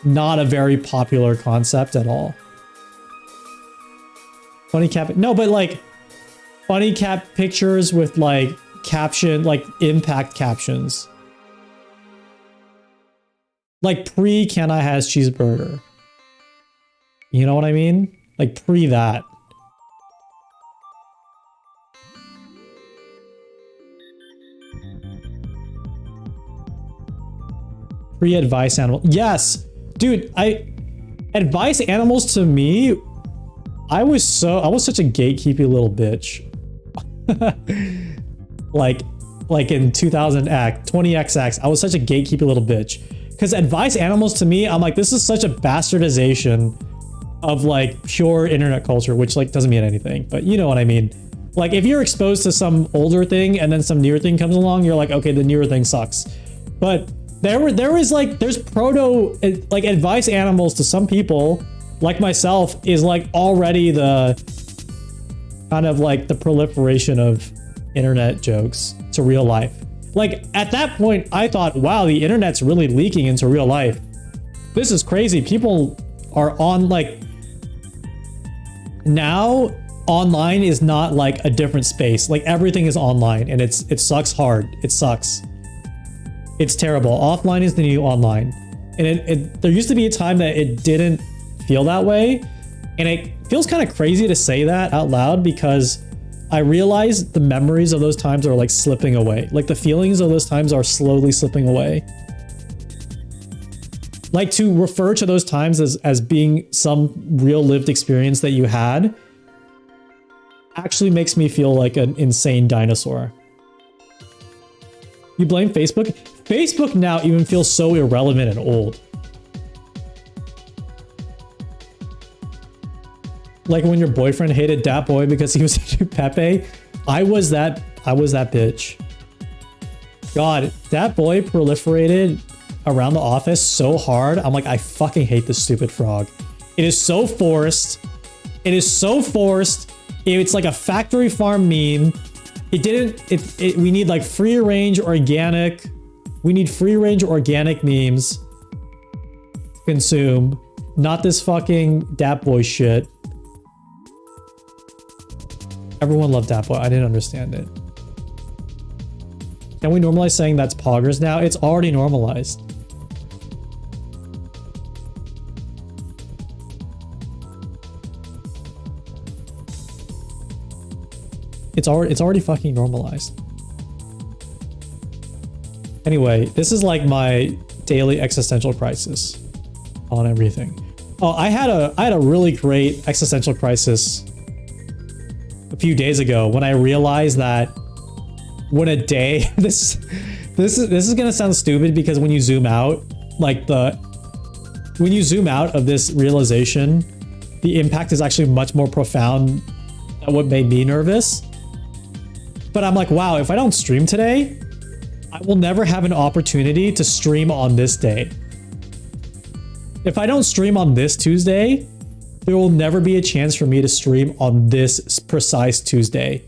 not a very popular concept at all. Funny cat, no, but like funny cat pictures with like caption, like impact captions. Like pre Can I Has Cheeseburger. You know what I mean? Like pre that. Pre-advice animal. Yes, dude, advice animals to me, I was such a gatekeepy little bitch. like in 2000X, 20XX, I was such a gatekeepy little bitch. Because advice animals to me, I'm like, this is such a bastardization of like pure internet culture, which like doesn't mean anything, but you know what I mean. Like if you're exposed to some older thing and then some newer thing comes along, you're like, okay, the newer thing sucks. But there is like, there's proto, like advice animals to some people, like myself, is like already the kind of like the proliferation of internet jokes to real life. Like at that point, I thought, wow, the internet's really leaking into real life. This is crazy. People are on like, now online is not like a different space. Like everything is online and it sucks hard. It sucks. It's terrible. Offline is the new online. And there used to be a time that it didn't feel that way. And it feels kind of crazy to say that out loud because I realize the memories of those times are like slipping away. Like the feelings of those times are slowly slipping away. Like to refer to those times as being some real lived experience that you had actually makes me feel like an insane dinosaur. You blame Facebook? Facebook now even feels so irrelevant and old. Like when your boyfriend hated Dat Boy because he was into Pepe. I was that bitch. God, Dat Boy proliferated around the office so hard. I'm like, I fucking hate this stupid frog. It is so forced. It is so forced. It's like a factory farm meme. We need like free range organic. We need free range organic memes to consume. Not this fucking Dat Boy shit. Everyone loved Dat Boy. I didn't understand it. Can we normalize saying that's poggers now? It's already normalized. It's already fucking normalized. Anyway, this is like my daily existential crisis on everything. Oh, I had a really great existential crisis a few days ago when I realized that when a day this is gonna sound stupid because when you zoom out, like when you zoom out of this realization, the impact is actually much more profound than what made me nervous. But I'm like, wow, if I don't stream today, I will never have an opportunity to stream on this day. If I don't stream on this Tuesday, there will never be a chance for me to stream on this precise Tuesday,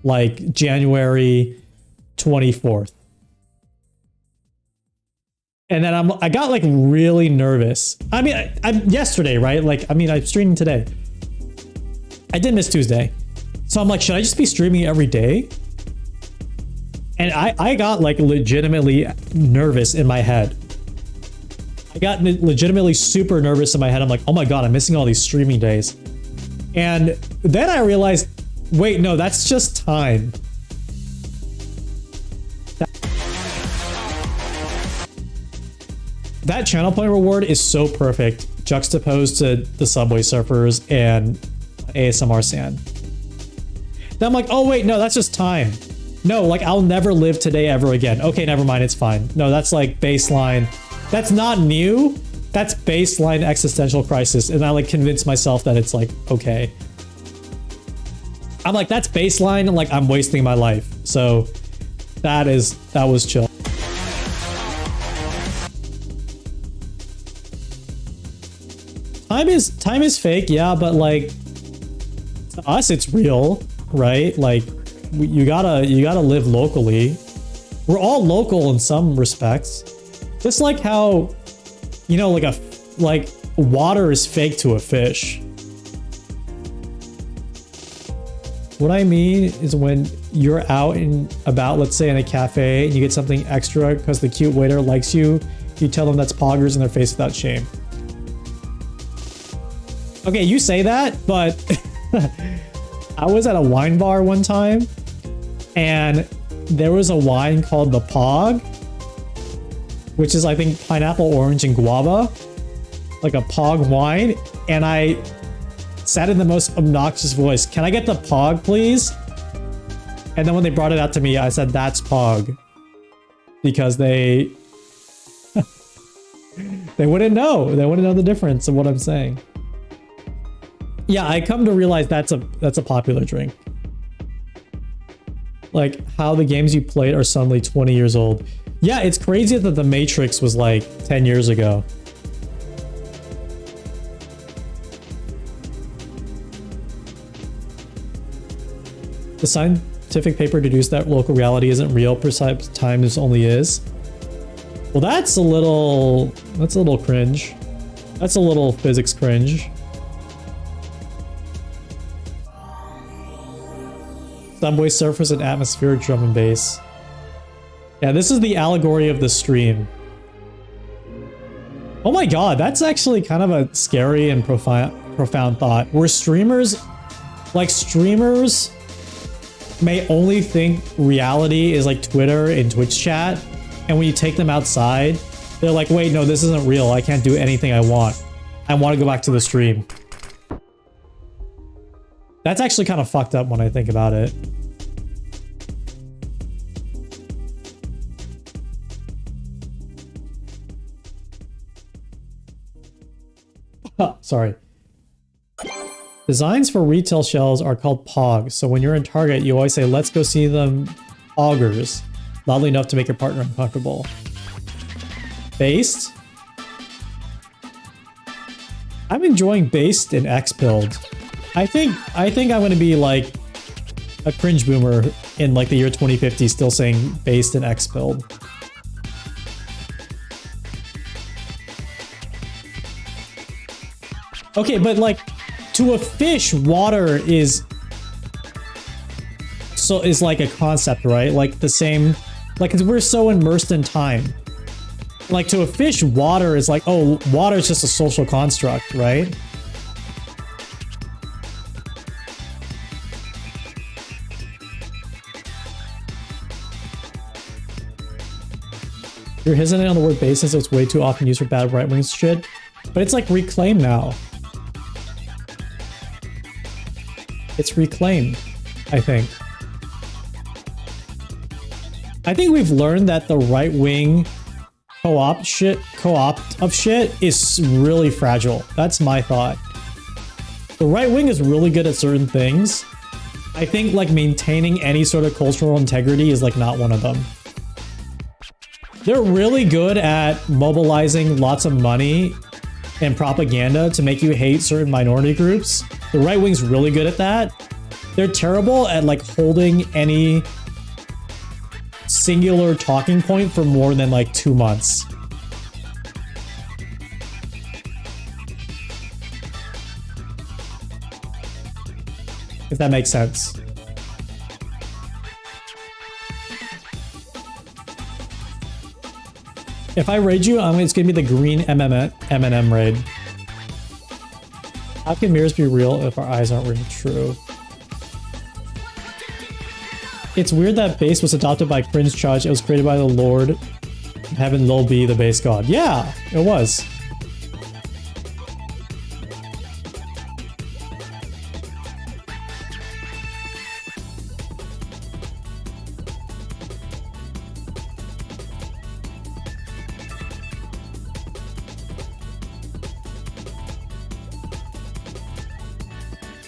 like January 24th. And then I got like really nervous. I mean, I'm yesterday, right? Like, I mean, I'm streaming today. I did miss Tuesday. So I'm like, should I just be streaming every day? And I got like legitimately nervous in my head. I got legitimately super nervous in my head. I'm like, oh my God, I'm missing all these streaming days. And then I realized, wait, no, that's just time. That channel point reward is so perfect, juxtaposed to the Subway Surfers and ASMR Sand. Then I'm like, oh wait, no, that's just time. No, like I'll never live today ever again. Okay, never mind, it's fine. No, that's like baseline. That's not new. That's baseline existential crisis. And I like convince myself that it's like, okay. I'm like, that's baseline, like I'm wasting my life. So that was chill. Time is fake, yeah, but like to us it's real, right? Like you gotta live locally. We're all local in some respects. Just like how, you know, like water is fake to a fish. What I mean is when you're out and about, let's say in a cafe, and you get something extra because the cute waiter likes you, you tell them that's poggers in their face without shame. Okay, you say that, but I was at a wine bar one time and there was a wine called the Pog, which is I think pineapple, orange, and guava, like a Pog wine. And I said in the most obnoxious voice, "Can I get the Pog, please?" And then when they brought it out to me, I said, "That's Pog," because they They wouldn't know. They wouldn't know the difference of what I'm saying. Yeah, I come to realize that's a popular drink. Like how the games you played are suddenly 20 years old. Yeah, it's crazy that The Matrix was like 10 years ago. The scientific paper deduced that local reality isn't real, precise time only is. Well, that's a little cringe. That's a little physics cringe. Subway surfers and atmospheric drum and bass. Yeah, this is the allegory of the stream. Oh my god, that's actually kind of a scary and profound thought. Where streamers may only think reality is like Twitter and Twitch chat, and when you take them outside, they're like, wait, no, this isn't real. I can't do anything I want. I want to go back to the stream. That's actually kind of fucked up when I think about it. Sorry. Designs for retail shelves are called pogs, so when you're in Target, you always say, let's go see them poggers, loudly enough to make your partner uncomfortable. Based? I'm enjoying based and X-pilled. I think I'm gonna be like a cringe boomer in like the year 2050 still saying based and X-pilled. Okay, but like to a fish, water is like a concept, right? Like the same, like we're so immersed in time. Like to a fish, water is like, oh, water is just a social construct, right? You're hesitant on the word basis, so it's way too often used for bad right-wing shit. But it's like reclaimed now. It's reclaimed, I think. I think we've learned that the right-wing co-opt of shit is really fragile. That's my thought. The right wing is really good at certain things. I think like maintaining any sort of cultural integrity is like not one of them. They're really good at mobilizing lots of money and propaganda to make you hate certain minority groups. The right wing's really good at that. They're terrible at like holding any singular talking point for more than like 2 months. If that makes sense. If I raid you, it's gonna be the green M&M raid. How can mirrors be real if our eyes aren't really true? It's weird that base was adopted by Cringe Charge. It was created by the Lord Heaven Lil B, the base god. Yeah, it was.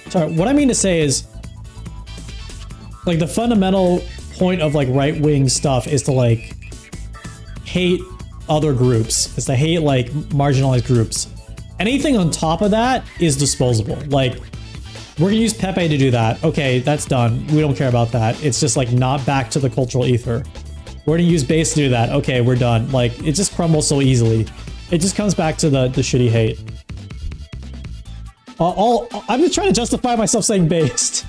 Sorry, what I mean to say is, like, the fundamental point of like right-wing stuff is to like hate other groups, is to hate like marginalized groups. Anything on top of that is disposable. Like, we're gonna use Pepe to do that. Okay, that's done. We don't care about that. It's just like not back to the cultural ether. We're gonna use base to do that. Okay, we're done. Like, it just crumbles so easily. It just comes back to the shitty hate. I'm just trying to justify myself saying based.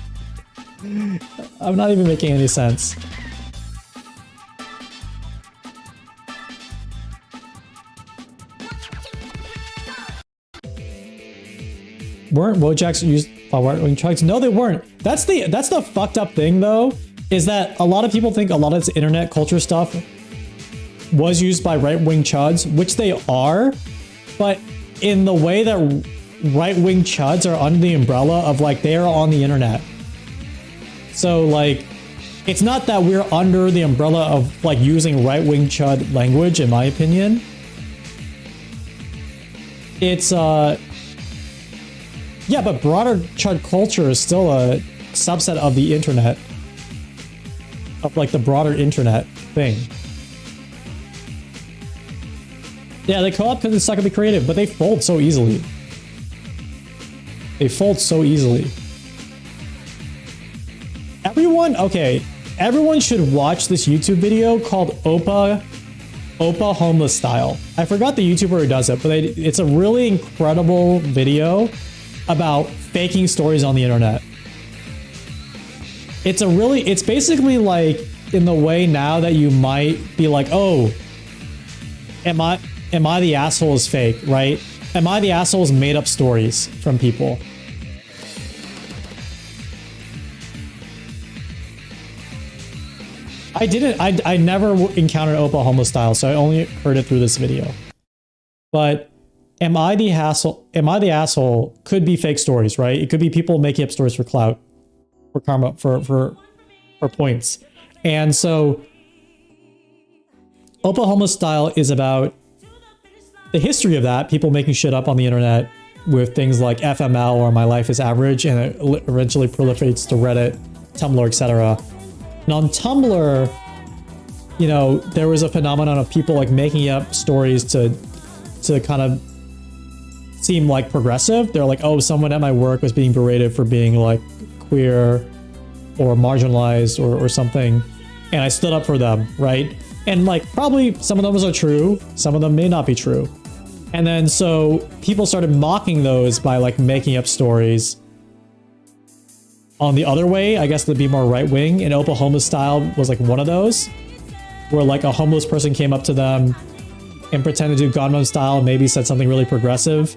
I'm not even making any sense. Weren't Wojaks used by right-wing chugs? No, they weren't. That's the fucked up thing though, is that a lot of people think a lot of this internet culture stuff was used by right-wing chuds, which they are, but in the way that right-wing chuds are under the umbrella of like they are on the internet. So like, it's not that we're under the umbrella of like using right-wing chud language, in my opinion. It's yeah, but broader chud culture is still a subset of the internet, of like the broader internet thing. Yeah, they co-op because it's not gonna be creative, but they fold so easily. They fold so easily. Everyone should watch this YouTube video called Opa Homeless Style. I forgot the YouTuber who does it, but it's a really incredible video about faking stories on the internet. It's basically like in the way now that you might be like, oh, am I the asshole is fake, right? Am I the asshole is made up stories from people? I never encountered Opa Homeless Style, so I only heard it through this video. But am I the asshole could be fake stories, right? It could be people making up stories for clout, for karma, for points. And so Opa Homeless Style is about the history of that, people making shit up on the internet with things like FML or My Life is Average, and it eventually proliferates to Reddit, Tumblr, etc. And on Tumblr, you know, there was a phenomenon of people like making up stories to kind of seem like progressive. They're like, oh, someone at my work was being berated for being like queer or marginalized or something, and I stood up for them, right? And like probably some of those are true, some of them may not be true. And then so people started mocking those by like making up stories on the other way, I guess, to be more right wing. And Opa Homeless Style was like one of those, where like a homeless person came up to them and pretended to do Gangnam Style and maybe said something really progressive.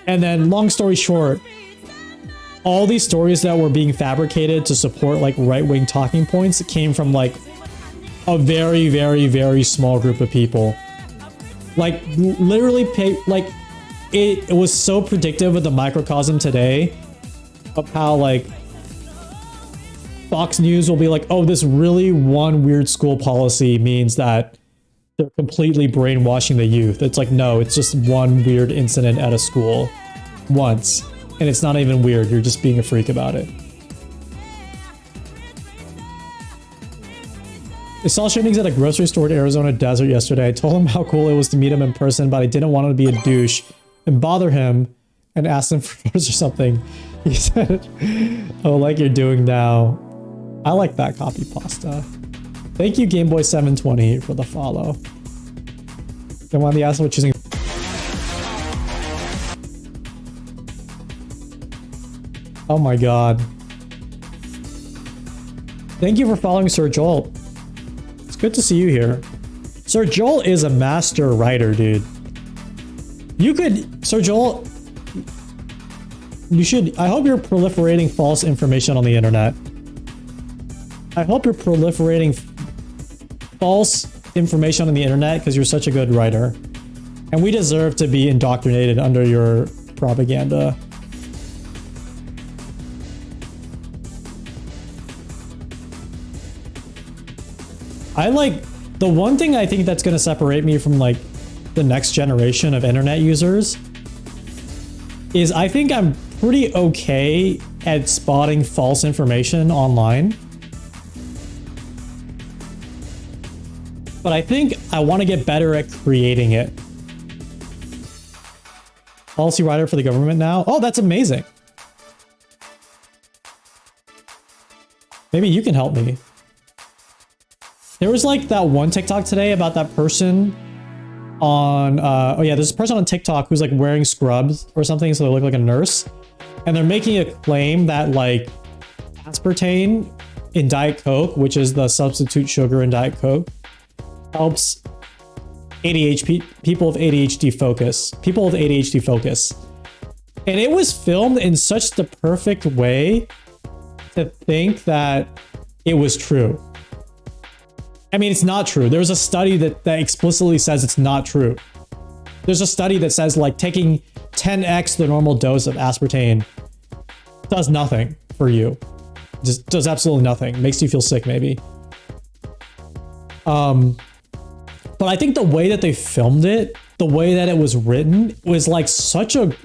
And then long story short, all these stories that were being fabricated to support like right-wing talking points came from like a very, very, very small group of people. Like literally like it was so predictive of the microcosm today of how like Fox News will be like, oh, this really one weird school policy means that they're completely brainwashing the youth. It's like, no, it's just one weird incident at a school once. And it's not even weird. You're just being a freak about it. I saw Shindigs at a grocery store in Arizona desert yesterday. I told him how cool it was to meet him in person, but I didn't want him to be a douche and bother him and ask him for photos or something. He said, oh, like you're doing now. I like that copy pasta. Thank you, Gameboy720, for the follow. Don't want the asshole choosing. Oh my god. Thank you for following Sir Joel. It's good to see you here. Sir Joel is a master writer, dude. You could, Sir Joel, you should, I hope you're proliferating false information on the internet. I hope you're proliferating false information on the internet because you're such a good writer. And we deserve to be indoctrinated under your propaganda. I like, the one thing I think that's going to separate me from like the next generation of internet users is I think I'm pretty okay at spotting false information online. But I think I want to get better at creating it. Policy writer for the government now? Oh, that's amazing. Maybe you can help me. There was like that one TikTok today about that person on, oh yeah, there's a person on TikTok who's like wearing scrubs or something, so they look like a nurse. And they're making a claim that like aspartame in Diet Coke, which is the substitute sugar in Diet Coke, helps ADHD, people with ADHD focus. People with ADHD focus. And it was filmed in such the perfect way to think that it was true. I mean, it's not true. There's a study that explicitly says it's not true. There's a study that says like taking 10x the normal dose of aspartame does nothing for you. Just does absolutely nothing. Makes you feel sick, maybe. But I think the way that they filmed it the way that it was written was like such a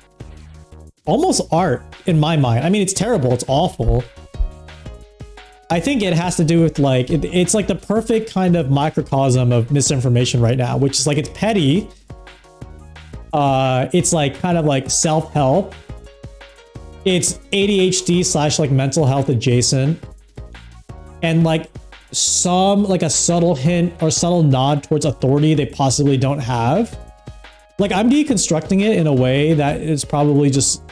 almost art in my mind. I mean, it's terrible, it's awful. I think it has to do with like it's like the perfect kind of microcosm of misinformation right now, which is like it's petty. It's like kind of like self-help. It's ADHD / like mental health adjacent, and like a subtle hint or subtle nod towards authority they possibly don't have. Like I'm deconstructing it in a way that is probably just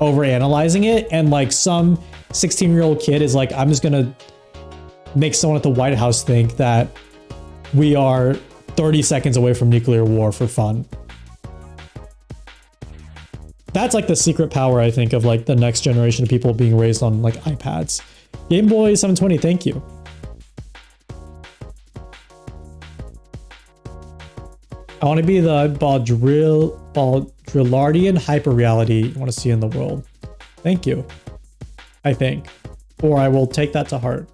overanalyzing it, and like some 16-year-old kid is like, I'm just gonna make someone at the White House think that we are 30 seconds away from nuclear war for fun. That's like the secret power, I think, of like the next generation of people being raised on like iPads. Game Boy 720, thank you. I want to be the Baudrillardian hyperreality you want to see in the world. Thank you. I think. Or I will take that to heart.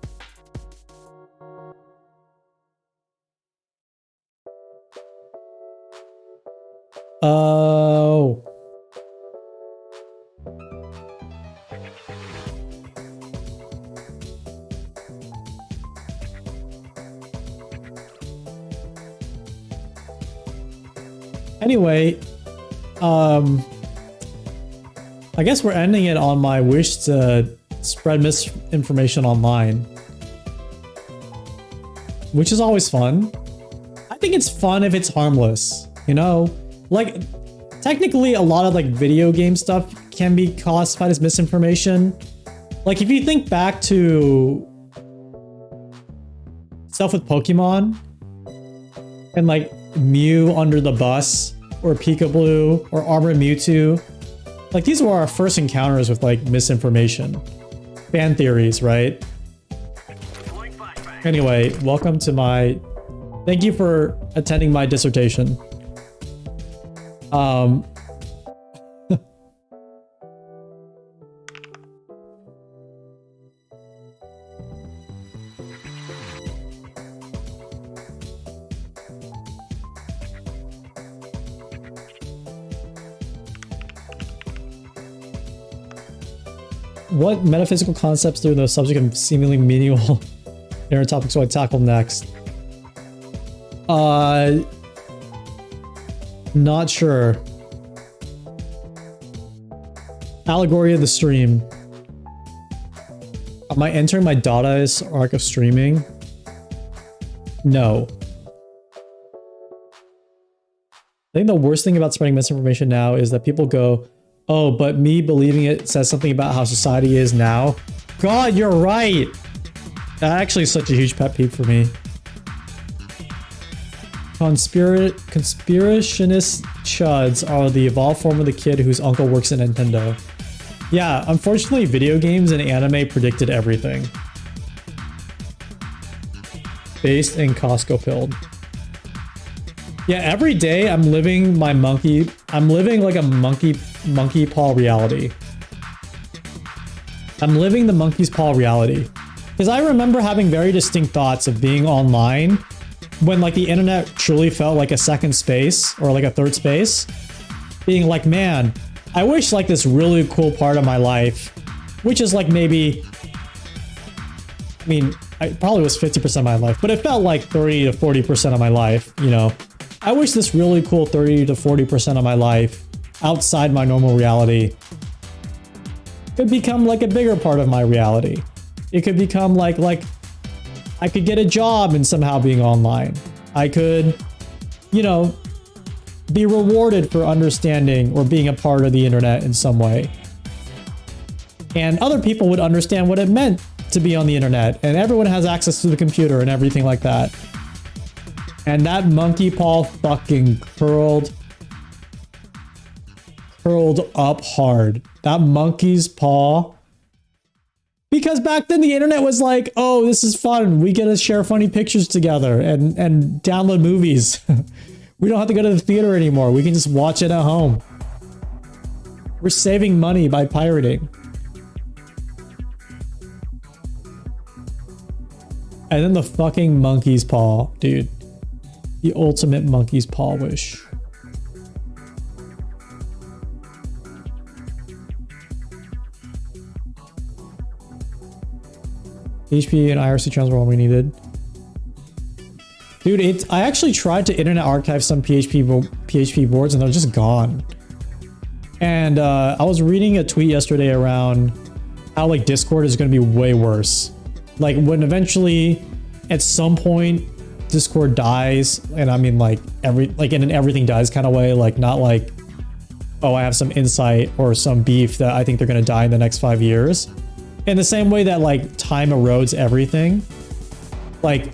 Oh. Anyway, I guess we're ending it on my wish to spread misinformation online, which is always fun. I think it's fun if it's harmless, you know? Like, technically a lot of like video game stuff can be classified as misinformation. Like if you think back to stuff with Pokemon and like Mew under the bus or Peekaboo or Armor Mewtwo, like these were our first encounters with like misinformation, fan theories, right? Anyway, welcome to my, thank you for attending my dissertation. What metaphysical concepts through the subject of seemingly meaningful internet topics will I tackle next? Not sure. Allegory of the stream. Am I entering my Dadaist arc of streaming? No. I think the worst thing about spreading misinformation now is that people go, oh, but me believing it says something about how society is now. God, you're right. That actually is such a huge pet peeve for me. Conspirationist chuds are the evolved form of the kid whose uncle works at Nintendo. Yeah, unfortunately, video games and anime predicted everything. Based in Costco pilled. Yeah, every day I'm living like a monkey paw reality. I'm living the monkey's paw reality. Because I remember having very distinct thoughts of being online when like the internet truly felt like a second space or like a third space. Being like, man, I wish like this really cool part of my life, which is like maybe, I mean, it probably was 50% of my life, but it felt like 30 to 40% of my life, you know. I wish this really cool 30 to 40% of my life outside my normal reality could become like a bigger part of my reality. It could become like I could get a job and somehow being online. I could, you know, be rewarded for understanding or being a part of the internet in some way. And other people would understand what it meant to be on the internet, and everyone has access to the computer and everything like that. And that monkey paw fucking curled up hard. That monkey's paw. Because back then the internet was like, oh, this is fun. We get to share funny pictures together and download movies. We don't have to go to the theater anymore. We can just watch it at home. We're saving money by pirating. And then the fucking monkey's paw, dude. The ultimate monkey's paw wish. PHP and IRC channels were all we needed. Dude, I actually tried to internet archive some PHP boards and they're just gone. And I was reading a tweet yesterday around how like Discord is going to be way worse. Like when eventually at some point Discord dies, and I mean like in an everything dies kind of way, like not like, oh, I have some insight or some beef that I think they're going to die in the next 5 years. In the same way that like time erodes everything. Like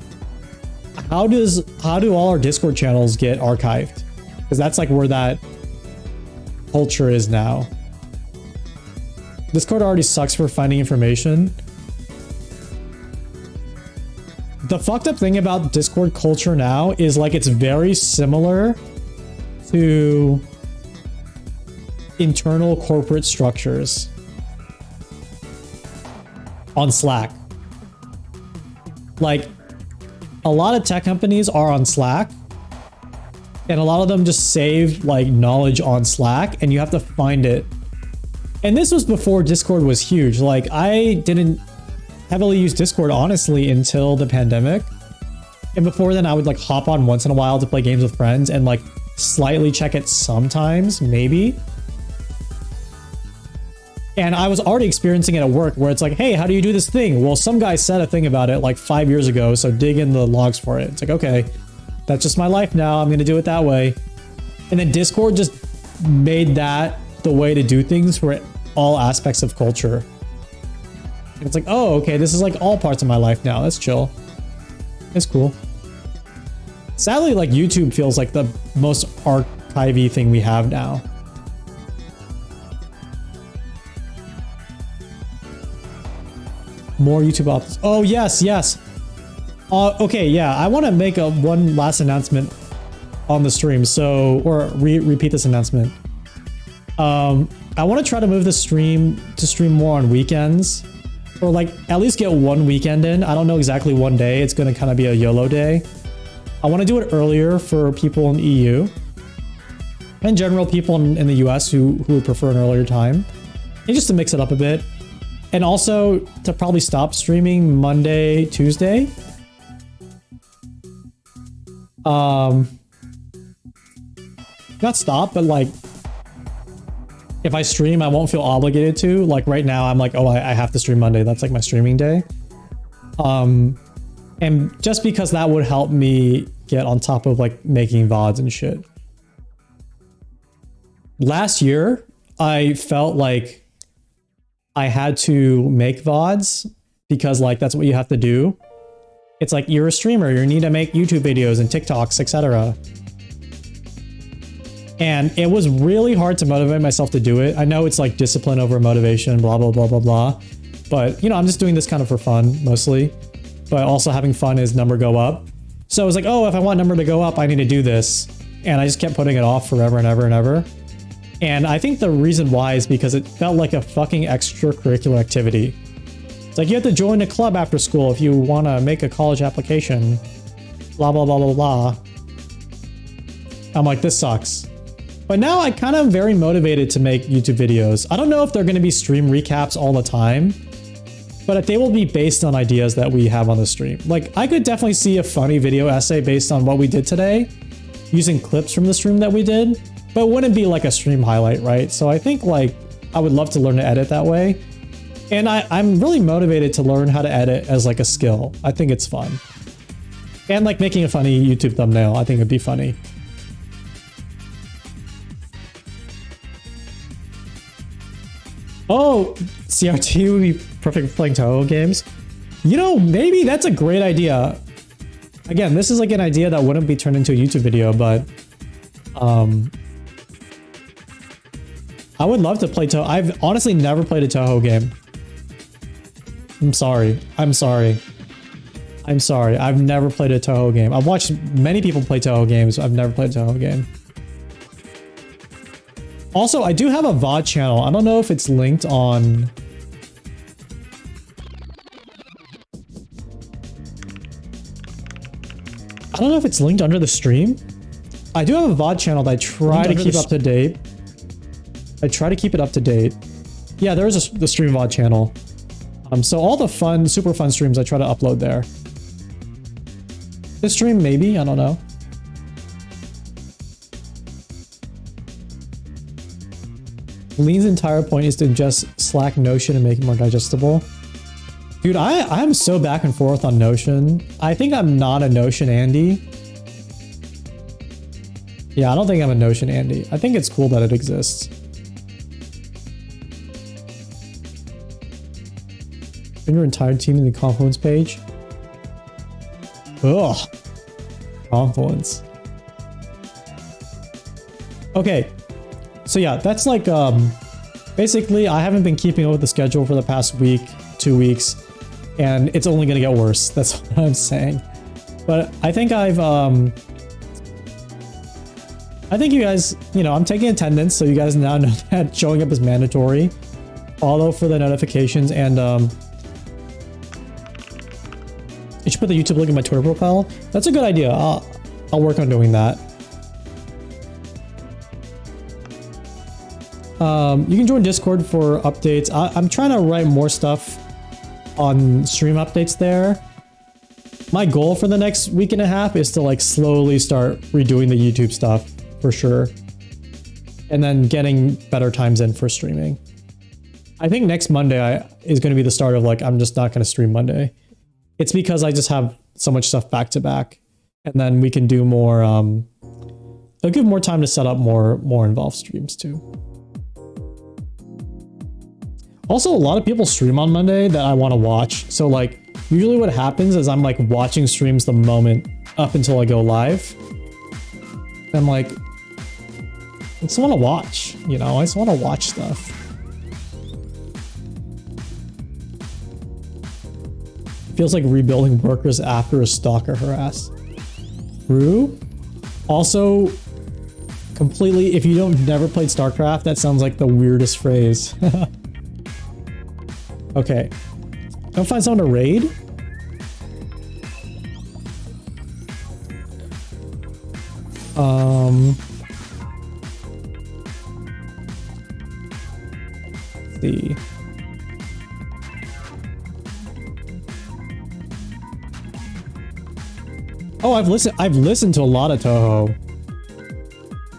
how do all our Discord channels get archived? Because that's like where that culture is now. Discord already sucks for finding information. The fucked up thing about Discord culture now is like it's very similar to internal corporate structures on Slack. Like a lot of tech companies are on Slack, and a lot of them just save like knowledge on Slack and you have to find it. And this was before Discord was huge. Like I didn't heavily use Discord honestly until the pandemic. And before then I would like hop on once in a while to play games with friends and like slightly check it sometimes, maybe. And I was already experiencing it at work where it's like, hey, how do you do this thing? Well, some guy said a thing about it like 5 years ago, so dig in the logs for it. It's like, okay, that's just my life now. I'm going to do it that way. And then Discord just made that the way to do things for all aspects of culture. And it's like, oh, okay, this is like all parts of my life now. That's chill. It's cool. Sadly, like YouTube feels like the most archivey thing we have now. More YouTube options. Oh, yes, yes. Okay, yeah, I want to make one last announcement on the stream. So, or repeat this announcement. I want to try to move the stream to stream more on weekends, or like at least get one weekend in. I don't know exactly one day. It's going to kind of be a YOLO day. I want to do it earlier for people in the EU. In general, people in the US who would prefer an earlier time. And just to mix it up a bit. And also to probably stop streaming Monday, Tuesday. Not stop, but like if I stream, I won't feel obligated to. Like right now, I'm like, oh, I have to stream Monday. That's like my streaming day. And just because that would help me get on top of like making VODs and shit. Last year, I felt like I had to make VODs because like that's what you have to do. It's like you're a streamer, you need to make YouTube videos and TikToks, etc. And it was really hard to motivate myself to do it. I know it's like discipline over motivation, blah, blah, blah, blah, blah. But you know, I'm just doing this kind of for fun mostly. But also having fun is number go up. So I was like, oh, if I want number to go up, I need to do this. And I just kept putting it off forever and ever and ever. And I think the reason why is because it felt like a fucking extracurricular activity. It's like you have to join a club after school if you want to make a college application. Blah, blah, blah, blah, blah. I'm like, this sucks. But now I kind of am very motivated to make YouTube videos. I don't know if they're going to be stream recaps all the time, but they will be based on ideas that we have on the stream. Like I could definitely see a funny video essay based on what we did today, using clips from the stream that we did. But it wouldn't be like a stream highlight, right? So I think like I would love to learn to edit that way. And I'm really motivated to learn how to edit as like a skill. I think it's fun. And like making a funny YouTube thumbnail, I think it'd be funny. Oh, CRT would be perfect for playing Toho games. You know, maybe that's a great idea. Again, this is like an idea that wouldn't be turned into a YouTube video, but I would love to play Toho. I've honestly never played a Toho game. I'm sorry. I'm sorry. I'm sorry. I've never played a Toho game. I've watched many people play Toho games. I've never played a Toho game. Also, I do have a VOD channel. I don't know if it's linked on... I don't know if it's linked under the stream. I do have a VOD channel that I try to keep up to date. I try to keep it up to date. Yeah, there is the stream VOD channel. So all the fun, super fun streams I try to upload there. This stream, maybe, I don't know. Lean's entire point is to just slack Notion and make it more digestible. Dude, I'm so back and forth on Notion. I think I'm not a Notion Andy. Yeah, I don't think I'm a Notion Andy. I think it's cool that it exists. Bring your entire team in the Confluence page. Ugh. Confluence. Okay. So yeah, that's like, basically I haven't been keeping up with the schedule for the past week, 2 weeks, and it's only gonna get worse. That's what I'm saying. But I think I think you guys, you know, I'm taking attendance, so you guys now know that showing up is mandatory. Follow for the notifications, and you should put the YouTube link in my Twitter profile. That's a good idea. I'll work on doing that. You can join Discord for updates. I'm trying to write more stuff on stream updates there. My goal for the next week and a half is to like slowly start redoing the YouTube stuff for sure. And then getting better times in for streaming. I think next Monday is going to be the start of like, I'm just not going to stream Monday. It's because I just have so much stuff back to back. And then we can do more, it'll give more time to set up more involved streams too. Also, a lot of people stream on Monday that I want to watch. So like, usually what happens is I'm like watching streams the moment up until I go live. I'm like, I just want to watch, you know, I just want to watch stuff. Feels like rebuilding workers after a stalker harass. True. Also, completely, if you never played StarCraft, that sounds like the weirdest phrase. Okay. Don't find someone to raid? Let's see. Oh, I've listened to a lot of Toho.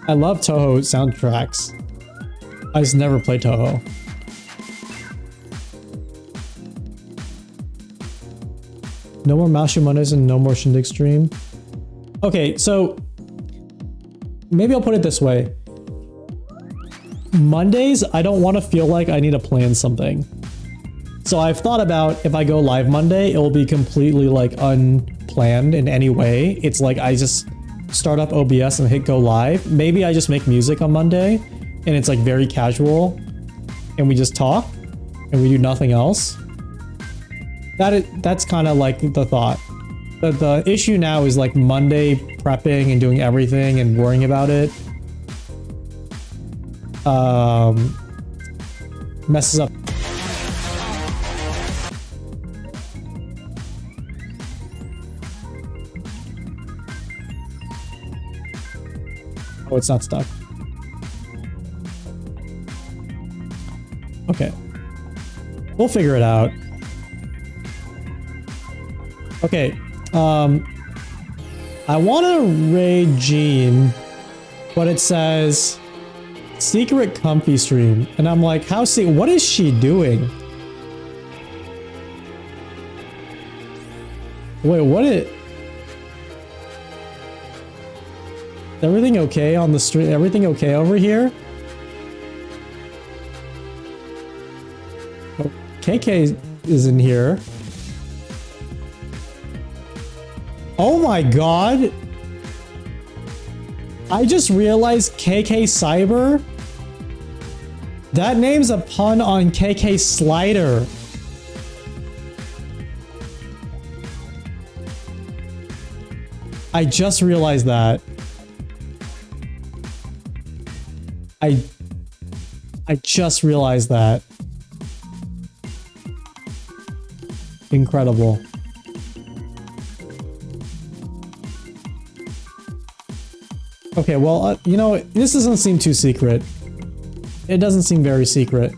I love Toho soundtracks. I just never play Toho. No more Mouse Mondays and no more Shindigs Stream. Okay, so maybe I'll put it this way. Mondays, I don't want to feel like I need to plan something. So I've thought about if I go live Monday, it will be completely like unplanned in any way. It's like I just start up OBS and hit go live. Maybe I just make music on Monday and it's like very casual and we just talk and we do nothing else. That's kind of like the thought. The issue now is like Monday prepping and doing everything and worrying about it. Messes up. Oh, it's not stuck. Okay. We'll figure it out. Okay, I want to raid Jean, but it says secret comfy stream, and I'm like, what is she doing? Wait, is everything okay on the stream? Everything okay over here? Oh, KK is in here. Oh my god! I just realized KK Cyber? That name's a pun on KK Slider. I just realized that. I just realized that. Incredible. Okay, well, you know, this doesn't seem too secret. It doesn't seem very secret.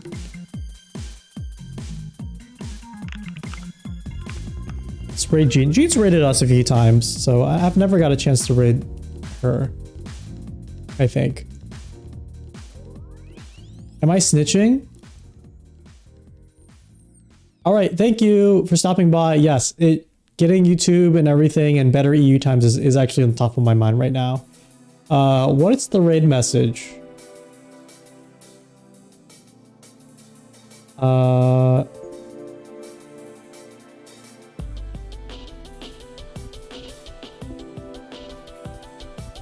Let's raid Jean. Jean's raided us a few times, so I've never got a chance to raid her, I think. Am I snitching? All right, thank you for stopping by. Yes, getting YouTube and everything and better EU times is actually on top of my mind right now. What is the raid message?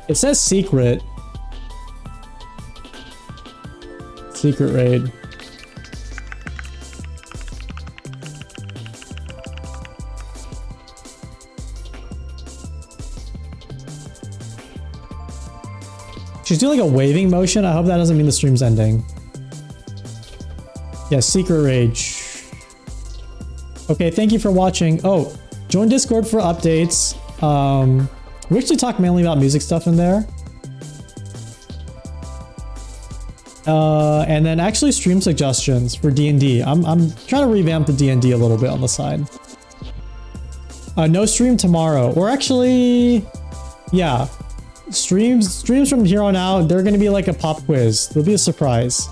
It says secret. Secret raid. She's doing like a waving motion. I hope that doesn't mean the stream's ending. Yeah, secret rage. Okay, thank you for watching. Oh, join Discord for updates. We actually talk mainly about music stuff in there. And then actually stream suggestions for D&D. I'm trying to revamp the D&D a little bit on the side. No stream tomorrow. Or actually, yeah. Streams from here on out, they're going to be like a pop quiz. There'll be a surprise.